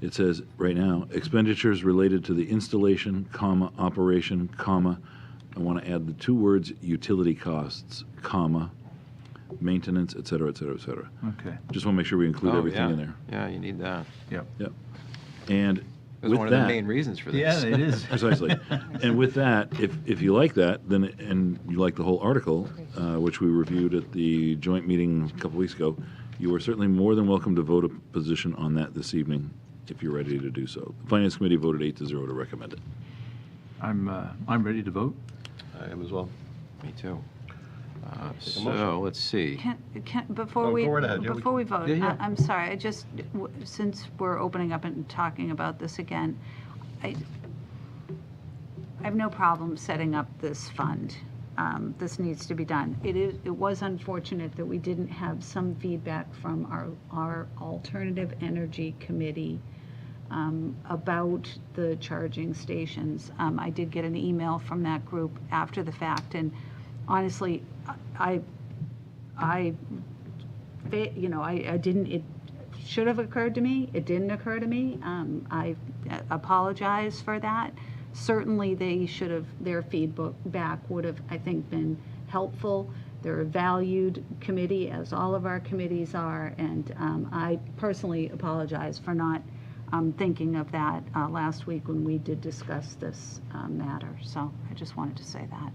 It says right now, expenditures related to the installation, operation, I want to add the two words utility costs, maintenance, et cetera, et cetera, et cetera.
Okay.
Just want to make sure we include everything in there.
Yeah, you need that.
Yep.
And
It was
with
one
that,
of the main reasons for this.
Yeah, it is.
Precisely. And with that, if you like that, then and you like the whole article, which we reviewed at the joint meeting a couple weeks ago, you are certainly more than welcome to vote a position on that this evening if you're ready to do so. The Finance Committee voted 8-0 to recommend it.
I'm ready to vote.
I am as well.
Me too.
motion.
So let's see.
Before we
go right ahead. Yeah,
before we vote,
Yeah.
I'm sorry. Since we're opening up and talking about this again, I have no problem setting up this fund. This needs to be done. It was unfortunate that we didn't have some feedback from our alternative energy committee about the charging stations. I did get an email from that group after the fact, and honestly, I didn't. It should have occurred to me. It didn't occur to me. I apologize for that. Certainly, they should have. Their feedback would have, I think, been helpful. They're a valued committee, as all of our committees are, and I personally apologize for not thinking of that last week when we did discuss this matter. So I just wanted to say that.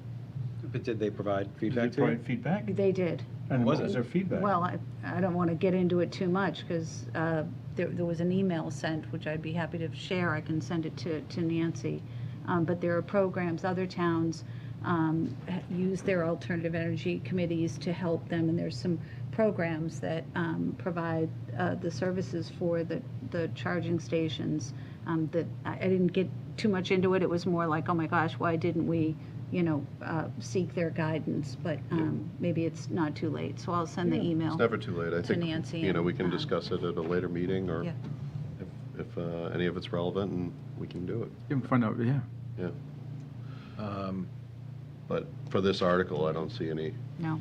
But did they provide feedback
Did
to
you
you?
provide feedback?
They did.
And what was their feedback?
Well, I don't want to get into it too much because there was an email sent, which I'd be happy to share. I can send it to Nancy. But there are programs, other towns use their alternative energy committees to help them, and there's some programs that provide the services for the charging stations that I didn't get too much into it. It was more like, oh my gosh, why didn't we seek their guidance, but maybe it's not too late. So I'll send the email.
It's never too late. I
to
think
Nancy
we
and,
can discuss it at a later meeting, or
Yeah.
if any of it's relevant, and we can do it.
You can find out, yeah.
Yeah. But for this article, I don't see any.
No.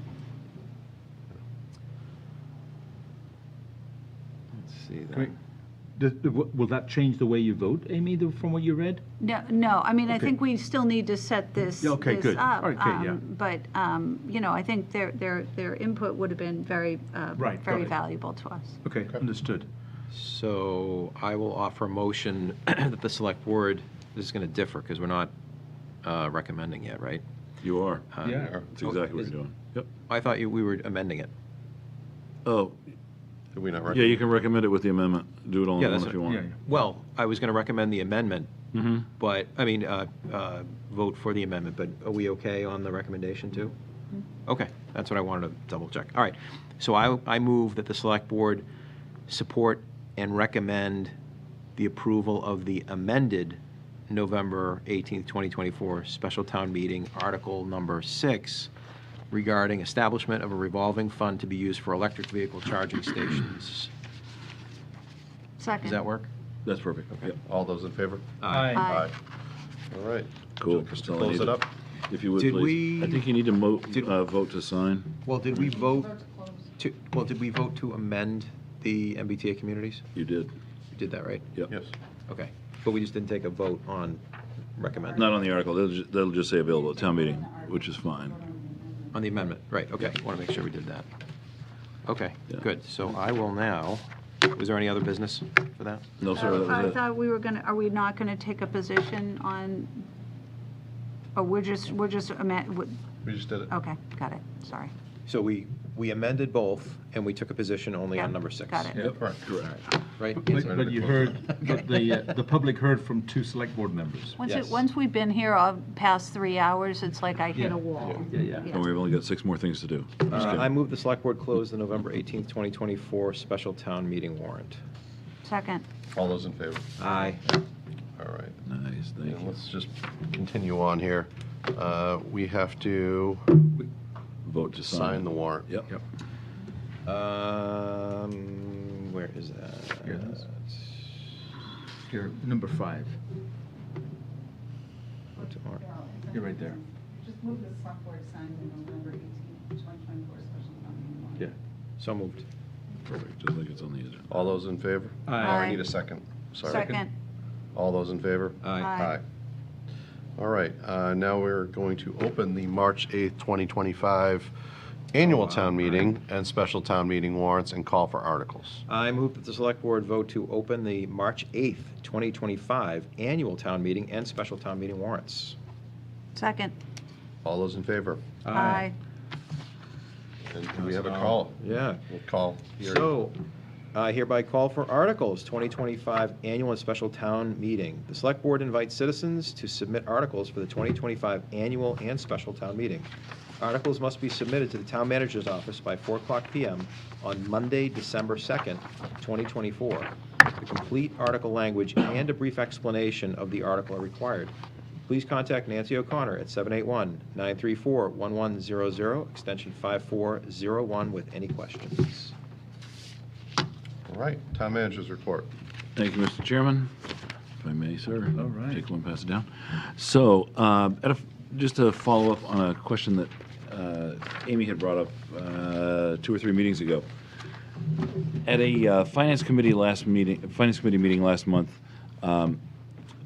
Let's see.
Great. Will that change the way you vote, Amy, from what you read?
No. I mean, I
Okay.
think we still need to set this,
Yeah, okay,
this
good.
up.
Okay, yeah.
But I think their input would have been very
Right, got
very
it.
valuable to us.
Okay, understood.
So I will offer a motion that the select board, this is going to differ because we're not recommending yet, right?
You are.
Yeah.
That's exactly what you're doing. Yep.
I thought we were amending it.
Oh,
Did we not
yeah,
recommend?
you can recommend it with the amendment. Do it all
Yeah,
in one
that's
if you
what-
want.
Yeah.
Well, I was going to recommend the amendment,
Mm-hmm.
but, I mean, vote for the amendment, but are we okay on the recommendation too? Okay, That's what I wanted to double check. All right. So I move that the Select Board support and recommend the approval of the amended November 18th, 2024 special town meeting, Article number 6, regarding establishment of a revolving fund to be used for electric vehicle charging stations.
Second.
Does that work?
That's perfect. Yep.
All those in favor?
Aye.
Aye.
All right.
Cool.
Just
That's
to
all I
close it
needed.
up.
If you would,
Did
please.
we-
I think you need to vote to sign.
Well, did we vote did we vote to amend the MBTA communities?
You did.
We did that, right?
Yep.
Yes.
Okay. But we just didn't take a vote on recommend.
Not on the article. That'll just say available at town meeting, which is fine.
On the amendment, right, okay. Want to make sure we did that. Okay,
Yeah.
good. So I will now, was there any other business for that?
No, sir, that
I
was it.
thought we were going to, are we not going to take a position on, or we're just,
We just did it.
okay, got it, sorry.
So we amended both, and we took a position only
Yeah,
on number 6.
got it.
Yep,
Correct.
correct.
Right?
But you heard, but the public heard from 2 select board members.
Yes.
Once we've been here past 3 hours, it's like I hit
Yeah.
a wall.
Yeah.
And we've only got 6 more things to do. Just kidding.
I move the Select Board close the November 18th, 2024 special town meeting warrant.
Second.
All those in favor?
Aye.
All right.
Nice, thank
And
you.
let's just continue on here. We have to
Vote to
sign the warrant.
Yep.
Where is that?
Here it is. Here, number 5. You're right there.
Just move the select board sign the November 18th, 2024 special town meeting warrant.
Yeah.
So moved.
Perfect, just like it's on the agenda.
All those in favor?
Aye.
Oh, I
Aye.
need a second. Sorry.
Second.
All those in favor?
Aye.
Aye.
All right, now we're going to open the March 8th, 2025 annual town meeting and special town meeting warrants and call for articles.
I move that the Select Board vote to open the March 8th, 2025 annual town meeting and special town meeting warrants.
Second.
All those in favor?
Aye.
And do we have a call?
Yeah.
We'll call. here.
So, I hereby call for articles, 2025 annual and special town meeting. The Select Board invites citizens to submit articles for the 2025 annual and special town meeting. Articles must be submitted to the town manager's office by 4:00 p.m. on Monday, December 2nd, 2024. The complete article language and a brief explanation of the article are required. Please contact Nancy O'Connor at 781-934-1100, extension 5401, with any questions.
All right, town manager's report.
Thank you, Mr. Chairman. If I may, sir.
All right.
Take one, pass it down. So, just to follow up on a question that Amy had brought up 2 or 3 meetings ago. At a Finance Committee meeting last month,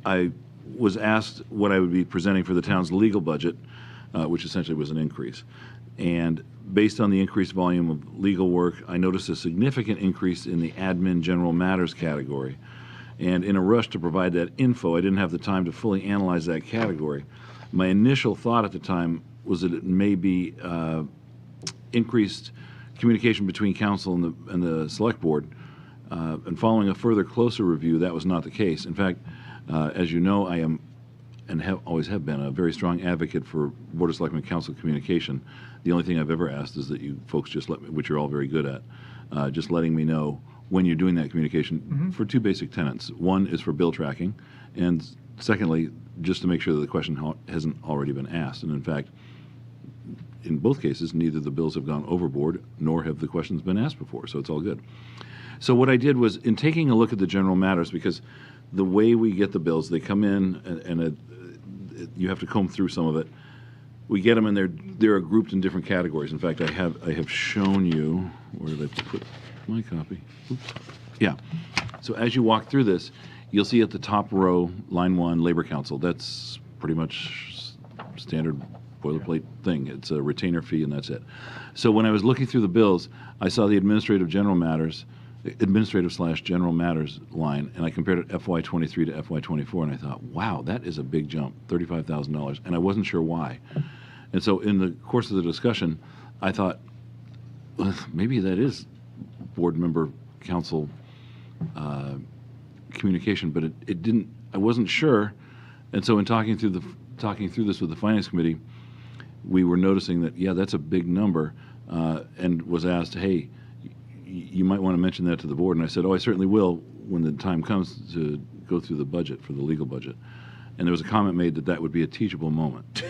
I was asked what I would be presenting for the town's legal budget, which essentially was an increase. And based on the increased volume of legal work, I noticed a significant increase in the admin general matters category. And in a rush to provide that info, I didn't have the time to fully analyze that category. My initial thought at the time was that it may be increased communication between council and the select board. And following a further closer review, that was not the case. In fact, as you know, I am and always have been a very strong advocate for Board of Selectmen council communication. The only thing I've ever asked is that you folks just let me, which you're all very good at, just letting me know when you're doing that communication for 2 basic tenets. One is for bill tracking, and secondly, just to make sure that the question hasn't already been asked. And in fact, in both cases, neither the bills have gone overboard, nor have the questions been asked before, so it's all good. So what I did was, in taking a look at the general matters, because the way we get the bills, they come in, and you have to comb through some of it. We get them, and they're grouped in different categories. In fact, I have shown you, where did I put my copy? Oops. Yeah. So as you walk through this, you'll see at the top row, line 1, Labor Council. That's pretty much standard boilerplate thing. It's a retainer fee, and that's it. So when I was looking through the bills, I saw the administrative/general matters line, and I compared it FY23 to FY24, and I thought, wow, that is a big jump, $35,000, and I wasn't sure why. And so in the course of the discussion, I thought, well, maybe that is board member council communication, but it didn't. I wasn't sure, and so in talking through this with the finance committee, we were noticing that, yeah, that's a big number, and was asked, hey, you might want to mention that to the board. And I said, oh, I certainly will when the time comes to go through the budget, for the legal budget. And there was a comment made that that would be a teachable moment.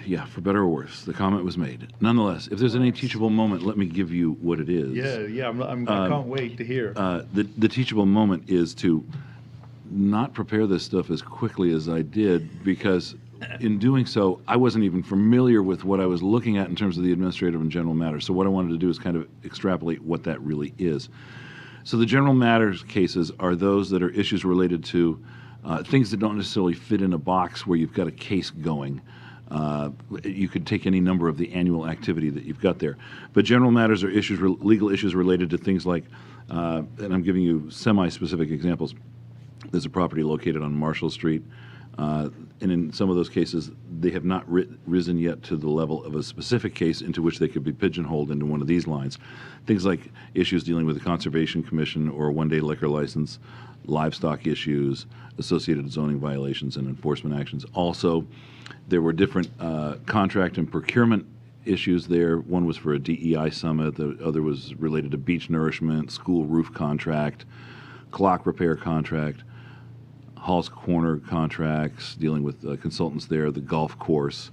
Yeah, for better or worse, the comment was made. Nonetheless, if there's any teachable moment, let me give you what it is.
Yeah, I can't wait to hear.
The teachable moment is to not prepare this stuff as quickly as I did, because in doing so, I wasn't even familiar with what I was looking at in terms of the administrative and general matters. So what I wanted to do is kind of extrapolate what that really is. So the general matters cases are those that are issues related to things that don't necessarily fit in a box where you've got a case going. You could take any number of the annual activity that you've got there. But general matters are issues, legal issues related to things like, and I'm giving you semi-specific examples. There's a property located on Marshall Street, and in some of those cases, they have not risen yet to the level of a specific case into which they could be pigeonholed into one of these lines. Things like issues dealing with the Conservation Commission or a one-day liquor license, livestock issues, associated zoning violations, and enforcement actions. Also, there were different contract and procurement issues there. One was for a DEI summit. The other was related to beach nourishment, school roof contract, clock repair contract, Hall's Corner contracts, dealing with consultants there, the golf course.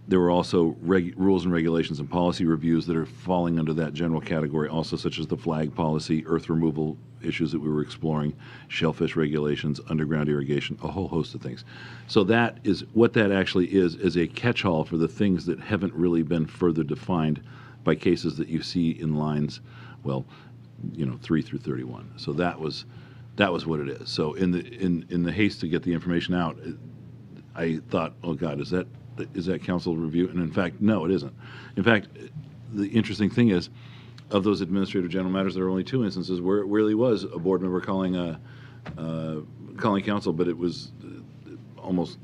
There were also rules and regulations and policy reviews that are falling under that general category, also such as the flag policy, earth removal issues that we were exploring, shellfish regulations, underground irrigation, a whole host of things. So that is what that actually is a catch-all for the things that haven't really been further defined by cases that you see in lines, well, 3 through 31. So that was what it is. So in the haste to get the information out, I thought, oh God, is that council review? And in fact, no, it isn't. In fact, the interesting thing is, of those administrative general matters, there are only 2 instances where it really was a board member calling council, but it was almost,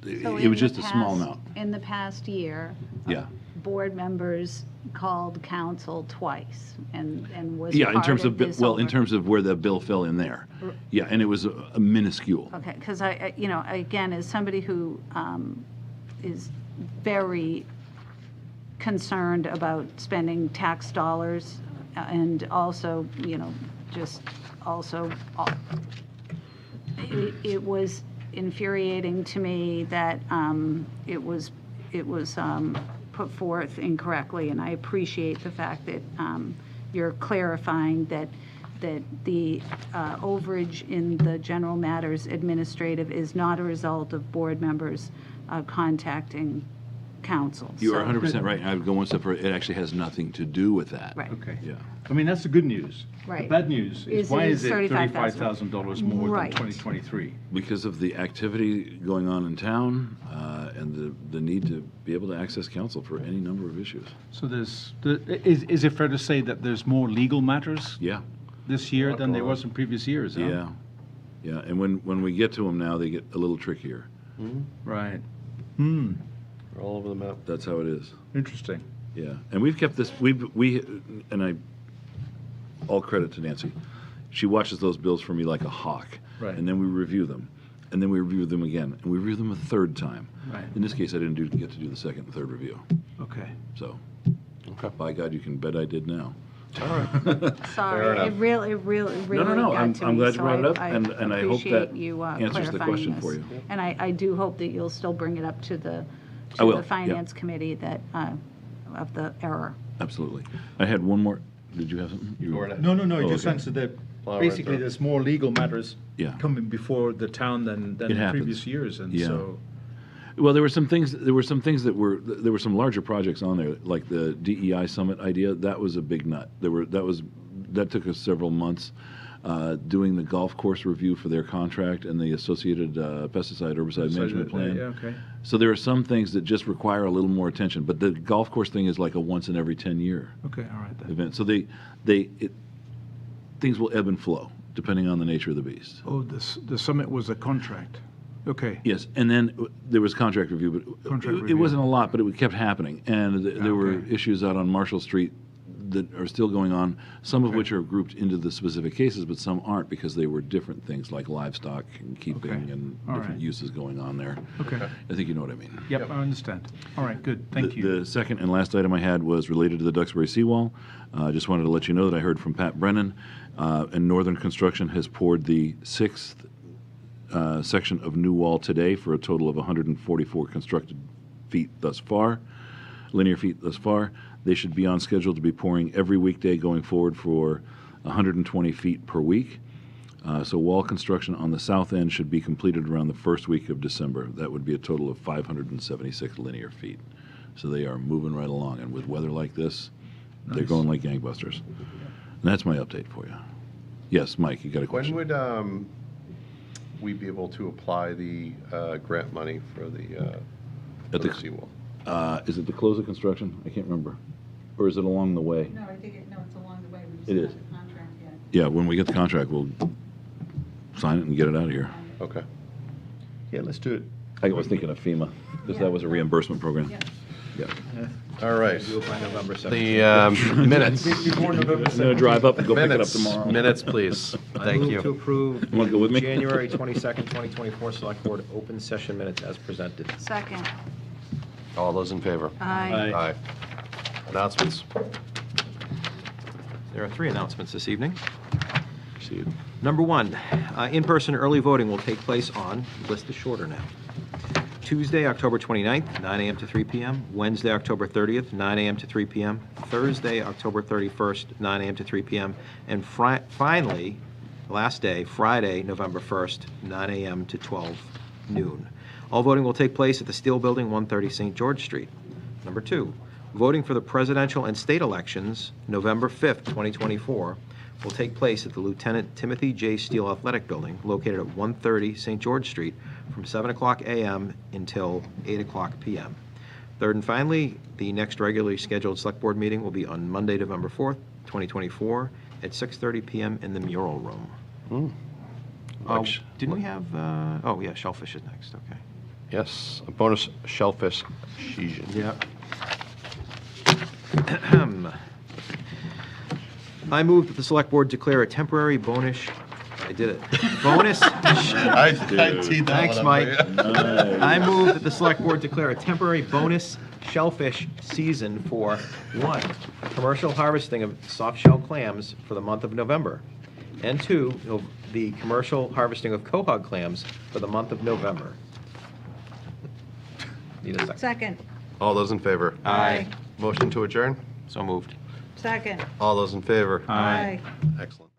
So
it was just a small amount.
In the past year,
Yeah.
board members called council twice and was
Yeah, in
part
terms of,
this
in terms of where the bill fell in there. Yeah, and it was a minuscule.
Okay, because again, as somebody who is very concerned about spending tax dollars and also, it was infuriating to me that it was put forth incorrectly, and I appreciate the fact that you're clarifying that the overage in the general matters administrative is not a result of board members contacting council.
You are
So-
100% right. I would go one step further. It actually has nothing to do with that.
Right.
Okay.
Yeah.
I mean, that's the good news.
Right.
The bad news is, why is it $35,000 more
Right.
than 2023?
Because of the activity going on in town and the need to be able to access counsel for any number of issues.
So is it fair to say that there's more legal matters
Yeah.
this year than there was in previous years? Huh?
Yeah. Yeah. And when we get to them now, they get a little trickier.
Right.
We're all over the map.
That's how it is.
Interesting.
Yeah. And we've kept this, all credit to Nancy. She watches those bills for me like a hawk.
Right.
And then we review them. And then we review them again. And we review them a third time.
Right.
In this case, I didn't get to do the second and third review.
Okay.
So, by God, you can bet I did now.
All right.
Sorry, it really
No.
got to
I'm
me,
glad you
so
brought it up, and I hope
appreciate
that
you,
answers the
clarifying
question
this.
for you.
And I do hope that you'll still bring it up to the
I will, yeah.
finance committee that of the error.
Absolutely. I had one more. Did you have something? You-
No,
Oh,
you just
okay.
answered that.
Well, right
Basically,
there.
there's more legal matters
Yeah.
coming before the town than
It
in
happens.
previous years, and
Yeah.
so
Well, there were some things that were some larger projects on there, like the DEI summit idea. That was a big nut. That took us several months. Doing the golf course review for their contract and the associated pesticide herbicide management plan.
Yeah, okay.
So there are some things that just require a little more attention. But the golf course thing is like a once in every 10-year
Okay, all right then.
event. So things will ebb and flow depending on the nature of the beast.
Oh, the summit was a contract. Okay.
Yes, and then there was contract review, but
Contract
it
review.
wasn't a lot, but it kept happening. And there were
Okay.
issues out on Marshall Street that are still going on, some of which are grouped into the specific cases, but some aren't because they were different things like livestock and keeping
Okay.
and
All
different
right.
uses going on there.
Okay.
I think you know what I mean.
Yep, I understand. All right, good, thank
The-
you.
The second and last item I had was related to the Duxbury seawall. I just wanted to let you know that I heard from Pat Brennan, and Northern Construction has poured the sixth section of new wall today for a total of 144 constructed feet thus far, linear feet thus far. They should be on schedule to be pouring every weekday going forward for 120 feet per week. So wall construction on the south end should be completed around the first week of December. That would be a total of 576 linear feet. So they are moving right along, and with weather like this, they're
Nice.
going like gangbusters. And that's my update for you. Yes, Mike, you got a
When
question?
would we be able to apply the grant money for the
At the-
seawall?
Is it the close of construction? I can't remember. Or is it along the way?
No, I think it's along the way.
It is. Yeah, when we get the contract, we'll sign it and get it out of here.
Okay. Yeah, let's do it.
I was thinking of FEMA, because that was a reimbursement program. Yeah.
All right.
Do it by November 7th.
The minutes.
Before November
I'm gonna drive up and go pick it up
Minutes.
tomorrow.
Minutes, please.
I
Thank
move to
you.
approve
You wanna go with me?
January 22nd, 2024 Select Board open session minutes as presented.
Second.
All those in favor?
Aye.
Aye. Announcements.
There are 3 announcements this evening.
Proceed.
Number 1, in-person early voting will take place on, the list is shorter now, Tuesday, October 29th, 9 a.m. to 3 p.m., Wednesday, October 30th, 9 a.m. to 3 p.m., Thursday, October 31st, 9 a.m. to 3 p.m., and finally, last day, Friday, November 1st, 9 a.m. to 12 noon. All voting will take place at the Steel Building, 130 St. George Street. Number 2, voting for the presidential and state elections, November 5th, 2024, will take place at the Lieutenant Timothy J. Steele Athletic Building, located at 130 St. George Street, from 7 o'clock a.m. until 8 o'clock p.m. Third and finally, the next regularly scheduled Select Board meeting will be on Monday, November 4th, 2024, at 6:30 p.m. in the Mural Room. Didn't we have, oh, yeah, Shellfish is next, okay.
Yes, a bonus shellfish season.
Yep. I move that the Select Board declare a temporary bonus, I did it, bonus.
I teed that
Thanks,
one
Mike.
up for you.
I move that the Select Board declare a temporary bonus shellfish season for, 1, commercial harvesting of soft-shell clams for the month of November, and 2, the commercial harvesting of quahog clams for the month of November. Need a second.
Second.
All those in favor?
Aye.
Motion to adjourn?
So moved.
Second.
All those in favor?
Aye.
Excellent.